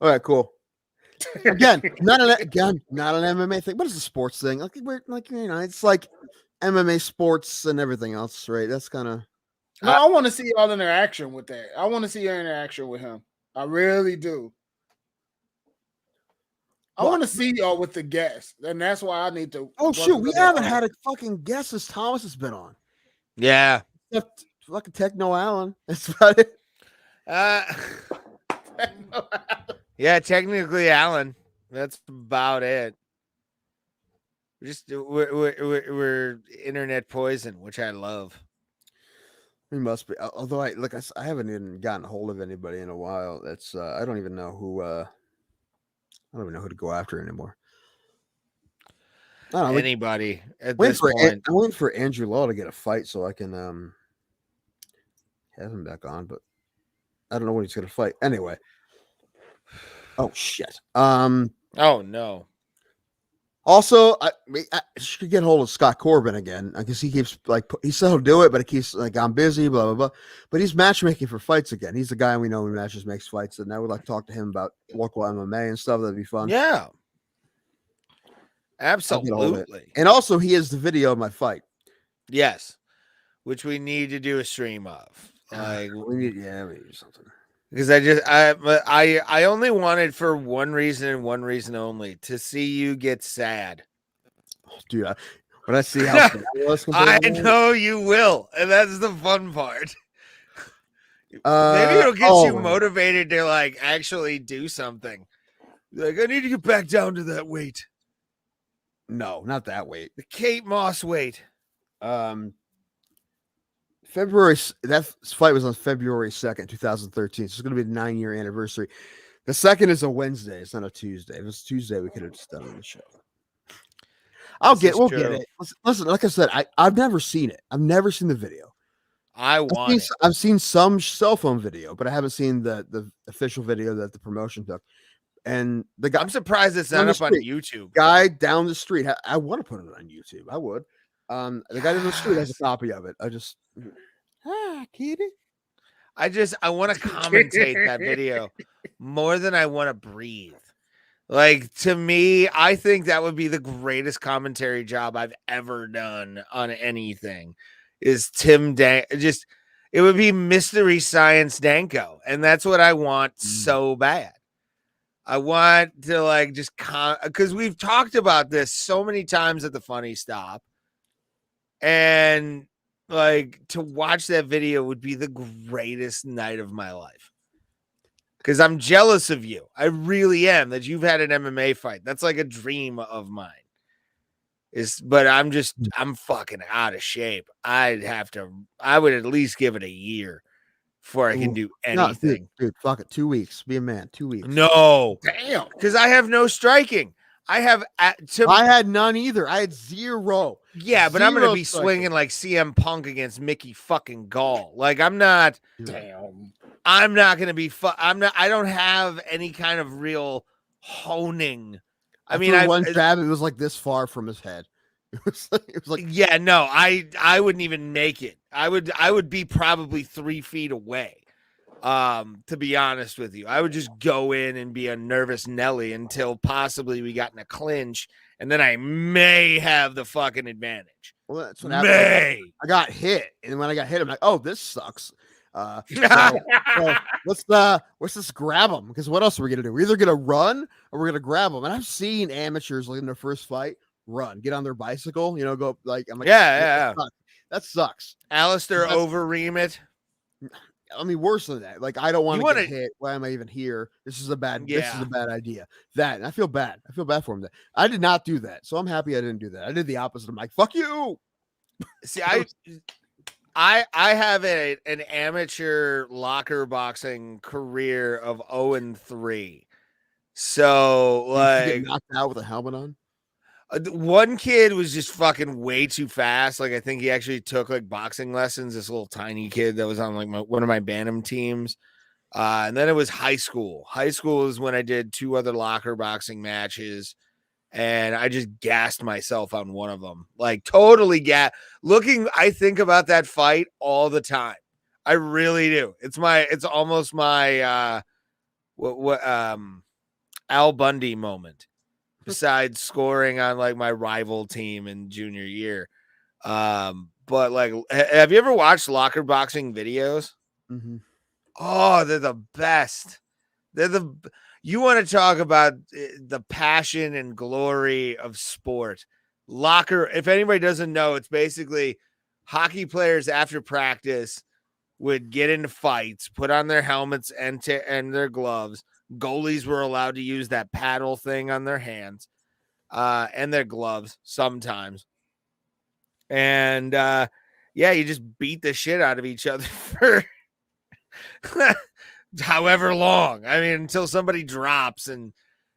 All right, cool. Again, not an MMA thing, but it's a sports thing. It's like MMA sports and everything else, right? That's kind of. No, I want to see y'all interaction with that. I want to see your interaction with him. I really do. I want to see y'all with the guests, and that's why I need to. Oh shoot, we haven't had a fucking guest as Thomas has been on. Yeah. Except fucking Techno Allen. That's about it. Yeah, technically Alan. That's about it. We're internet poison, which I love. We must be. Although I haven't even gotten a hold of anybody in a while. That's I don't even know who. I don't even know who to go after anymore. I don't know, anybody at this point. I'm waiting for Andrew Law to get a fight so I can have him back on, but I don't know when he's gonna fight. Anyway. Oh shit. Oh no. Also, I should get hold of Scott Corbin again because he keeps he said he'll do it, but it keeps I'm busy, blah blah blah. But he's matchmaking for fights again. He's the guy we know who makes fights, and I would like to talk to him about local MMA and stuff. That'd be fun. Yeah. Absolutely. And also, he has the video of my fight. Yes, which we need to do a stream of. Like we need something. Because I only wanted for one reason and one reason only, to see you get sad. Oh, dude, when I see how sad I was, I know you will, and that's the fun part. Maybe it'll get you motivated to like actually do something. Like, I need to get back down to that weight. No, not that weight. The Kate Moss weight. February. That fight was on February 2nd, 2013. So it's going to be the 9-year anniversary. The 2nd is a Wednesday. It's not a Tuesday. If it's Tuesday, we could have just done it on the show. We'll get it. Listen, like I said, I've never seen it. I've never seen the video. I've seen some cell phone video, but I haven't seen the official video that the promotion took. And the guy, I'm surprised it's not up on YouTube. Guy down the street. I want to put it on YouTube. I would. The guy down the street has a copy of it. Kitty. I want to commentate that video more than I want to breathe. Like, to me, I think that would be the greatest commentary job I've ever done on anything. Is Tim it would be Mystery Science Danko, and that's what I want so bad. I want to like just because we've talked about this so many times at the Funny Stop, and like to watch that video would be the greatest night of my life. Because I'm jealous of you. I really am, that you've had an MMA fight. That's like a dream of mine. But I'm fucking out of shape. I would at least give it a year before I can do anything. No, dude, fuck it. 2 weeks. Be a man. 2 weeks. No. Damn. Because I have no striking. I had none either. I had zero. Yeah, but I'm going to be swinging like CM Punk against Mickey fucking Gall. Like, I'm not. Damn. I'm not going to be. I don't have any kind of real honing. I mean, one jab, it was like this far from his head. It was like yeah, no, I wouldn't even make it. I would be probably 3 feet away. To be honest with you, I would just go in and be a nervous Nelly until possibly we got in a clinch, and then I may have the fucking advantage. Well, that's what happened. I got hit, and when I got hit, I'm like, oh, this sucks. So let's just grab them, because what else are we gonna do? We're either gonna run or we're gonna grab them. And I've seen amateurs like in their first fight run, get on their bicycle, go like I'm like, yeah. That sucks. Alistair Overeem it. I mean, worse than that. Like, I don't want to get hit. Why am I even here? This is a bad idea. And I feel bad. I feel bad for him. I did not do that. So I'm happy I didn't do that. I did the opposite. I'm like, fuck you. See, I have an amateur locker boxing career of 0-3. So like, did you get knocked out with a helmet on? One kid was just fucking way too fast. Like, I think he actually took like boxing lessons. This little tiny kid that was on like one of my Bantam teams. And then it was high school. High school is when I did 2 other locker boxing matches, and I just gassed myself on one of them. Like, totally I think about that fight all the time. I really do. It's almost my Al Bundy moment. Besides scoring on like my rival team in junior year. But like, have you ever watched locker boxing videos? Mm-hmm. Oh, they're the best. You want to talk about the passion and glory of sport. Locker, if anybody doesn't know, it's basically hockey players after practice would get into fights, put on their helmets and their gloves. Goalies were allowed to use that paddle thing on their hands and their gloves sometimes. And yeah, you just beat the shit out of each other for however long. I mean, until somebody drops. And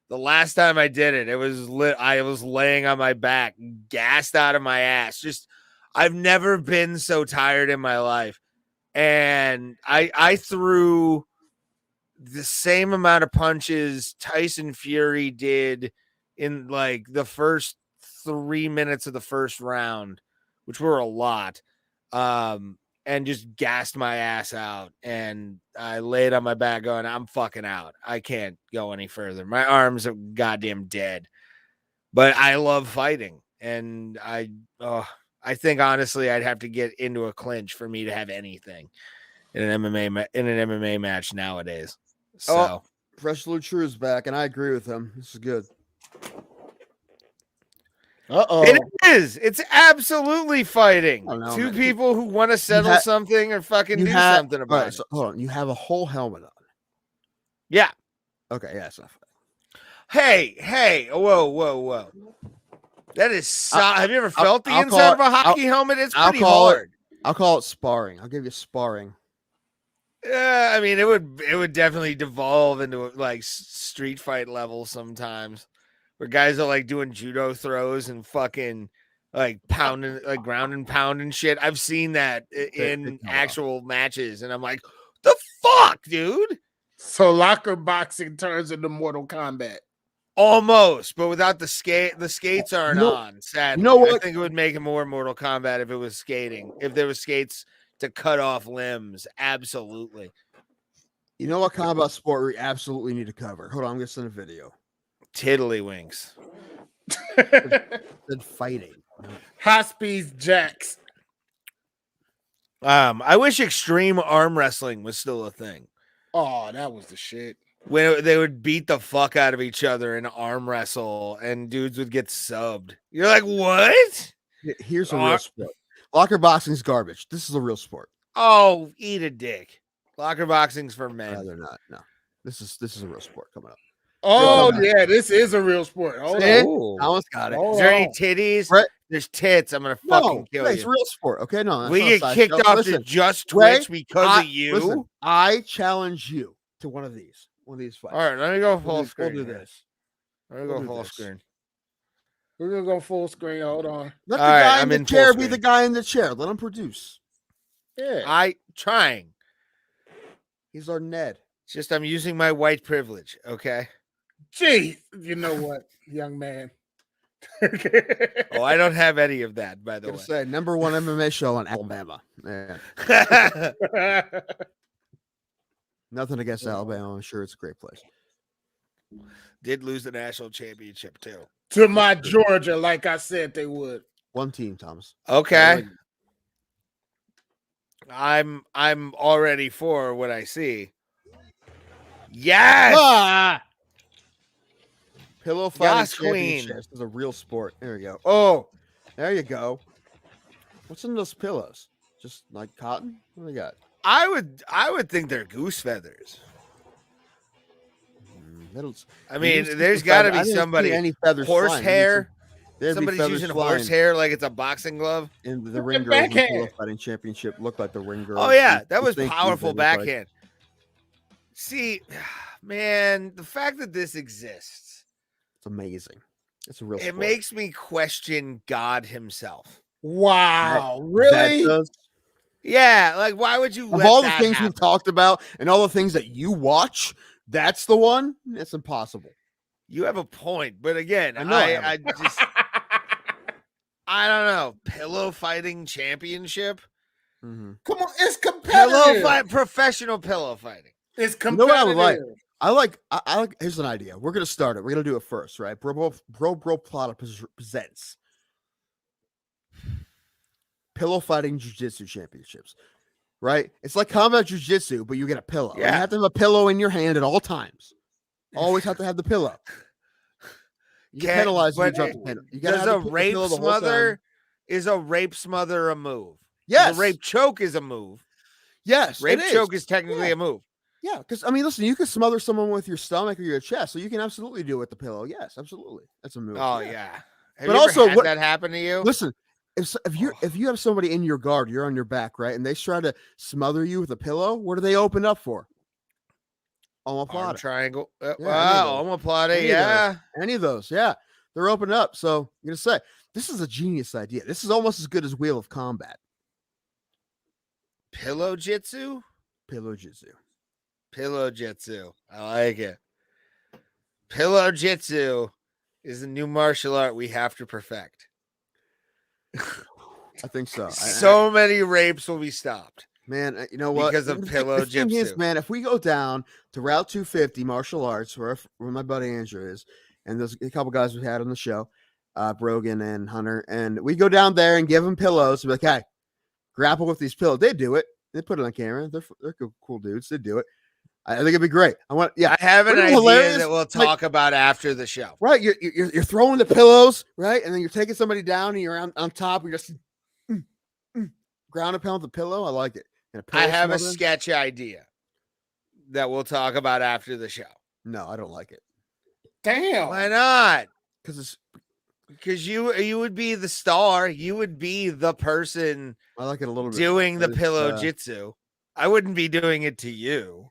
the last time I did it, I was laying on my back, gassed out of my ass. Just, I've never been so tired in my life. And I threw the same amount of punches Tyson Fury did in like the first 3 minutes of the first round, which were a lot. And just gassed my ass out. And I laid on my back going, I'm fucking out. I can't go any further. My arms are goddamn dead. But I love fighting. And I think honestly I'd have to get into a clinch for me to have anything in an MMA match nowadays. So Professional True is back, and I agree with him. This is good. Uh-oh. it is. It's absolutely fighting. I don't know, Two man. people who want to settle something or fucking do something about All right, it. so, hold on. You have a whole helmet on. Yeah. Okay, yeah, it's not Hey, whoa. That is have you ever felt the I'll inside call of a hockey helmet? It's I'll pretty call hard. I'll call it sparring. I'll give you sparring. I mean, it would definitely devolve into like street fight level sometimes, where guys are like doing judo throws and fucking like pounding, like ground and pound and shit. I've seen that in actual matches, and I'm like, the fuck, dude. So locker boxing turns into Mortal Kombat. Almost, but without the skate. The skates aren't on. Sadly, you know what? I think it would make it more Mortal Kombat if it was skating. If there was skates to cut off limbs, absolutely. You know what combat sport we absolutely need to cover? Hold on, I'm gonna send a video. Tiddlywinks. Then fighting. High speed jacks. I wish extreme arm wrestling was still a thing. Oh, that was the shit. When they would beat the fuck out of each other and arm wrestle, and dudes would get subbed. You're like, what? Here's a real sport. Locker boxing's garbage. This is a real sport. Oh, eat a dick. Locker boxing's for men. No, they're not. No, this is a real sport coming up. Oh yeah, this is a real sport. Hold on. I almost got it. Is there any titties? Brett? There's tits. I'm gonna fucking kill it's you. a real sport. Okay, no, We get kicked off to just Twitch because of you. Listen, I challenge you to one of these fights. All right, let me go full screen. We'll do this. Let me go full screen. We're gonna go full screen. Hold on. Let the guy in the chair be the guy in the chair. Let him produce. Yeah, Trying. He's our Ned. It's just I'm using my white privilege. Okay. Jeez, you know what, young man. Oh, I don't have any of that, by the way. Say #1 MMA show in Alabama. Yeah. Nothing against Alabama. I'm sure it's a great place. Did lose the national championship too. To my Georgia, like I said they would. One team, Thomas. Okay. I'm already for what I see. Yes. Pillow fighting Yes, championship. queen. This is a real sport. There you go. Oh, there you go. What's in those pillows? Just like cotton? What do we got? I would think they're goose feathers. I mean, there's got to be somebody. Any feathers horsehair. There'd Somebody's be feathers using flying. horsehair like it's a boxing glove. And the ring girls in the pillow fighting championship look like the ring girls. Oh yeah, that was powerful backhand. See, man, the fact that this exists, it's amazing. It's a real. It makes me question God himself. Wow, really? Yeah, like why would you? Of all the things we've talked about and all the things that you watch, that's the one. It's impossible. You have a point, but again, I just I don't know. Pillow fighting championship. Mm-hmm. Come on, it's competitive. Professional pillow fighting. It's competitive. You know what I would like? I like. Here's an idea. We're gonna start it. We're gonna do it first, right? Bro Plata presents pillow fighting jiu-jitsu championships, right? It's like combat jiu-jitsu, but you get a pillow. Yeah. You have to have a pillow in your hand at all times. Always have to have the pillow. You get penalized if you drop the pillow. You gotta does have a rape pillow the whole time. smother? Is a rape smother a move? Yes. The rape choke is a move. Yes. Rape choke is technically a move. Yeah, because I mean, listen, you can smother someone with your stomach or your chest, so you can absolutely do it with the pillow. Yes, absolutely, that's a move. Oh yeah. Have But you also, ever had that happen to you? Listen, if you have somebody in your guard, you're on your back, right, and they try to smother you with a pillow, what do they open up for? Omoplata. Triangle. Yeah, Wow, omoplata. Yeah. Any of those, yeah, they're opening up. So I'm gonna say this is a genius idea. This is almost as good as Wheel of Combat. Pillow jitsu. Pillow jitsu. Pillow jitsu. I like it. Pillow jitsu is the new martial art we have to perfect. I think so. So many rapes will be stopped. Man, you know what? Because of pillow jitsu. Is, man, if we go down to Route 250 martial arts, where my buddy Andrew is, and there's a couple guys we had on the show, Brogan and Hunter, and we go down there and give them pillows. And be like, hey, grapple with these pillows. They do it. They put it on camera. They're cool dudes. They do it. I think it'd be great. I have an idea that we'll talk about after the show. Right, you're throwing the pillows, right, and then you're taking somebody down, and you're on top. You're just ground and pound with the pillow. I like it. I have a sketch idea that we'll talk about after the show. No, I don't like it. Damn. Why not? Because you would be the star. You would be the person. I like it a little bit doing the pillow jitsu. I wouldn't be doing it to you.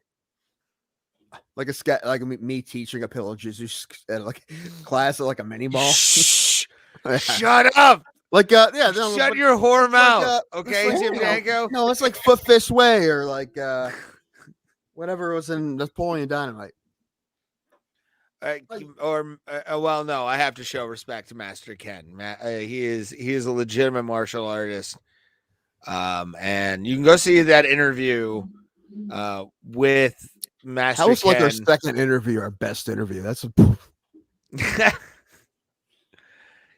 Like a sketch, like me teaching a pillow jitsu at like class at like a mini ball. Shh. Shut up. Like shut your whore mouth. Okay, Jim Danko. No, it's like Foot Fish Way or like whatever was in Napoleon Dynamite. Well, no, I have to show respect to Master Ken. He is a legitimate martial artist. And you can go see that interview with Master Ken. That was like our second interview, our best interview. That's a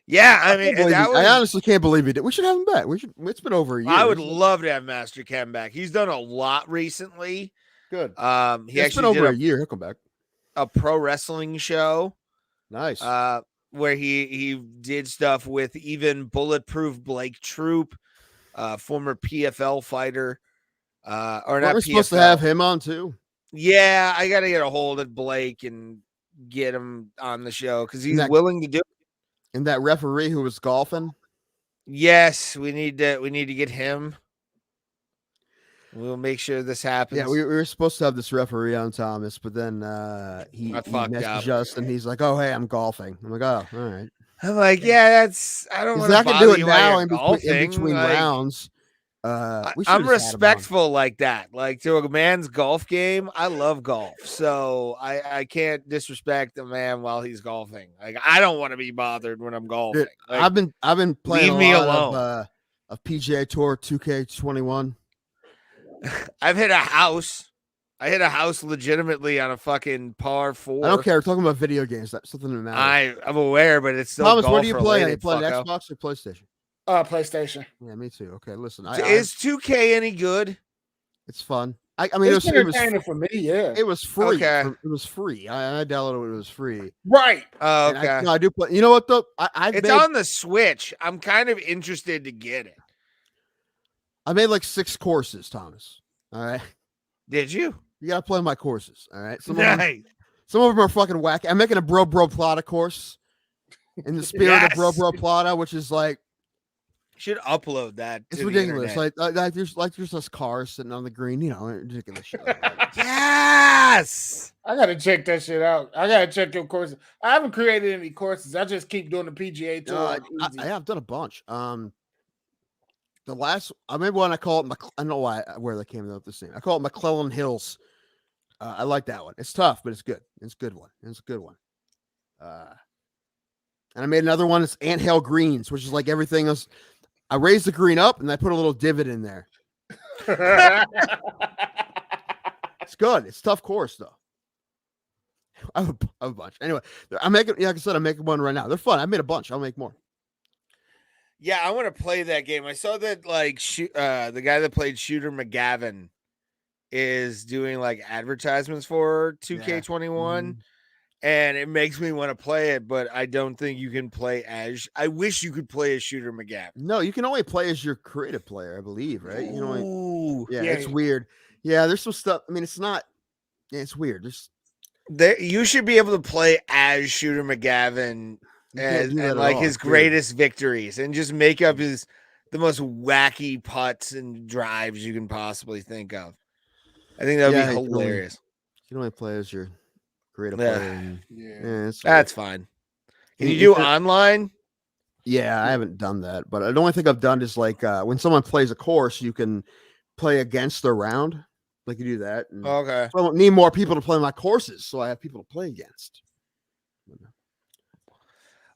yeah, I mean, I honestly can't believe he did. We should have him back. It's been over a year. I would love to have Master Ken back. He's done a lot recently. Good. It's been over a year. He'll come back. A pro wrestling show. Nice. Where he did stuff with even Bulletproof Blake Troop, former PFL fighter. We're supposed to have him on too. Yeah, I got to get a hold of Blake and get him on the show because he's willing to do it. And that referee who was golfing. Yes, we need to get him. We'll make sure this happens. Yeah, we were supposed to have this referee on, Thomas, but then he messaged us and he's like, "Oh, hey, I'm golfing." I'm like, "Oh, all right." I'm like, "Yeah, I don't want to bother do it you now in between rounds." I'm respectful like that. Like to a man's golf game, I love golf, so I can't disrespect a man while he's golfing. Like I don't want to be bothered when I'm golfing. Dude, like, I've been playing leave me alone. Of PGA Tour 2K21. I've hit a house. I hit a house legitimately on a fucking par 4. I don't care. We're talking about video games. That's something that matters. I'm aware, but it's still Thomas, golf. what do you play? Related, you play Xbox or PlayStation? PlayStation. Yeah, me too. Okay, listen. Is 2K any good? It's fun. I mean, it's entertaining for me. Yeah, it was free. Okay. It was free. I downloaded it. It was free. Right. Oh, okay. I do play. You know what though? It's on the Switch. I'm kind of interested to get it. I made like 6 courses, Thomas. All right. Did you? You gotta play my courses. All right. Some Nice. of them are fucking whack. I'm making a Bro Plata course in the spirit of Bro Plata, which is like. Should upload that. It's ridiculous. Like there's this car sitting on the green, ridiculous shit. Like yes. I gotta check that shit out. I gotta check your courses. I haven't created any courses. I just keep doing the PGA Tour. I've done a bunch. The last I remember when I call it. I don't know where they came up with this name. I call it McClellan Hills. I like that one. It's tough, but it's good. It's a good one. It's a good one. And I made another one. It's Anthill Greens, which is like everything else. I raised the green up and I put a little divot in there. It's good. It's a tough course though. I have a bunch. Anyway, I'm making. Like I said, I'm making one right now. They're fun. I made a bunch. I'll make more. Yeah, I want to play that game. I saw that like the guy that played Shooter McGavin is doing like advertisements for 2K21, Mhm. and it makes me want to play it, but I don't think you can play as. I wish you could play as Shooter McGavin. No, you can only play as your creative player, I believe, right? You can only. Ooh, Yeah, Yeah, it's yeah. weird. Yeah, there's some stuff. I mean, it's not. Yeah, it's weird. There's you should be able to play as Shooter McGavin you can't do that and at like all. his It's weird. greatest victories, and just make up the most wacky putts and drives you can possibly think of. I think that would be Yeah, hilarious. you can only play as your creative Yeah, player, and Yeah. it's weird. that's fine. Can you You do can- online? yeah, I haven't done that, but the only thing I've done is like when someone plays a course, you can play against their round. Like you do that, and Okay. so I don't need more people to play my courses, so I have people to play against.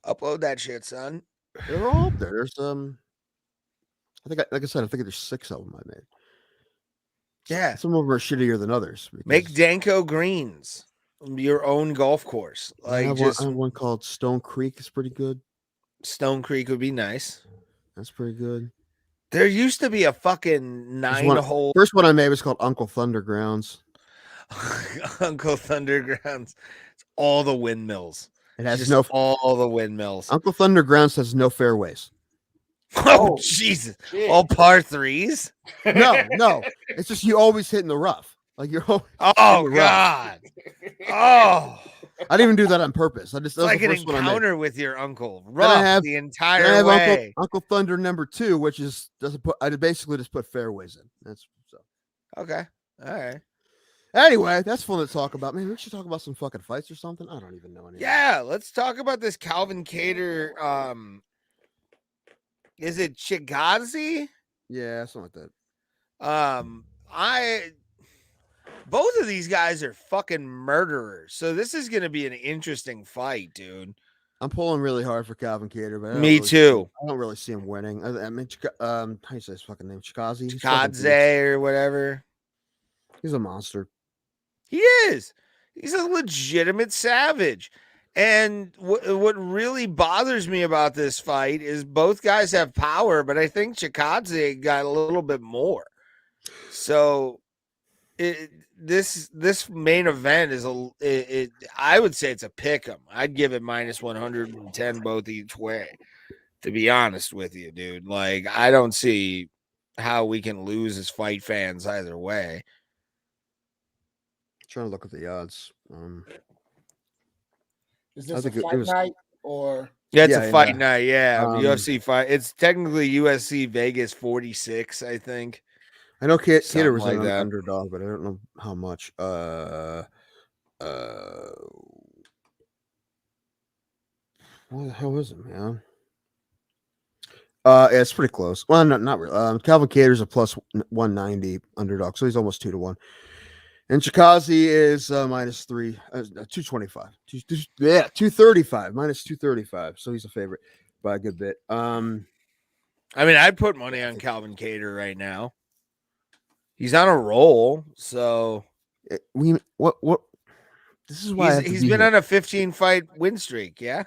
Upload that shit, son. They're all up there. There's like I said, I think there's 6 of them I made. Yeah. Some of them are shittier than others. Make because Danko Greens your own golf course. I Like have just one called Stone Creek. It's pretty good. Stone Creek would be nice. That's pretty good. There used to be a fucking There's one, 9-hole first one I made was called Uncle Thundergrounds. Uncle Thundergrounds. It's all the windmills. It has Just no all the windmills. Uncle Thundergrounds has no fairways. Oh, Oh, Jesus. shit. All par threes? No. It's just you always hit in the rough. Like you're always Oh, in the rough. God. Oh. I didn't even do that on purpose. I just It's that was like the an first one I made. encounter with your uncle. I Rough have- the Then I entire have way. Uncle Thunder number 2, which is doesn't put. I basically just put fairways in. That's so. Okay. All right. Anyway, that's fun to talk about. Maybe we should talk about some fucking fights or something. I don't even know anymore. Yeah, let's talk about this Calvin Cater. Is it Chigazi? Yeah, something like that. Both of these guys are fucking murderers. So this is gonna be an interesting fight, dude. I'm pulling really hard for Calvin Cater, but I don't Me really too. I don't really see him winning. I mean, how do you say his fucking name? Chikazi. He's fucking beast. Kadze or whatever. He's a monster. He is. He's a legitimate savage. And what really bothers me about this fight is both guys have power, but I think Chikadze got a little bit more. So this main event is I would say it's a pick 'em. I'd give it minus 110 both each way. To be honest with you, dude, like I don't see how we can lose as fight fans either way. Trying to look at the odds. Is I this a think it fight was- night or? Yeah, it's Yeah, a fight yeah. night. Yeah, UFC Um, fight. It's technically USC Vegas 46, I think. I know Cater Something was like an that. underdog, but I don't know how much. What the hell is it, man? Yeah, it's pretty close. Well, not really. Calvin Cater's a plus 190 underdog, so he's almost 2-1. And Chikazi is minus 225. 235, minus 235. So he's a favorite by a good bit. I mean, I'd put money on Calvin Cater right now. He's on a roll, so what? This is why he's been on a 15-fight win streak. Yeah,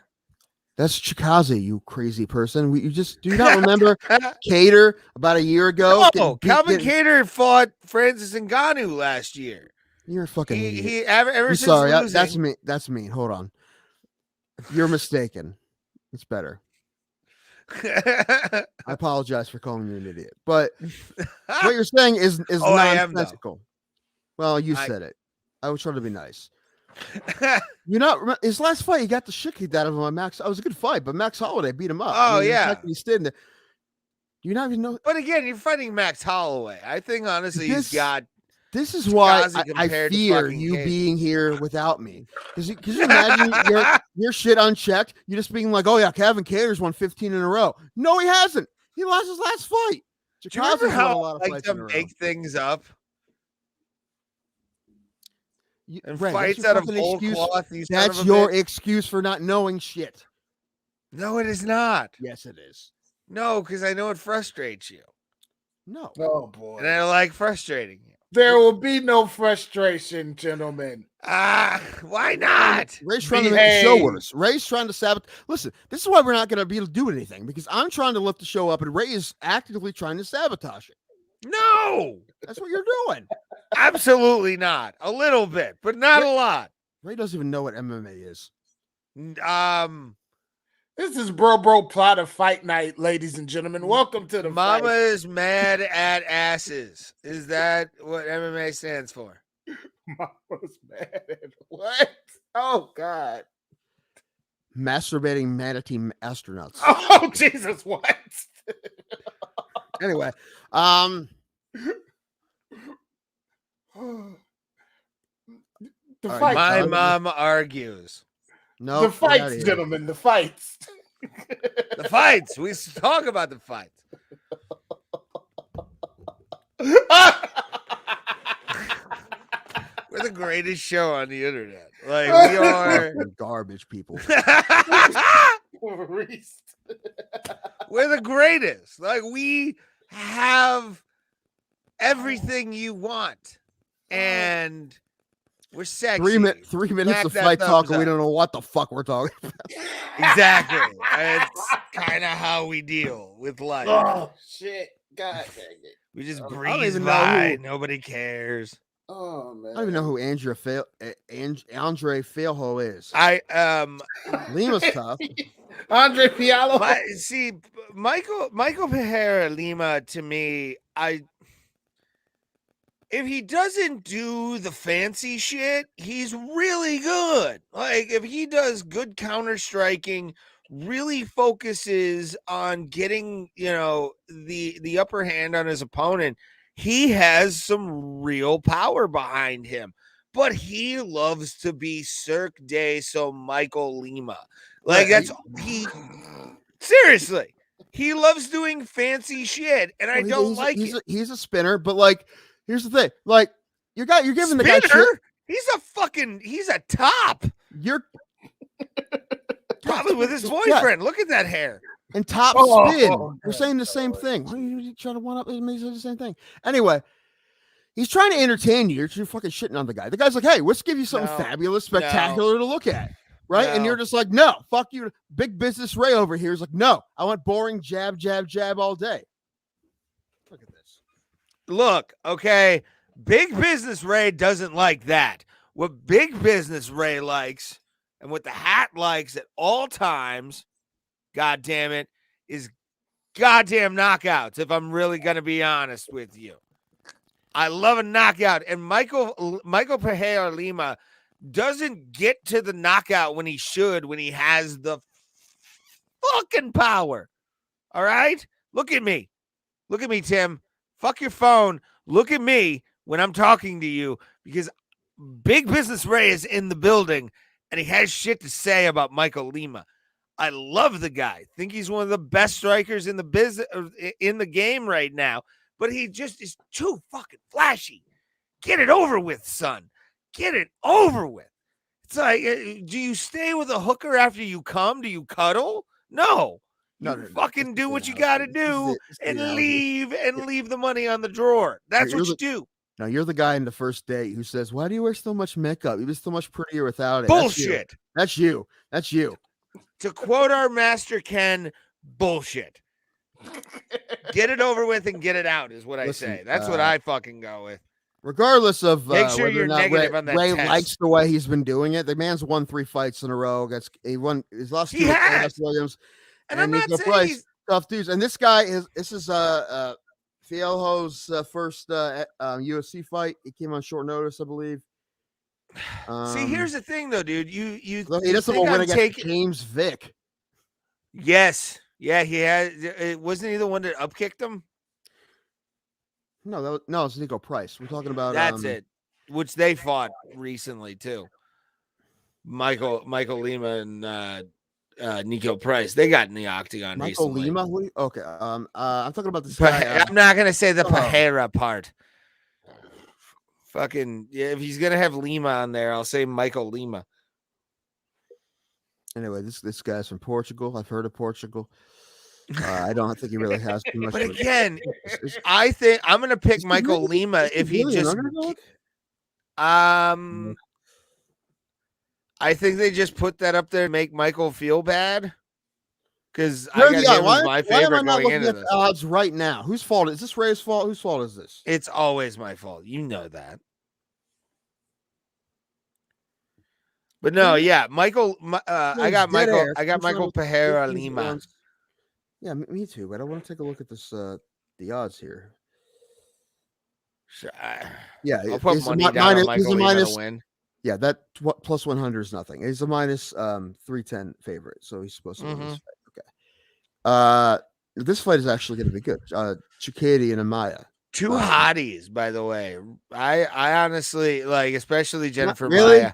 that's Chikazi, you crazy person. You do you not remember Cater about a year ago? Oh, Calvin Cater fought Francis Ngannou last year. You're a fucking idiot. He ever I'm since sorry, losing, that's me. That's mean. Hold on. You're mistaken. It's better. I apologize for calling you an idiot, but what you're saying is Oh, I am, though. nonsensical. Well, you I- said it. I was trying to be nice. You're not. His last fight, he got the shit kicked out of him on Max. It was a good fight, but Max Holloway beat him up. Oh, the yeah. fact that he stood in there. Do you not even know? But again, you're fighting Max Holloway. I think honestly, he's got. This is why Chikazi I compared to fear fucking you Cater. being here without me. Because you imagine your shit unchecked? You just being like, oh yeah, Kevin Cater's won 15 in a row. No, he hasn't. He lost his last fight. Do you remember Chikazi's won a how lot I of like fights to in a row. make things up and Brent, that's fights your out of fucking whole excuse. cloth? You son That's of a your bitch. excuse for not knowing shit. No, it is not. Yes, it is. No, because I know it frustrates you, No. Oh boy. and I like frustrating you. There will be no frustration, gentlemen. Why not? Ray's trying to make the show Behave. worse. Ray's trying to sabotage. Listen, this is why we're not going to be able to do anything, because I'm trying to lift the show up and Ray is actively trying to sabotage it. No, That's what you're doing. absolutely not. A little bit, but not a lot. Ray doesn't even know what MMA is. This is Bro Plot of Fight Night, ladies and gentlemen. Welcome to the Mama fight. is mad at asses. Is that what MMA stands for? Mama's mad at what? Oh God. Masturbating manatee astronauts. Oh Jesus, what? Anyway, The All right, fight. My Tyler. mom argues. no, The get outta fights, here. gentlemen. The fights. The fights. We talk about the fights. We're the greatest show on the internet. Like we are. Fucking garbage people. Reese. We're the greatest. Like we have everything you want, and we're sexy. 3 minutes Smack of that fight talk, thumbs and we up. don't know what the fuck we're talking about. Exactly. It's kind of how we deal with life. Oh shit. God dang it. We just I don't breeze even know by. who- Nobody cares. Oh man. I don't even know who Andre Failho is. I Lima's tough. Andre Fiallo. see Michael Pereira Lima to me, if he doesn't do the fancy shit, he's really good. Like if he does good counter striking, really focuses on getting, the upper hand on his opponent, he has some real power behind him. But he loves to be Cirque de Michael Lima. Like seriously, he loves doing fancy shit, and I don't like it. He's a spinner, but like, here's the thing: like, you're giving the guy shit. Spinner? He's a top. You're Probably with his boyfriend. Look at that hair. and top Oh, spin. oh, You're saying the same thing. Why are you trying to one up me? Say the same thing. Anyway, he's trying to entertain you. You're fucking shitting on the guy. The guy's like, "Hey, let's give you something No, fabulous, spectacular to look at." Right? And No. you're just like, "No, fuck you." Big business Ray over here is like, "No, I want boring jab, jab, jab all day." Look at this. Look, okay, Big Business Ray doesn't like that. What Big Business Ray likes and what the hat likes at all times, God damn it, is goddamn knockouts, if I'm really going to be honest with you. I love a knockout, and Michael Pereira Lima doesn't get to the knockout when he should, when he has the fucking power. All right? Look at me. Look at me, Tim. Fuck your phone. Look at me when I'm talking to you, because Big Business Ray is in the building and he has shit to say about Michael Lima. I love the guy. Think he's one of the best strikers in the business, in the game right now, but he just is too fucking flashy. Get it over with, son. Get it over with. It's like, do you stay with a hooker after you come? Do you cuddle? No. You fucking do what you got to do and leave the money on the drawer. That's what you do. Now you're the guy in the first date who says, "Why do you wear so much makeup? You'd be so much prettier without it." Bullshit. That's you. That's you. To quote our master Ken, bullshit. Get it over with and get it out is what I say. That's what I fucking go with. Regardless of Make sure whether you're or not negative on that Ray test. likes the way he's been doing it, the man's won 3 fights in a row. He won his last 2 He has. against Williams And I'm not Nico saying Price. he's Tough dudes. And this guy is Fialho's first UFC fight. He came on short notice, I believe. See, here's the thing, though, dude. You he you doesn't think win I'm against taking? James Vick. Yes, yeah, he had. Wasn't he the one that upkicked him? No, it's Nico Price. We're talking about That's it. Which they fought recently too. Michael Lima and Nico Price. They got in the octagon Michael recently. Lima. Okay. I'm talking about this guy. I'm not gonna say the Pereira part. Fucking yeah, if he's gonna have Lima on there, I'll say Michael Lima. Anyway, this guy's from Portugal. I've heard of Portugal. I don't think he really has too much. But of a- again, is I think I'm gonna pick he Michael really- Lima is he if he really an just underdog? I think they just put that up there to make Michael feel bad. Because I Where are got the odds? him as my Why am I favorite not going looking into at this. the odds right now? Whose fault is this? Ray's fault? Whose fault is this? It's always my fault. You know that. But no, yeah, Michael. I got Dead Michael. air. I got I'm trying Michael to Pereira these Lima. ones. Yeah, me too. But I want to take a look at this. The odds here. Yeah, I'll put it's a money down minus. on He's Michael a Lima to minus. win. Yeah, that plus 100 is nothing. He's a minus 310 favorite, so he's supposed to win this fight. Okay. This fight is actually going to be good. Chikadi and Amaya. Two hotties, by the way. I honestly like, especially Jennifer really? Maya.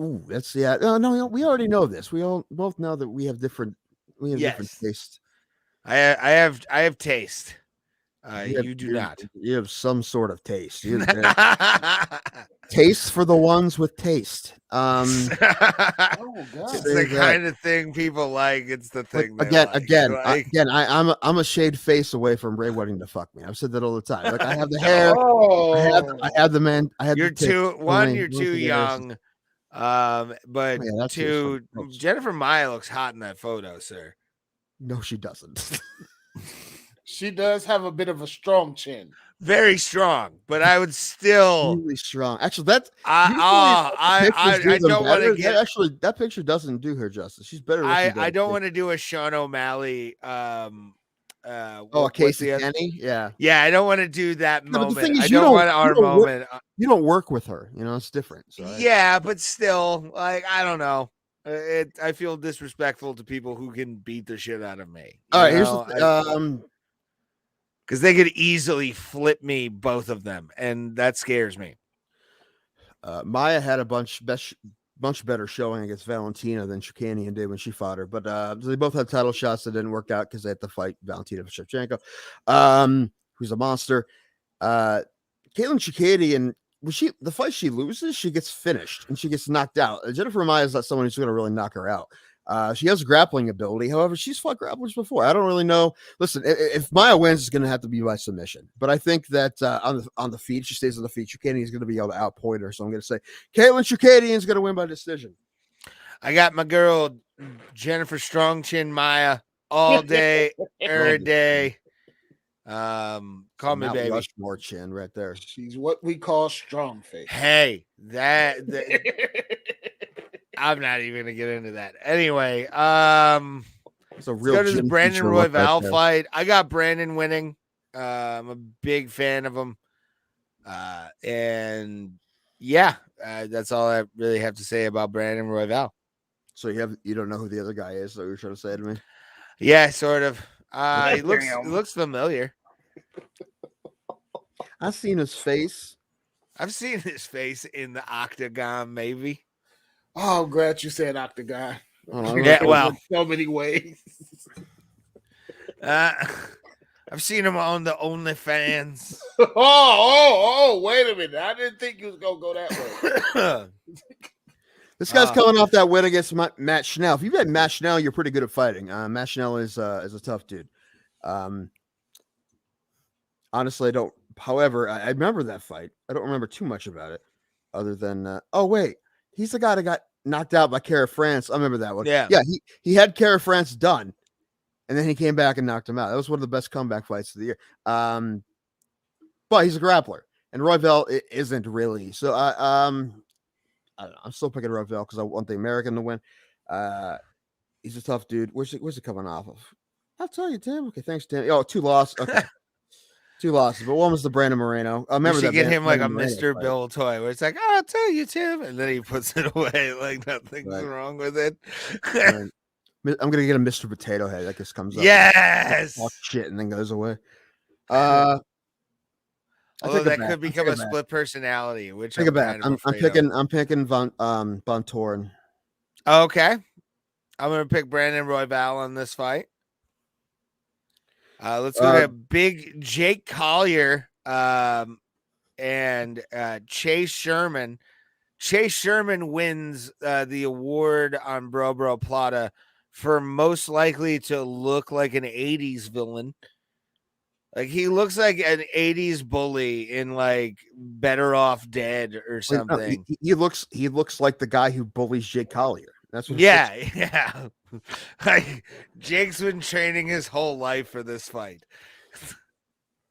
Ooh, that's no, we already know this. We all both know that we have different different tastes. I have taste. You do not. You have some sort of taste. Taste for the ones with taste. Oh God. It's the kind of thing people like. It's the thing. I'm a shade face away from Ray wanting to fuck me. I've said that all the time. Like I have the hair. I have the man. I have. You're the tits. you're too young. But two, Jennifer Maya looks hot in that photo, sir. No, she doesn't. She does have a bit of a strong chin. Very strong, but I would still really strong. Actually, that's I don't want to get actually that picture doesn't do her justice. She's better. I don't want to do a Sean O'Malley. Casey Kenny. Yeah, I don't want to do that moment. But the thing is, I don't want our moment. You don't work with her. You know, it's different. So but still, like I don't know. I feel disrespectful to people who can beat the shit out of me. All right, here's the because they could easily flip me, both of them, and that scares me. Maya had a bunch better showing against Valentina than Shukanian did when she fought her, but they both had title shots that didn't work out because they had to fight Valentina Shevchenko, who's a monster. Caitlin Chikadian, the fight she loses, she gets finished and she gets knocked out. Jennifer Maya is not someone who's going to really knock her out. She has grappling ability. However, she's fought grapplers before. I don't really know. Listen, if Maya wins, it's going to have to be by submission. But I think that on the feet, she stays on the feet. Chukadian is going to be able to outpoint her. So I'm going to say Caitlin Chukadian is going to win by decision. I got my girl Jennifer Strong Chin Maya all day, every day. Call me baby. Rushmore chin right there. She's what we call strong face. Hey, that I'm not even gonna get into that. Anyway, it's a real let's go to the Brandon Royval fight. I got Brandon winning. I'm a big fan of him. And that's all I really have to say about Brandon Royval. So you don't know who the other guy is, so you're trying to say to me? Yeah, sort of. He looks familiar. I've seen his face. I've seen his face in the octagon, maybe. Oh, I'm glad you said octagon. So many ways. I've seen him on the OnlyFans. Wait a minute. I didn't think you was gonna go that way. This guy's coming off that win against Matt Schnell. If you've had Matt Schnell, you're pretty good at fighting. Matt Schnell is a tough dude. Honestly, I don't. However, I remember that fight. I don't remember too much about it, other than he's the guy that got knocked out by Kara France. I remember that one. Yeah. He had Kara France done, and then he came back and knocked him out. That was one of the best comeback fights of the year. But he's a grappler, and Royval isn't really. So I don't know. I'm still picking Royval because I want the American to win. He's a tough dude. Where's it coming off of? I'll tell you, Tim. Okay, thanks, Tim. Oh, 2 losses. Okay. 2 losses, but one was the Brandon Moreno. I remember that. Get him like a Mr. Bill toy where it's like, I'll tell you, Tim, and then he puts it away like nothing's wrong with it. I'm gonna get a Mr. Potato Head that just comes up. Yes. Talk shit and then goes away. Although that could become a split personality, which I'm picking Von Toren. Okay, I'm gonna pick Brandon Royval on this fight. Let's go to big Jake Collier and Chase Sherman. Chase Sherman wins the award on Bro Plata for most likely to look like an 80s villain. Like he looks like an 80s bully in like Better Off Dead or No, something. he looks like the guy who bullies Jake Collier. That's what. Yeah, yeah. Like Jake's been training his whole life for this fight.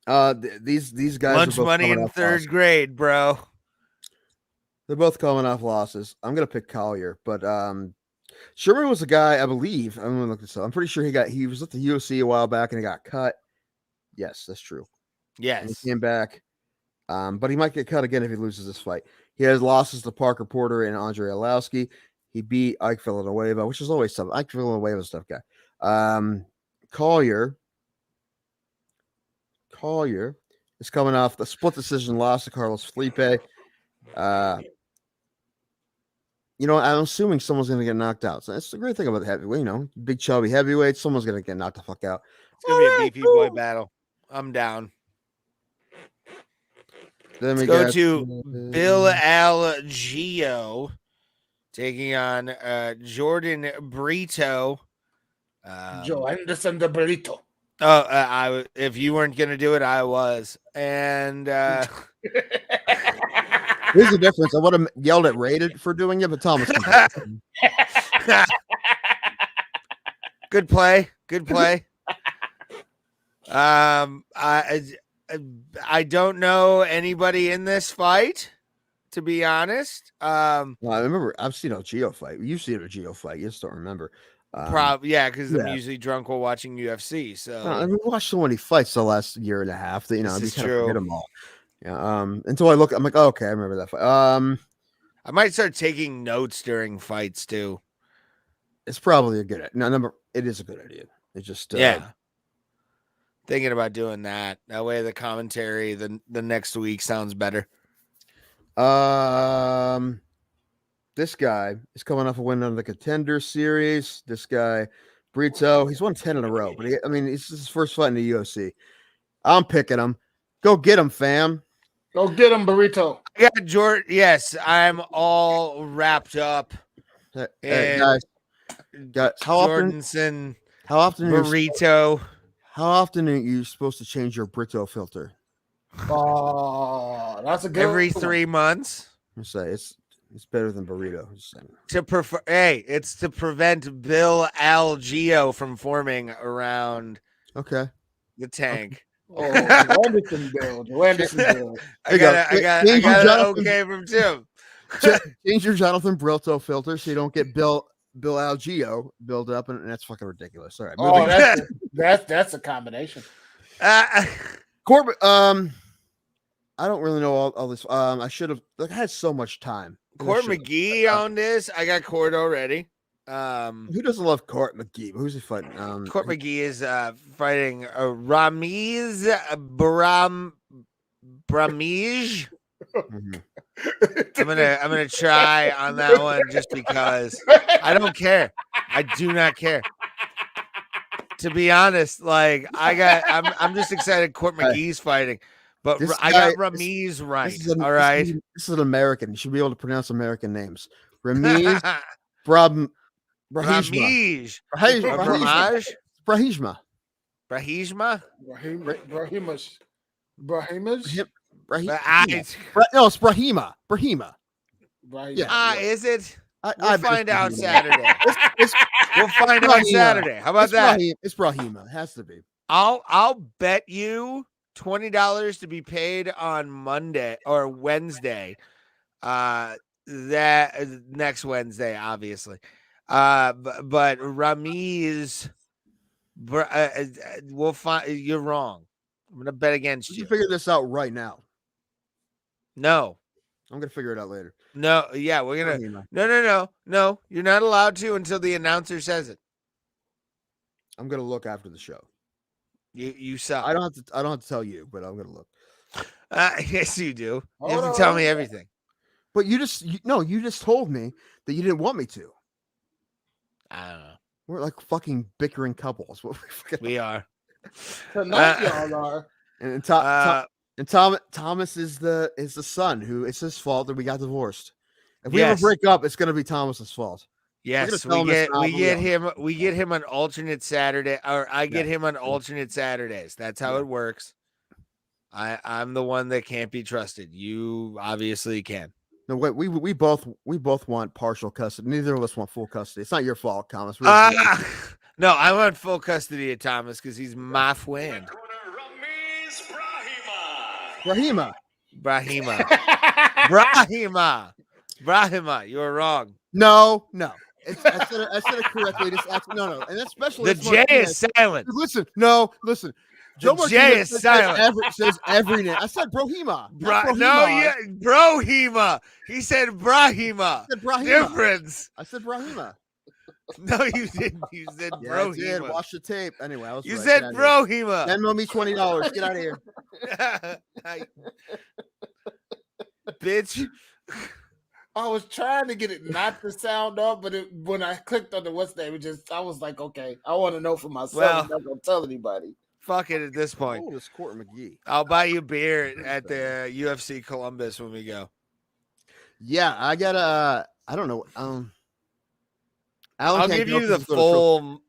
These guys Lunch are both money coming in off third losses. grade, bro. They're both coming off losses. I'm gonna pick Collier, but Sherman was a guy I believe. I'm gonna look this up. I'm pretty sure he was at the UFC a while back and he got cut. Yes, that's true. And Yes. he came back, but he might get cut again if he loses this fight. He has losses to Parker Porter and Andre Arlovski. He beat Ike Villanueva, which is always tough. Ike Villanueva's a tough guy. Collier is coming off the split decision loss to Carlos Felipe. I'm assuming someone's going to get knocked out. So that's the great thing about the heavyweight. Big chubby heavyweight. Someone's going to get knocked the fuck out. It's gonna be a beefy boy battle. I'm down. Then Let's go to Bill Algeo taking on Jordan Brito. Joe Anderson de Brito. If you weren't gonna do it, I was. And here's the difference. I would have yelled at Rated for doing it, but Thomas. Good play. I don't know anybody in this fight, to be honest. Well, I remember I've seen a Geo fight. You've seen a Geo fight. You just don't remember. Yeah, because yeah. I'm usually we watching UFC. So I mean, we watched so many fights the last year and a half that This we is kind of true. forget them all. Yeah. Until I look, I'm like, oh, okay, I remember that fight. I might start taking notes during fights too. It's probably a good it is a good idea. It's just Thinking about doing that. That way the commentary the next week sounds better. This guy is coming off a win on the Contender Series. This guy, Brito, he's won 10 in a row, but it's his first fight in the UFC. I'm picking him. Go get him, fam. Go get him, Burrito. Yeah, Jordan. Yes, I'm all wrapped up. Guys, how Jordanson, often Burrito. How often are you supposed to change your Brito filter? Oh, that's a good Every one. 3 months. I say it's better than burrito. It's to prevent Bill Algeo from forming around Okay. the tank. Oh, Anderson build. I got an okay from Tim. Change your Jonathan Brilto filter so you don't get Bill Algeo build up, and that's fucking ridiculous. All right. Oh, that's a combination. Corbin, I don't really know all this. I should have I had so much time. Court McGee on this. I got Court already. Who doesn't love Court McGee? Who's he fighting? Court McGee is fighting Ramiz Bramij. Mhm. I'm gonna try on that one just because I don't care. I do not care. To be honest, I'm just excited Court McGee's fighting. But I got Ramiz right. All right. This is an American. You should be able to pronounce American names. Ramiz Brahijma. Brahijma. No, it's Brahima. Yeah. Is it? We'll find out Saturday. We'll find out Saturday. How about that? It's Brahima. It has to be. I'll bet you $20 to be paid on Monday or Wednesday. That next Wednesday, obviously. But Ramiz, we'll find. You're wrong. I'm gonna bet against you. Figure this out right now. No, I'm gonna figure it out later. No, yeah, we're gonna. No. You're not allowed to until the announcer says it. I'm gonna look after the show. You suck. I don't have to tell you, but I'm gonna look. Yes, you do. You have to tell me everything. But you just told me that you didn't want me to. I don't know. We're like fucking bickering couples. We are. Tonight, y'all are. And Thomas is the son who it's his fault that we got divorced. If we ever break up, it's gonna be Thomas's fault. Yes, tell him it's not real. we get him on alternate Saturday, or I get him on alternate Saturdays. That's how it works. I'm the one that can't be trusted. You obviously can. No, wait, we both want partial custody. Neither of us want full custody. It's not your fault, Thomas. No, I want full custody of Thomas because he's my friend. Brahima. Brahima, you were wrong. No. I said it correctly. No, and that's especially The J is silent. Listen. The J is silent. Says every name. I said Brahima. Brohima. He said Brahima. I said Brahima. Difference. I said Brahima. No, you didn't. You said Brohima. I did. Watch the tape. Anyway, I was You right. said Brohima. Venmo me $20. Get out of here, bitch. I was trying to get it not to sound off, but when I clicked on the what's name, I was like, okay, I want to know for myself. Well, I'm not gonna tell anybody. Fuck it at this point. Oh, this Court McGee. I'll buy you beer at the UFC Columbus when we go. Yeah, I got I don't know. I'll give you the full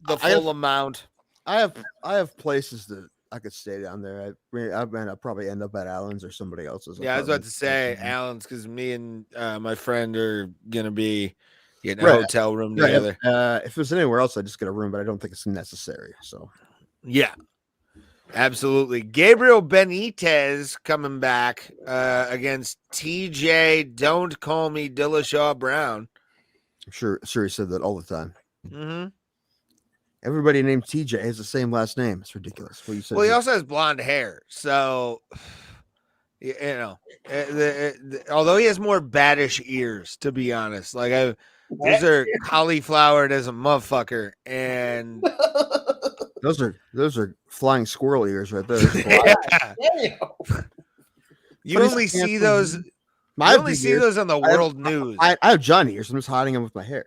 amount. I have places that I could stay down there. I'll probably end up at Allen's or somebody else's. Yeah, I was about to say Allen's because me and my friend are gonna be getting a hotel room together. If it was anywhere else, I'd just get a room, but I don't think it's necessary. So yeah, absolutely. Gabriel Benitez coming back against TJ. Don't call me Dillashaw Brown. I'm sure he said that all the time. Mm-hmm. Everybody named TJ has the same last name. It's ridiculous. Well, he also has blonde hair, so you know. Although he has more baddish ears, to be honest. Like those are cauliflowered as a motherfucker, and those are flying squirrel ears right there. You only see those. You only see those on the world news. I have John ears. I'm just hiding them with my hair.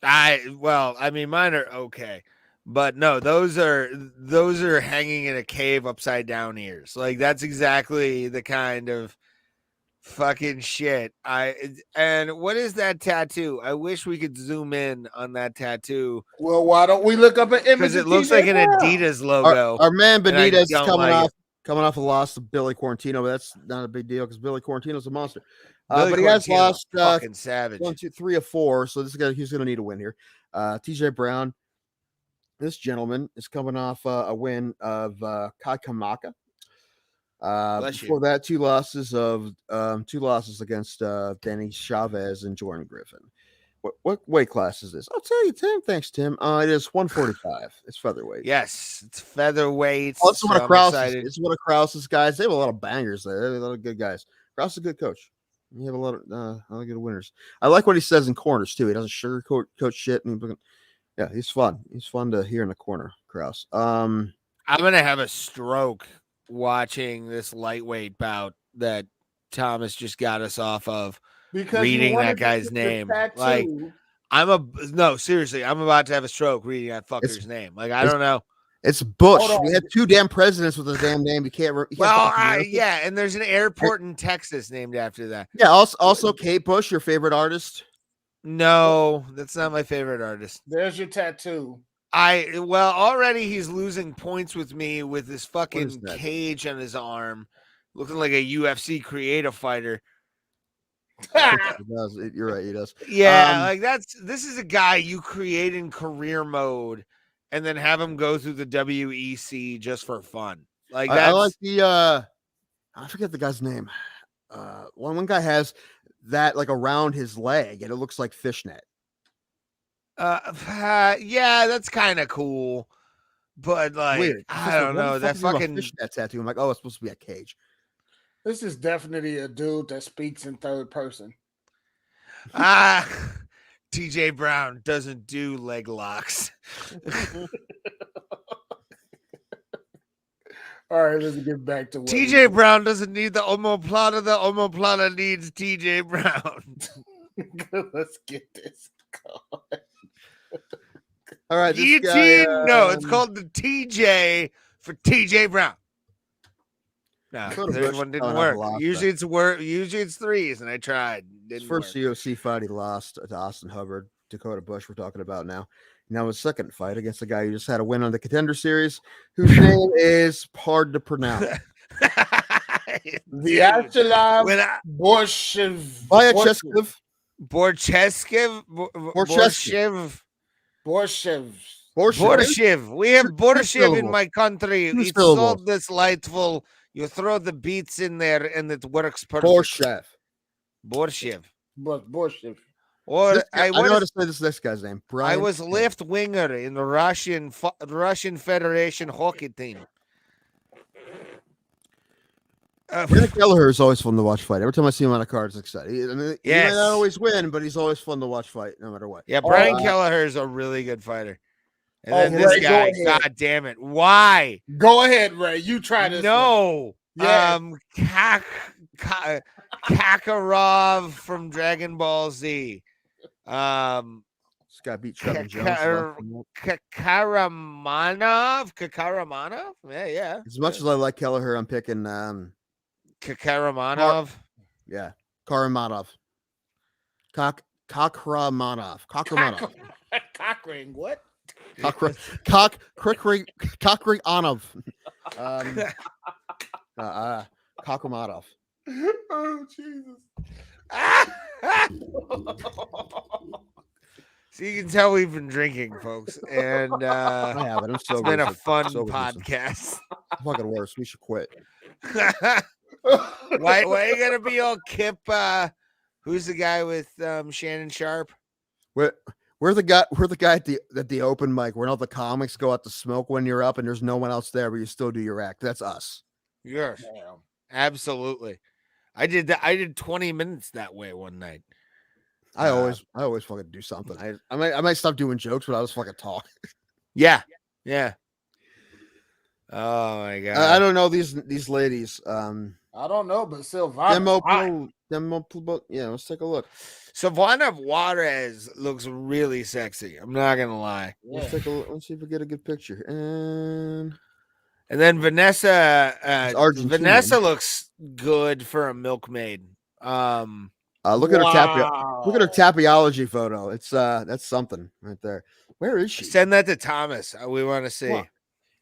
Mine are okay. But no, those are hanging in a cave upside down ears. Like that's exactly the kind of fucking shit. And what is that tattoo? I wish we could zoom in on that tattoo. Well, why don't we look up an image? Because it looks like an Adidas logo. Our man Benitez is coming off a loss to Billy Quarantino, but that's not a big deal because Billy Quarantino's a monster. But he has lost fucking savage 1, 2, 3 of 4. So this guy, he's going to need a win here. TJ Brown. This gentleman is coming off a win of Kai Kamaka. Before that, two losses against Danny Chavez and Jordan Griffin. What weight class is this? I'll tell you, Tim. Thanks, Tim. It is 145. It's featherweight. Yes, it's featherweight. It's one of Krause's guys. They have a lot of bangers there. They have a lot of good guys. Krause is a good coach. You have a lot of good winners. I like what he says in corners too. He doesn't sugarcoat shit. Yeah, he's fun. He's fun to hear in the corner, Krause. I'm gonna have a stroke watching this lightweight bout that Thomas just got us off of. Because reading that guy's name. Like seriously, I'm about to have a stroke reading that fucker's name. Like I don't know. It's Bush. We had 2 damn presidents with his damn name. You can't yeah, and there's an airport in Texas named after that. Yeah, also Kate Bush, your favorite artist. No, that's not my favorite artist. There's your tattoo. Already he's losing points with me with this fucking cage on his arm, looking like a UFC creative fighter. You're right, he does. Yeah, this is a guy you create in career mode and then have him go through the WEC just for fun. Like I like the I forget the guy's name. One guy has that like around his leg and it looks like fishnet. Yeah, that's kind of cool, but like weird. I don't know that fucking fishnet tattoo. I'm like, oh, it's supposed to be a cage. This is definitely a dude that speaks in third person. TJ Brown doesn't do leg locks. All right, let's get back to TJ Brown doesn't need the omoplata. The omoplata needs TJ Brown. Let's get this going. All right, no, it's called the TJ for TJ Brown. No, third one didn't work. Usually it's threes, and I tried. His first UFC fight, he lost to Austin Hubbard. Dakota Bush we're talking about now. Now his second fight against a guy who just had a win on the Contender Series, whose name is hard to pronounce. Vyacheslav when I, Borshchev. Borcheskev. Borshev. Borshev. We have Borshev in my country. Two It's syllables. so delightful. You throw the beats in there and it works perfect. Borshev. Borshev. Or I know how to say this guy's name. Brian. I was left winger in the Russian Federation hockey team. Brandon Kelleher is always fun to watch fight. Every time I see him on a card, it's exciting. He may Yes. not always win, but he's always fun to watch fight, no matter what. Yeah, Brian Kelleher is a really good fighter. And then Ray, this guy, god damn it. Why? Go ahead, Ray. You try this. No. Yeah. Kakarov from Dragon Ball Z. This guy beat Trevor Jones. Karamanov? Yeah. As much as I like Kelleher, I'm picking Karamanov. Yeah. Karamanov. Kakramanov. Cockring. What? Kakramanov. Kakramanov. Oh, Jesus. So you can tell we've been drinking, folks, and I haven't. I'm so it's been a good. fun So good. podcast. Fucking worse. We should quit. Why are you gonna be all Kip? Who's the guy with Shannon Sharp? We're the guy at the open mic where all the comics go out to smoke when you're up and there's no one else there, but you still do your act. That's us. Yes, absolutely. I did that. I did 20 minutes that way one night. I always fucking do something. I might stop doing jokes, but I was fucking talk. Yeah. Oh my god. I don't know these ladies. I don't know, but Silvana. Yeah, let's take a look. Silvana Juarez looks really sexy. I'm not gonna lie. Yeah. Let's take a look. Let's see if we get a good picture. And then Vanessa. Argentinian. Vanessa looks good for a milkmaid. Look at her tapiology photo. It's that's something right there. Where is she? Send that to Thomas. We want to see. Well,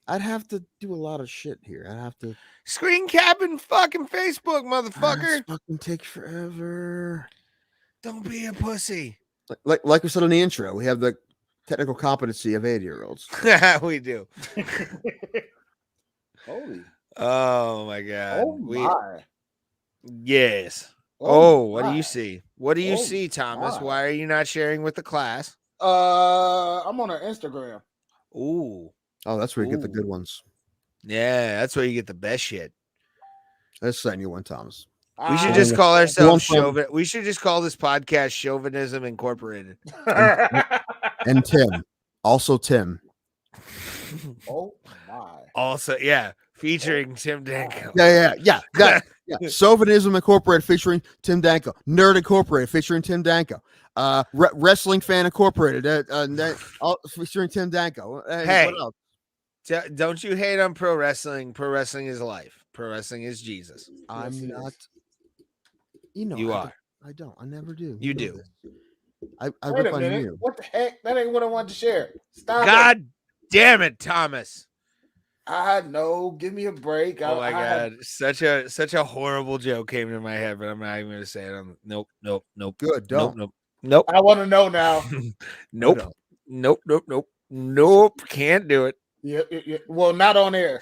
I'd have to do a lot of shit here. I'd have to screen cap and fucking Facebook, motherfucker. It's fucking take forever. Don't be a pussy. Like we said in the intro, we have the technical competency of 80-year-olds. We do. Holy. Oh my god. Oh my. Yes. What do you see? What do you see, Thomas? My. Why are you not sharing with the class? I'm on her Instagram. Ooh. Oh, that's where you get the good ones. Yeah, that's where you get the best shit. Let's send you one, Thomas. We should just call ourselves Chauvin. We should just call this podcast Chauvinism Incorporated. And Tim. Also Tim. Oh my. Also, yeah. Featuring Tim Danko. Yeah. Chauvinism Incorporated featuring Tim Danko. Nerd Incorporated featuring Tim Danko. Wrestling Fan Incorporated featuring Tim Danko. Hey, what else? Don't you hate on pro wrestling? Pro wrestling is life. Pro wrestling is Jesus. I'm not. You know, you are. I don't. I never do. You do. I Wait rip a on minute. you. What the heck? That ain't what I wanted to share. Stop. God damn it, Thomas. I know. Give me a break. Oh my god. Such a horrible joke came to my head, but I'm not even gonna say it. Nope. Good. Don't. Nope. I want to know now. Nope. Can't do it. Yeah. Well, not on air.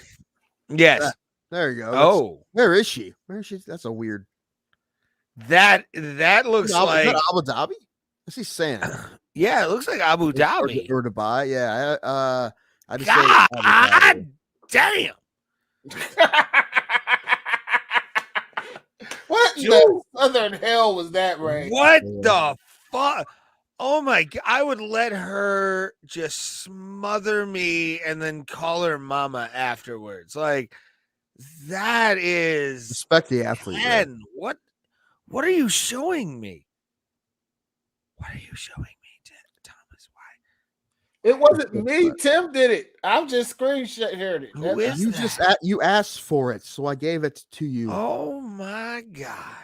Yes. There you go. Oh, where is she? That's a weird. That looks like is that Abu Dhabi. What's he saying? Yeah, it looks like Abu Dhabi or Dubai. Yeah. I just God damn. What the southern hell was that, Ray? What the fuck? Oh my god! I would let her just smother me and then call her mama afterwards. Like that is respect the athlete. Ken, what are you showing me? What are you showing me, Thomas? Why? It wasn't me. Tim did it. I'm just screenshotting it. Who is you that? You asked for it, so I gave it to you. Oh my god.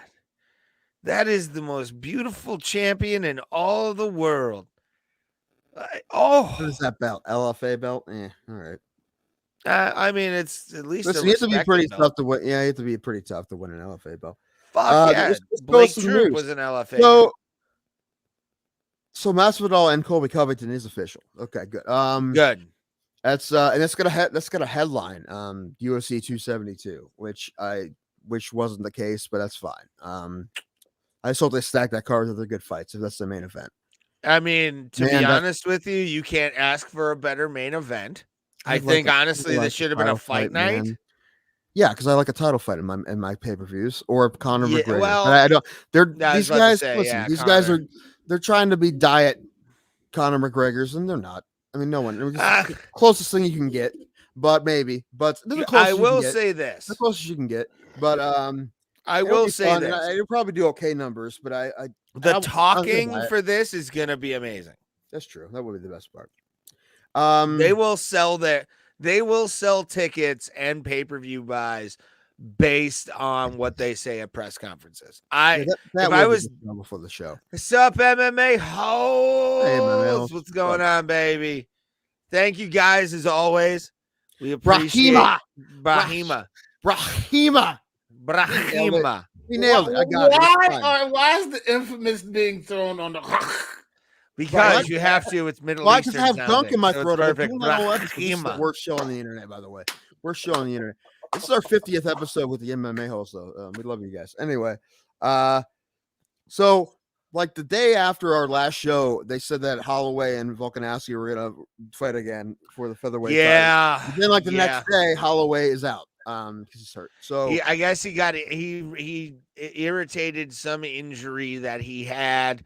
That is the most beautiful champion in all of the world. What is Oh, that belt? LFA belt? All right. I mean, it's at least Listen, a you have to be pretty respected belt. tough to win. Yeah, you have to be pretty tough to win an LFA belt. Fuck yeah. Let's go with Blake some Troop news. was an LFA So, guy. so Masvidal and Colby Covington is official. Okay, good. Good. That's and that's got a headline. UFC 272, which wasn't the case, but that's fine. I just hope they stack that card with other good fights if that's the main event. I mean, to be Man, honest with you, you can't ask for a better main event. I I'd think like honestly, this should have been a title fight night. man. Yeah, because I like a title fight in my pay-per-views or Conor Yeah, McGregor. well, But I don't. They're I was these about to guys. say, Listen, yeah, these guys Conor. they're trying to be diet Conor McGregor's, and they're not. I mean, no one. It's Ah, the closest thing you can get, but maybe. But they're the I closest you can will get. say The this. closest you can get. But I it'll will be say fun, and this. it'll probably do okay numbers. But I'm gonna Talking buy it. for this is gonna be amazing. That's true. That would be the best part. They will sell tickets and pay-per-view buys based on what they say at press conferences. that if would I be was good before the show. What's up, MMA hoes? Hey, man, What's going on, baby? Thank you guys as always. We appreciate Brahima. Brahima. We nailed it. I got it. Why is the infamous being thrown on the? Because you have to. It's Middle Well, Eastern. I just have gunk in my so throat. Perfect. This is the worst show on the internet, by the way. Worst show on the internet. This is our 50th episode with the MMA host, though. We love you guys. Anyway, so like the day after our last show, they said that Holloway and Volkanovski were gonna fight again for the featherweight. Yeah. Title. Then, like the next day, Holloway is out because he's hurt. So I guess he irritated some injury that he had.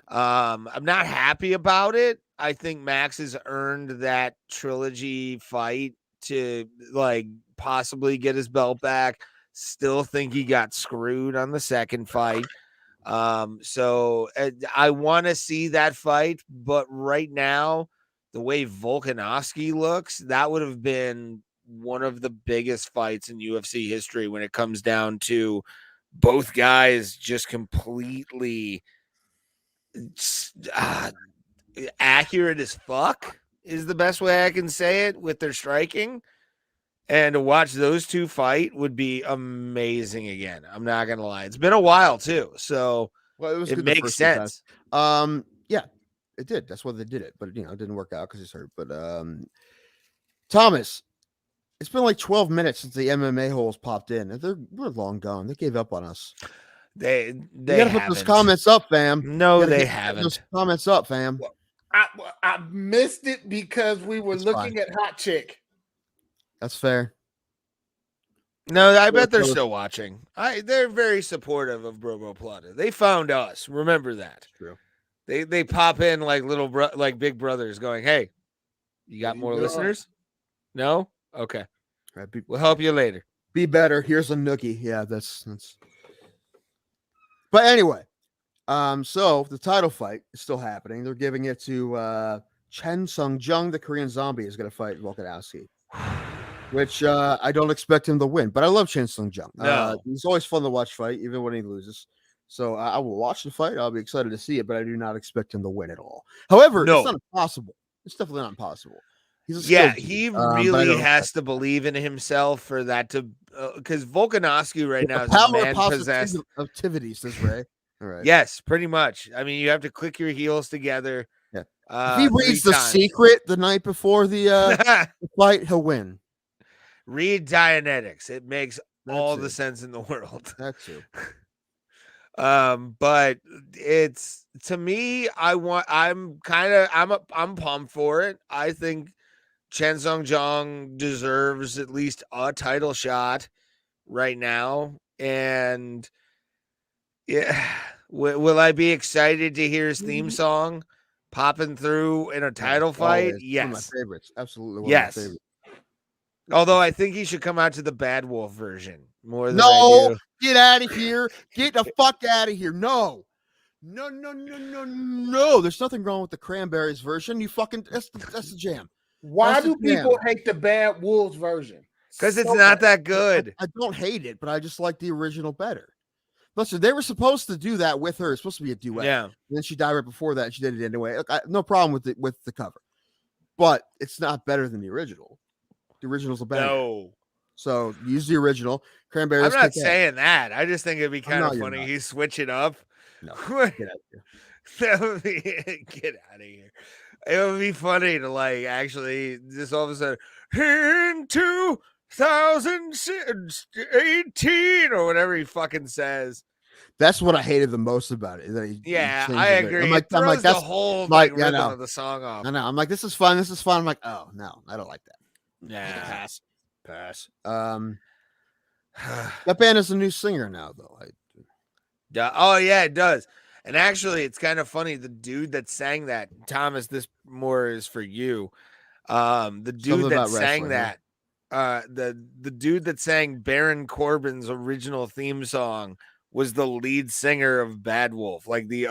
I'm not happy about it. I think Max has earned that trilogy fight to like possibly get his belt back. Still think he got screwed on the second fight. So I want to see that fight, but right now, the way Volkanovski looks, that would have been one of the biggest fights in UFC history when it comes down to both guys just completely accurate as fuck is the best way I can say it with their striking. And to watch those two fight would be amazing again. I'm not gonna lie. It's been a while too. So it makes sense. Yeah, it did. That's why they did it. But it didn't work out because he's hurt. But Thomas, it's been like 12 minutes since the MMA holes popped in. We're long gone. They gave up on us. They gotta put those comments up, fam. No, they haven't. Those comments up, fam. I missed it because we were looking at Hot Chick. That's fair. No, I bet they're still watching. They're very supportive of Brobo Plata. They found us. Remember that. True. They pop in like like big brothers going, "Hey, you got more listeners? No? Okay. Right, we'll help you later. Be better. Here's a nookie. Yeah, that's But anyway, so the title fight is still happening. They're giving it to Chen Sung-jung, the Korean Zombie, is going to fight Volkanovski, which I don't expect him to win. But I love Chen Sung-jung. No. He's always fun to watch fight, even when he loses. So I will watch the fight. I'll be excited to see it, but I do not expect him to win at all. However, it's not impossible. It's definitely not impossible. He really has to believe in himself for that to because Volkanovski right now is a man possessed. Activity, says Ray. All right. Yes, pretty much. I mean, you have to click your heels together. Yeah. If he reads The Secret the night before the fight, he'll win. Read Dianetics. It makes all the sense in the world. That's true. But it's to me, I'm pumped for it. I think Chen Sung-jung deserves at least a title shot right now. And yeah, will I be excited to hear his theme song popping through in a title fight? Always. Yes. One of my favorites. Absolutely. One of my favorites. Although I think he should come out to the Bad Wolf version more than I do. Get out of here. Get the fuck out of here. No. There's nothing wrong with the Cranberries version. You fucking that's the jam. Why do people hate the Bad Wolves version? Because it's not that good. I don't hate it, but I just like the original better. Listen, they were supposed to do that with her. It's supposed to be a duet. Yeah. And then she died right before that. And she did it anyway. Look, no problem with the cover, but it's not better than the original. The original's a banger. No. So use the original. Cranberries. I'm not kick ass. saying that. I just think it'd be kind know of you're funny. not. He switch it up. No, get out of here. That would be get out of here. It would be funny to like actually just all of a sudden in 2018 or whatever he fucking says. That's what I hated the most about it. That he Yeah, changes I it. agree. I'm like, It throws the that's whole like, like, yeah, rhythm no. of the song off. I know. I'm like, this is fun. This is fun. I'm like, oh no, I don't like that. Yeah. Pass. That band has a new singer now, though. Oh yeah, it does. And actually, it's kind of funny. The dude that sang that, Thomas, this more is for you. The dude Something that about sang wrestling, that, the dude that sang Baron Corbin's original theme song was the lead singer of Bad Wolf, like the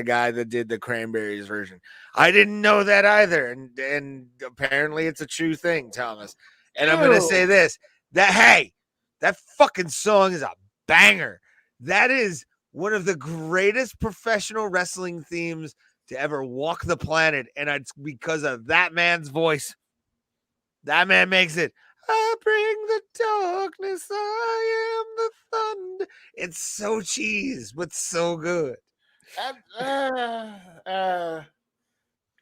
guy that did the Cranberries version. I didn't know that either, and apparently it's a true thing, Thomas. And I'm gonna say this: that fucking song is a banger. That is one of the greatest professional wrestling themes to ever walk the planet, and it's because of that man's voice. That man makes it. I bring the darkness, I am the thunder. It's so cheese, but so good.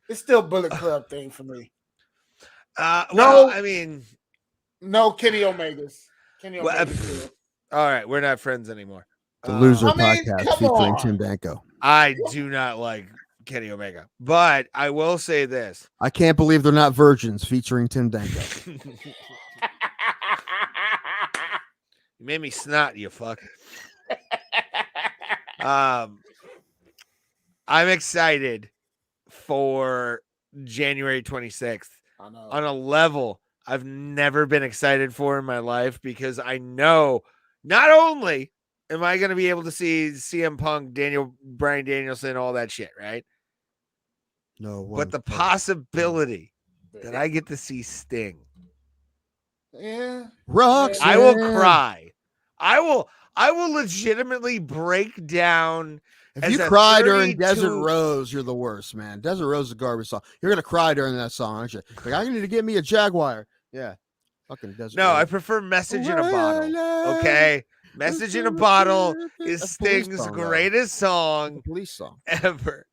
It's still Bullet Club thing for me. Well, I mean, no Kenny Omega's. all right, we're not friends anymore. The Loser I mean, podcast come featuring on. Tim Danko. I do not like Kenny Omega, but I will say this. I can't believe they're not virgins featuring Tim Danko. You made me snot, you fuck. I'm excited for January 26th on a level I've never been excited for in my life, because I know not only am I going to be able to see CM Punk, Bryan Danielson, all that shit, right? No, But the possibility that I get to see Sting. Yeah. Roxanne. I will cry. I will legitimately break down. If you cry during Desert Rose, you're the worst, man. Desert Rose is a garbage song. You're gonna cry during that song, aren't you? Like, I need to get me a Jaguar. Yeah. Fucking Desert Rose. I prefer Message in a Bottle. Okay. Message in a Bottle is Sting's greatest song police song ever.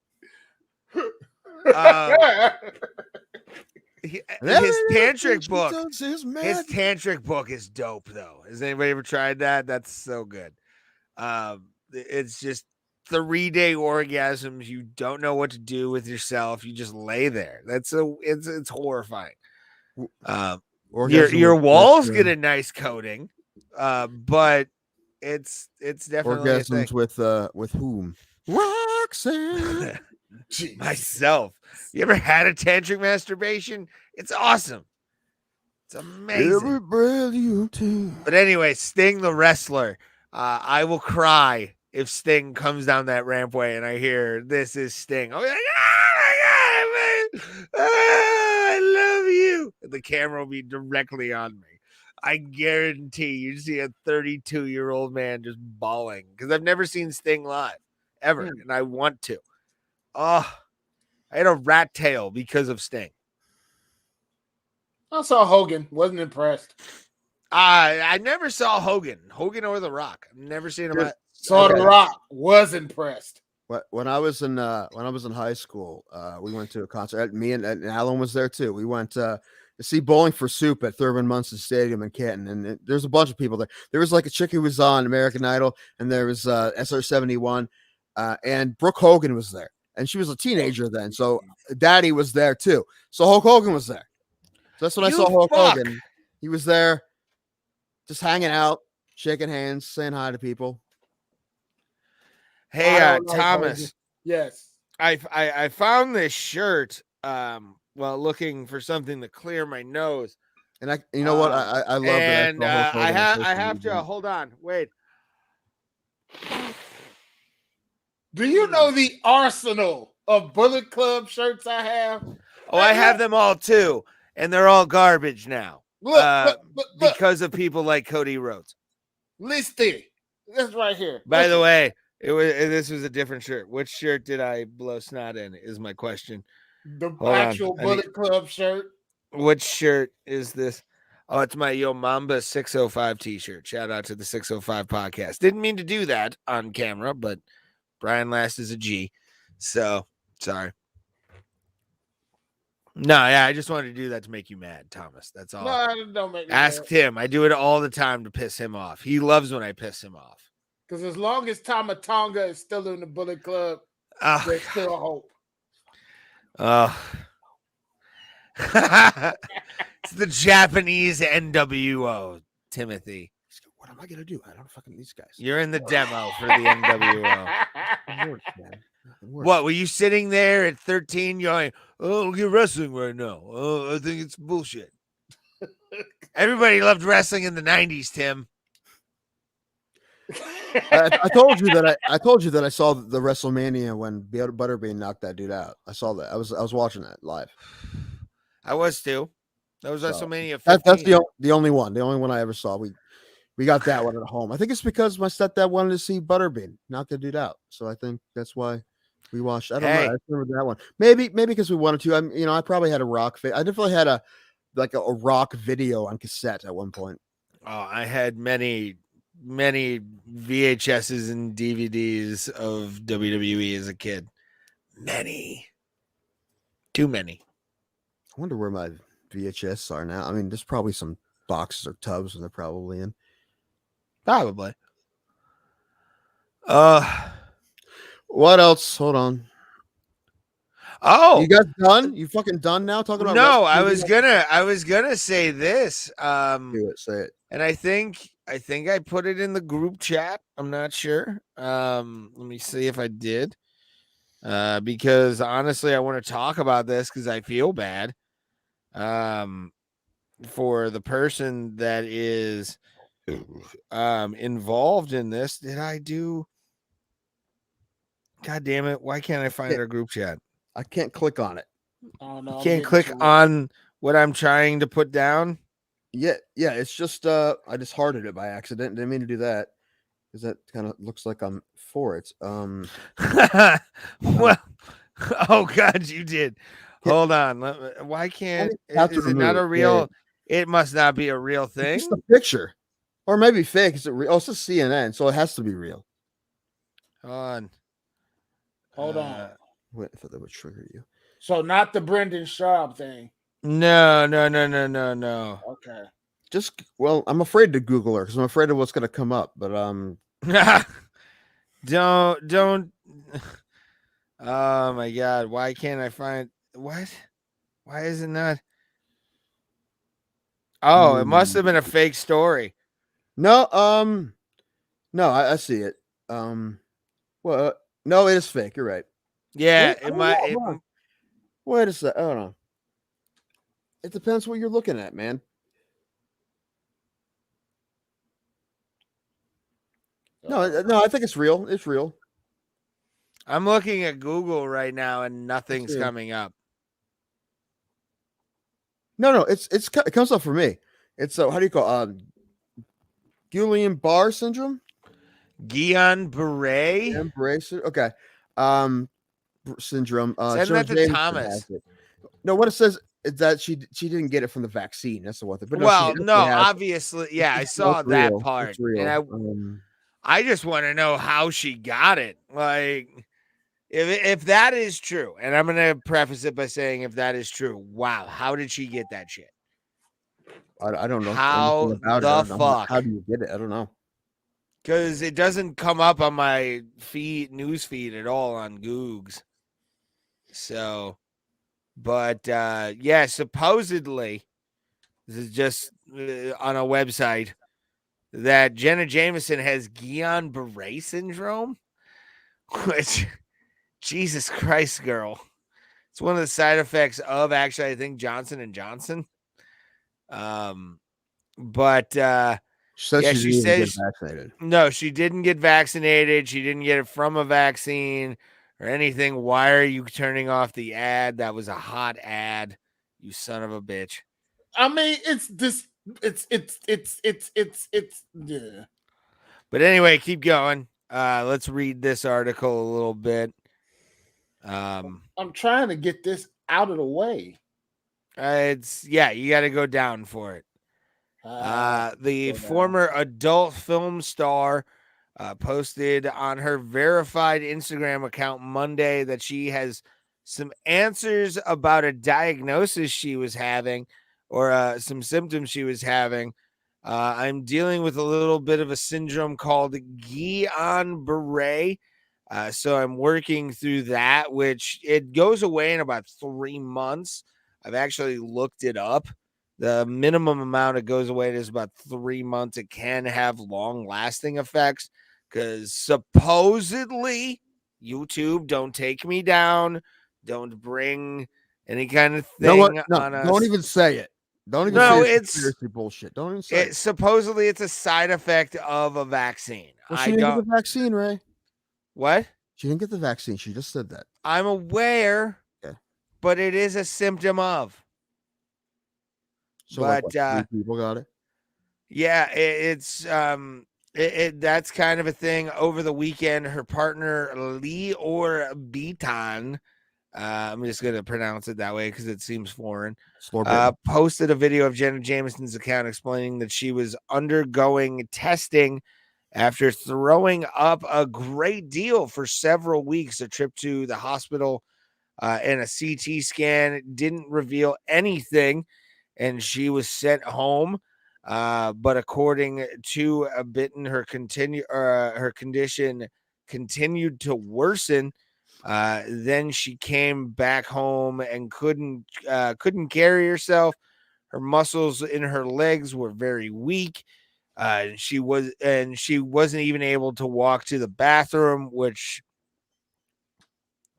His tantric book is dope, though. Has anybody ever tried that? That's so good. It's just 3-day orgasms. You don't know what to do with yourself. You just lay there. It's horrifying. Your walls get a nice coating, but it's definitely orgasms with whom? Roxanne. Myself. You ever had a tantric masturbation? It's awesome. It's amazing. Every breath you take. But anyway, Sting the wrestler. I will cry if Sting comes down that rampway and I hear this is Sting. I'll be like, oh my God, man. I love you. And the camera will be directly on me. I guarantee you see a 32-year-old man just bawling, because I've never seen Sting live ever, and I want to. Oh, I had a rat tail because of Sting. I saw Hogan. Wasn't impressed. I never saw Hogan or The Rock. I've never seen him. Saw The Rock. Was impressed. When I was in high school, we went to a concert. Me and Alan was there too. We went to see Bowling for Soup at Thurman Munson Stadium in Canton, and there's a bunch of people there. There was like a chick who was on American Idol, and there was SR-71, and Brooke Hogan was there, and she was a teenager then, so Daddy was there too. So Hulk Hogan was there. So that's when I saw Hulk Hogan. He was there, just hanging out, shaking hands, saying hi to people. Hey, Thomas. Yes. I found this shirt while looking for something to clear my nose. And you know what? I love and, that. I have to hold on. Wait. Do you know the arsenal of Bullet Club shirts I have? Oh, I have them all too, and they're all garbage now. Look. Because of people like Cody Rhodes. Listen. That's right here. By the Listen. way, this was a different shirt. Which shirt did I blow snot in? Is my question. The Hold on. actual Bullet Club shirt. Which shirt is this? Oh, it's my Yo Mamba 605 t-shirt. Shout out to the 605 podcast. Didn't mean to do that on camera, but Brian Last is a G. So, sorry. No, yeah, I just wanted to do that to make you mad, Thomas. That's all. No, don't make me Ask mad. Tim. I do it all the time to piss him off. He loves when I piss him off. Because as long as Tama Tonga is still in the Bullet Club, Oh, there's still hope. oh. It's the Japanese NWO, Timothy. What am I gonna do? I don't fucking these guys. You're in the demo for the NWO. Nothing works, man. Nothing works. What, were you sitting there at 13 going, oh, look at wrestling right now. Oh, I think it's bullshit. Everybody loved wrestling in the 90s, Tim. I told you that I told you that I saw the WrestleMania when Butterbean knocked that dude out. I saw that. I was watching that live. I was too. That was So, WrestleMania 15. that's the only one I ever saw. We got that one at home. I think it's because my stepdad wanted to see Butterbean knock the dude out. So I think that's why we watched. I don't know. I remember that one. Maybe because we wanted to. I probably had a rock. I definitely had a rock video on cassette at one point. Oh, I had many VHSs and DVDs of WWE as a kid. Many. Too many. I wonder where my VHS are now. I mean, there's probably some boxes or tubs and they're probably in. Probably. What else? Hold on. Oh, you guys done? You fucking done now? Talking about no, I was gonna say this. Do it, say it. And I think I put it in the group chat. I'm not sure. Let me see if I did. Because honestly, I want to talk about this because I feel bad. For the person that is involved in this. Did I do? God damn it! Why can't I find our group chat? I can't click on it. Oh no! You can't click on what I'm trying to put down. Yeah. It's just I just hearted it by accident. Didn't mean to do that because that kind of looks like I'm for it. Well, oh God, you did. Hold on. Why can't? Is it not a real? It must not be a real thing. It's just a picture, or maybe fake. Is it real? Oh, it's a CNN, so it has to be real. Hold on. Wait, I thought that would trigger you. So not the Brendan Schaub thing. No. Okay. I'm afraid to Google her because I'm afraid of what's going to come up. But don't. Oh my God! Why can't I find what? Why is it not? Oh, it must have been a fake story. No, I see it. Well, no, it is fake. You're right. Yeah, Wait a sec. I don't know. It depends what you're looking at, man. No, I think it's real. It's real. I'm looking at Google right now and nothing's coming up. No, it comes up for me. It's how do you call Guillain-Barré syndrome? Guillain-Barré? Okay. Syndrome. Send that to Thomas. No, what it says is that she didn't get it from the vaccine. That's the one thing. But obviously, yeah, I saw that part. And I just want to know how she got it. Like, if that is true, and I'm gonna preface it by saying if that is true, wow, how did she get that shit? I don't know. How the fuck? How do you get it? I don't know. Because it doesn't come up on my news feed at all on Googs. So, but yeah, supposedly, this is just on a website that Jenna Jameson has Guillain-Barré syndrome, which, Jesus Christ, girl. It's one of the side effects of actually, I think, Johnson & Johnson. But she says vaccinated. No, she didn't get vaccinated. She didn't get it from a vaccine or anything. Why are you turning off the ad? That was a hot ad, you son of a bitch. I mean, it's yeah. But anyway, keep going. Let's read this article a little bit. I'm trying to get this out of the way. You got to go down for it. The Go down. former adult film star posted on her verified Instagram account Monday that she has some answers about a diagnosis she was having or some symptoms she was having. I'm dealing with a little bit of a syndrome called Guillain-Barré. So I'm working through that, which it goes away in about 3 months. I've actually looked it up. The minimum amount it goes away is about 3 months. It can have long lasting effects because supposedly YouTube, don't take me down, don't bring any kind of You know what? thing No, on us. don't even say it. Don't even No, say it's conspiracy bullshit. Don't even say it. supposedly it's a side effect of a vaccine. Well, she I didn't don't. get the vaccine, Ray. What? She didn't get the vaccine. She just said that. I'm aware, Okay. but it is a symptom of. So like But what, 3 people got it? yeah, that's kind of a thing. Over the weekend, her partner Leor Beaton, I'm just gonna pronounce it that way because it seems foreign. Posted a video of Jenna Jameson's account explaining that she was undergoing testing after throwing up a great deal for several weeks. A trip to the hospital and a CT scan didn't reveal anything, and she was sent home. But according to a Bitten, her condition continued to worsen. Then she came back home and couldn't carry herself. Her muscles in her legs were very weak. She wasn't even able to walk to the bathroom, which,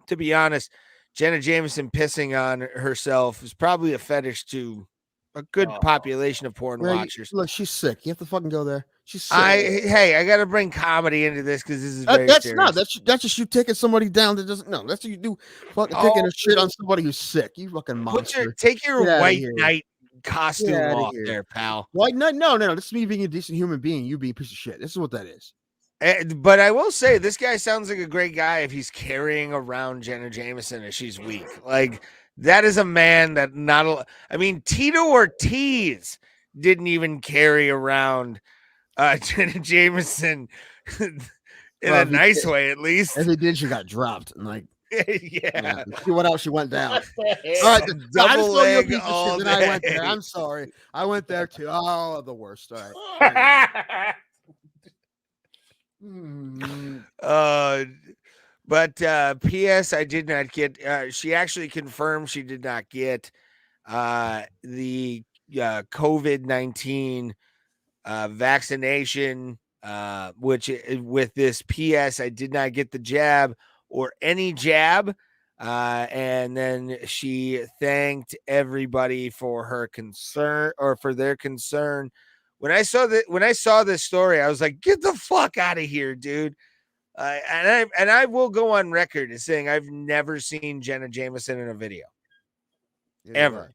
to be honest, Jenna Jameson pissing on herself is probably a fetish to a good population of porn Ray, watchers. look, she's sick. You have to fucking go there. She's sick. I got to bring comedy into this because this is very that's serious. not. That's just you taking somebody down that doesn't. No, that's what you do. Fucking taking a shit on somebody who's sick. You fucking monster. Take your Get outta white here. knight costume outta off here. there, pal. White knight? No. This is me being a decent human being. You being a piece of shit. This is what that is. But I will say, this guy sounds like a great guy if he's carrying around Jenna Jameson as she's weak. Like, that is a man that Tito Ortiz didn't even carry around Jenna Jameson in a nice way, at least. If he did, she got dropped. And like, yeah. See what else she went down. All right, double leg all day. I went there. I'm sorry. I went there too. Oh, the worst. All right. But P.S. I did not get. She actually confirmed she did not get the COVID-19 vaccination. Which with this P.S. I did not get the jab or any jab. And then she thanked everybody for her concern or for their concern. When I saw this story, I was like, "Get the fuck out of here, dude!" And I will go on record as saying I've never seen Jenna Jameson in a video, ever.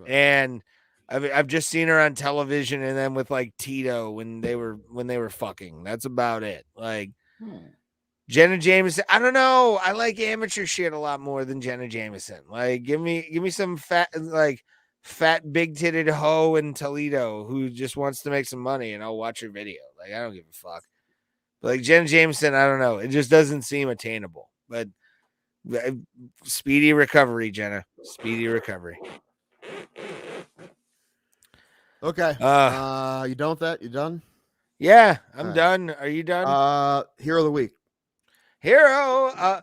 And I've just seen her on television, and then with like Tito when they were fucking. That's about it. Like Jenna Jameson, I don't know. I like amateur shit a lot more than Jenna Jameson. Like, give me some fat big titted hoe in Toledo who just wants to make some money, and I'll watch her video. Like, I don't give a fuck. But like Jenna Jameson, I don't know. It just doesn't seem attainable. But speedy recovery, Jenna. Speedy recovery. Okay. You done with that? You done? Yeah, I'm done. Are you done? Hero of the week. Hero.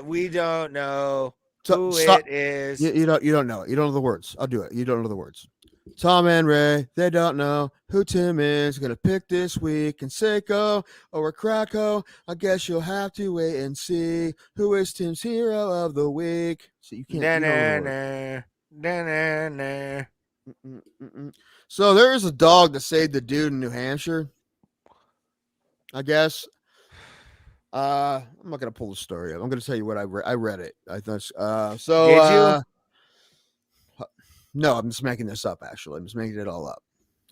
We don't know who it is. You don't know it. You don't know the words. I'll do it. You don't know the words. Tom and Ray, they don't know who Tim is gonna pick this week. And Seiko or Krakow, I guess you'll have to wait and see who is Tim's hero of the week. So you can't. So there is a dog that saved the dude in New Hampshire. I guess. I'm not gonna pull the story up. I'm gonna tell you what I read. I read it. I thought so. Did you? No, I'm just making this up. Actually, I'm just making it all up.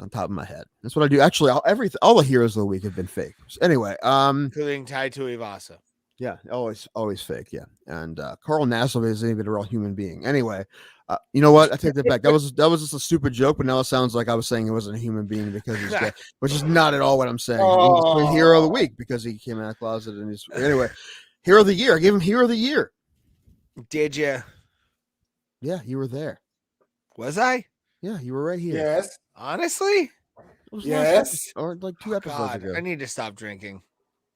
on top of my head. That's what I do. Actually, all the heroes of the week have been fake. So anyway, Including Tai Tuivasa. yeah, always fake. Yeah, and Carl Nassib isn't even a real human being. Anyway, you know what? I take that back. That was just a stupid joke, but now it sounds like I was saying he wasn't a human being because he's gay, which is not at all what I'm saying. He was a hero of the week because he came out of the closet and he's anyway. Hero of the year. I gave him hero of the year. Did you? Yeah, you were there. Was I? Yeah, you were right here. Yes. Honestly? It was Yes. or like 2 episodes God, ago. I need to stop drinking.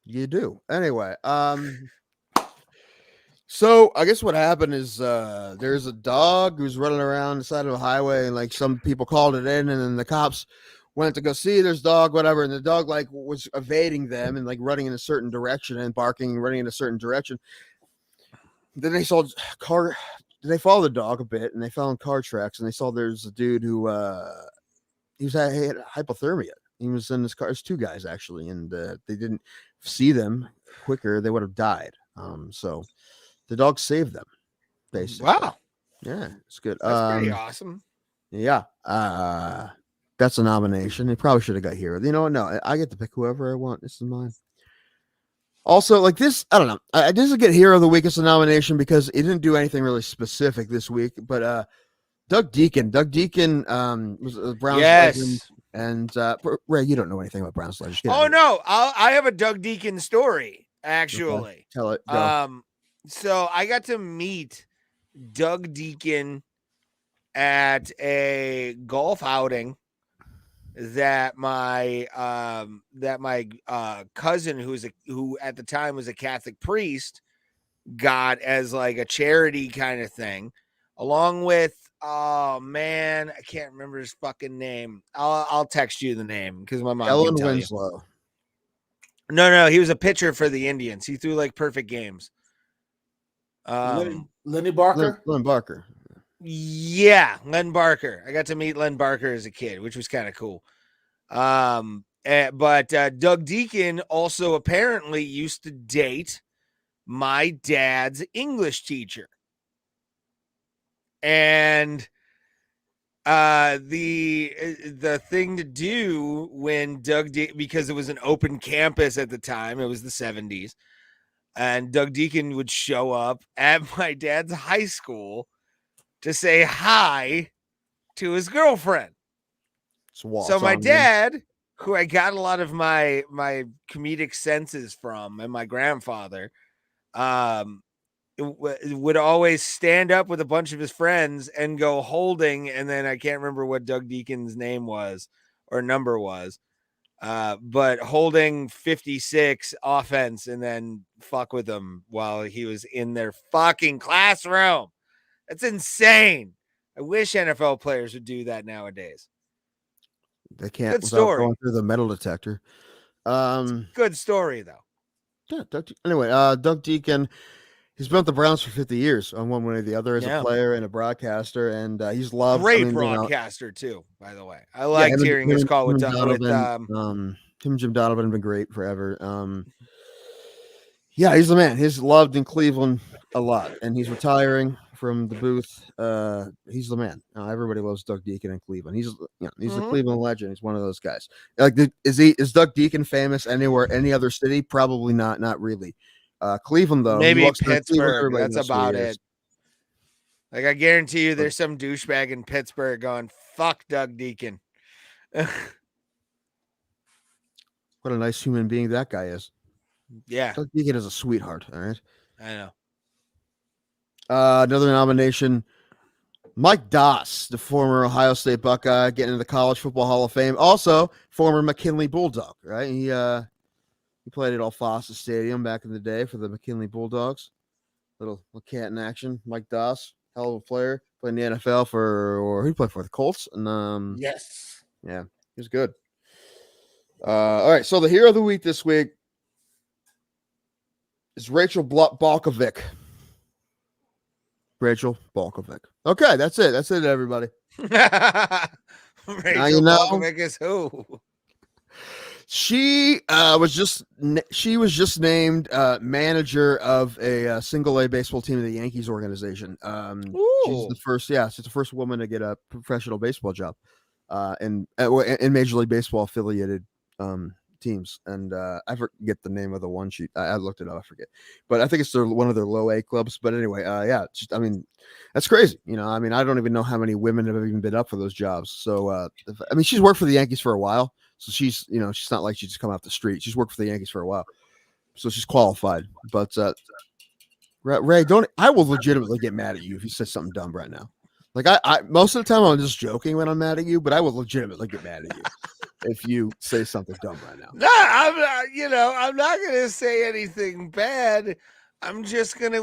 You do. Anyway, so I guess what happened is there's a dog who's running around the side of a highway, and like some people called it in, and then the cops went to go see this dog, whatever, and the dog like was evading them and like running in a certain direction and barking, running in a certain direction. Then they saw car. They followed the dog a bit, and they found car tracks, and they saw there's a dude who he had hypothermia. He was in his car. There's 2 guys actually, and they didn't see them quicker, they would have died. So the dog saved them, basically. Wow. Yeah, it's good. That's pretty awesome. Yeah. That's a nomination. He probably should have got hero. You know what? No, I get to pick whoever I want. This is mine. Also, like this, I don't know. I didn't get hero of the week as a nomination because it didn't do anything really specific this week. But Doug Deacon was a Browns legend. And Ray, you don't know anything about Browns legends. Oh no, I have a Doug Deacon story actually. Okay. Tell it. Go. So I got to meet Doug Deacon at a golf outing that my cousin who at the time was a Catholic priest got as like a charity kind of thing, along with oh man, I can't remember his fucking name. I'll text you the name because my mom Ellen can tell Winslow. You. No, he was a pitcher for the Indians. He threw like perfect games. Lenny Barker. Len Barker. Yeah, Len Barker. I got to meet Len Barker as a kid, which was kind of cool. But Doug Deacon also apparently used to date my dad's English teacher. And the thing to do when because it was an open campus at the time, it was the 70s, and Doug Deacon would show up at my dad's high school to say hi to his girlfriend. So my dad, who I got a lot of my comedic senses from, and my grandfather, would always stand up with a bunch of his friends and go holding, and then I can't remember what Doug Deacon's name was or number was, but holding 56 offense and then fuck with them while he was in their fucking classroom. That's insane. I wish NFL players would do that nowadays. They can't Good without story. going through the metal detector. Good story though. Yeah. Anyway, Doug Deacon, he's been with the Browns for 50 years on one way or the other as a player and a broadcaster, and he's loved. Great broadcaster too, by the way. I liked hearing his call with him and Jim Donovan have been great forever. Yeah, he's the man. He's loved in Cleveland a lot, and he's retiring from the booth. He's the man. Everybody loves Doug Deacon in Cleveland. He's a Cleveland legend. He's one of those guys. Like, is Doug Deacon famous anywhere, any other city? Probably not. Not really. Cleveland though, maybe Pittsburgh. That's about it. Like, I guarantee you, there's some douchebag in Pittsburgh going, "Fuck Doug Deacon." What a nice human being that guy is. Yeah, Doug Deacon is a sweetheart. All right, I know. Another nomination, Mike Doss, the former Ohio State Buckeye, getting into the College Football Hall of Fame. Also, former McKinley Bulldog. Right, he played at Alphasa Stadium back in the day for the McKinley Bulldogs. Little cat in action. Mike Doss, hell of a player. Played in the NFL who he played for the Colts. And yes, yeah, he was good. All right, so the hero of the week this week is Rachel Balkovic. Rachel Balkovic. Okay, that's it. That's it, everybody. Rachel Balkovic is who? She was just named manager of a single A baseball team in the Yankees organization. She's the first, she's the first woman to get a professional baseball job. in Major League Baseball affiliated teams, and I forget the name of the one. I looked it up. I forget, but I think it's one of their low A clubs. But anyway, yeah, I mean, that's crazy. I mean, I don't even know how many women have even been up for those jobs. So, I mean, she's worked for the Yankees for a while, so she's not like she just come off the street. She's worked for the Yankees for a while, so she's qualified. But Ray, I will legitimately get mad at you if you say something dumb right now. Like I most of the time I'm just joking when I'm mad at you, but I will legitimately get mad at you if you say something dumb right now. No, I'm not. I'm not gonna say anything bad. I'm just gonna,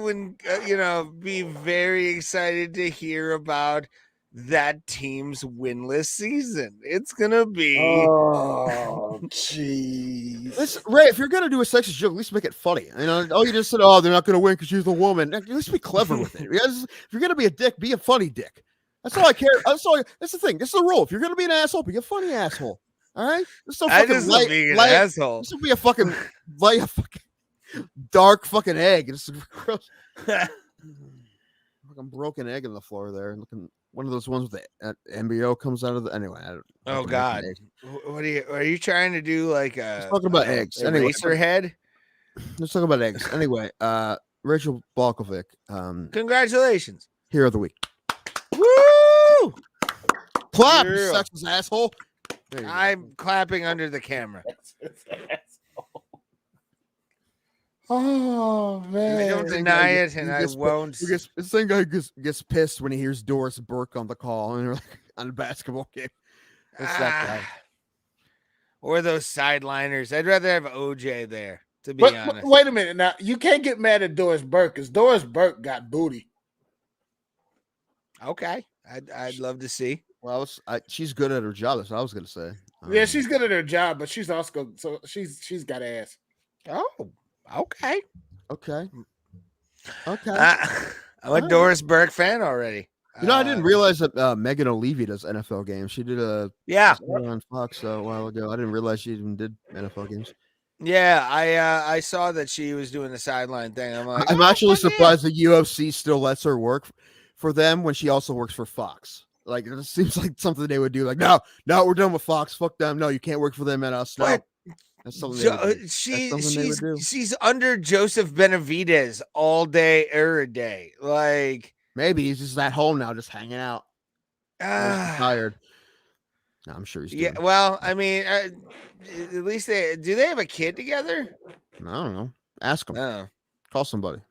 be very excited to hear about that team's winless season. It's gonna be. Oh, jeez. Listen, Ray, if you're gonna do a sexist joke, at least make it funny. You just said, "Oh, they're not gonna win because she's a woman." At least be clever with it. If you're gonna be a dick, be a funny dick. That's all I care. That's the thing. That's the rule. If you're gonna be an asshole, be a funny asshole. All right. Just I just love being an asshole. This will be a fucking dark fucking egg. It's gross. Fucking broken egg in the floor there. Looking one of those ones with the embryo comes out of the anyway. Oh God. What are you trying to do? Like talking about eggs. Anyway, head. Let's talk about eggs. Anyway, Rachel Balkovic. Congratulations. Hero of the week. Woo! Clap, you sexist asshole. I'm clapping under the camera. Oh man! I don't deny it, and I won't. This thing guy gets pissed when he hears Doris Burke on the call and like on a basketball game. It's that guy. Or those sideliners. I'd rather have OJ there. To be honest. Wait a minute now. You can't get mad at Doris Burke because Doris Burke got booty. Okay, I'd love to see. Well, she's good at her job. That's what I was gonna say. Yeah, she's good at her job, but she's also she's got ass. Oh, okay. I'm a Doris Burke fan already. I didn't realize that Megan O'Leary does NFL games. She did on Fox a while ago. I didn't realize she even did NFL games. Yeah, I saw that she was doing the sideline thing. I'm actually surprised the UFC still lets her work for them when she also works for Fox. Like it seems like something they would do. Like no, we're done with Fox. Fuck them. No, you can't work for them and us. No. That's something she's under Joseph Benavidez all day, every day. Like maybe he's just at home now, just hanging out. Tired. No, I'm sure he's doing. Yeah. Well, I mean, at least they have a kid together? I don't know. Ask them. Oh. Call somebody.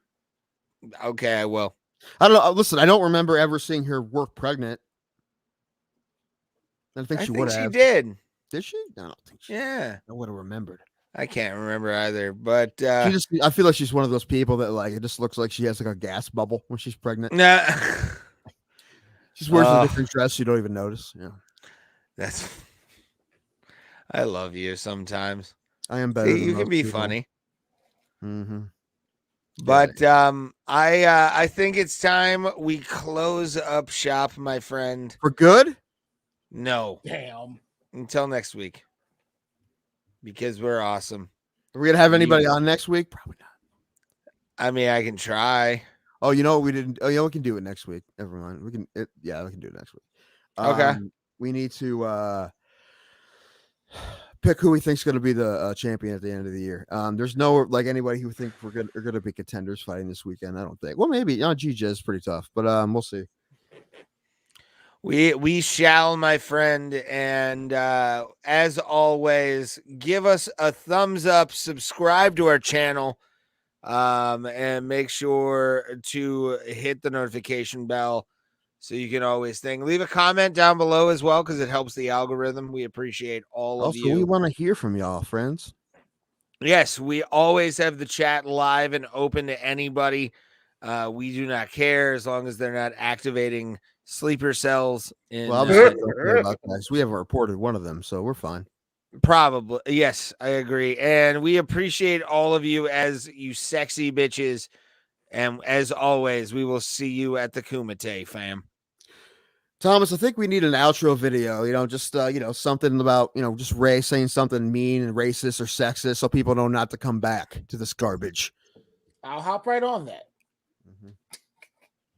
Okay, I will. I don't know. Listen, I don't remember ever seeing her work pregnant. I think she would have. She did. Did she? I don't think she. Yeah. I would have remembered. I can't remember either, but I feel like she's one of those people that like it just looks like she has like a gas bubble when she's pregnant. Nah. She's wearing a different dress you don't even notice. Yeah. I love you sometimes. I am better. You can be funny. Mm-hmm. But I think it's time we close up shop, my friend. For good? No. Damn. Until next week. Because we're awesome. Are we gonna have anybody on next week? Probably not. I mean, I can try. Oh, you know what we didn't? Oh, yeah, we can do it next week. Never mind. We can do it next week. Okay. We need to pick who we think is going to be the champion at the end of the year. There's no like anybody who think are going to be contenders fighting this weekend. I don't think. Well, maybe. GJ is pretty tough, but we'll see. We shall, my friend, and as always, give us a thumbs up, subscribe to our channel, and make sure to hit the notification bell so you can always leave a comment down below as well because it helps the algorithm. We appreciate all of you. Also, we want to hear from y'all, friends. Yes, we always have the chat live and open to anybody. We do not care as long as they're not activating sleeper cells. Well, we haven't reported one of them, so we're fine. Probably. Yes, I agree. And we appreciate all of you as you sexy bitches. And as always, we will see you at the Kumite, fam. Thomas, I think we need an outro video, just, something about, just Ray saying something mean and racist or sexist so people know not to come back to this garbage. I'll hop right on that. Mm-hmm.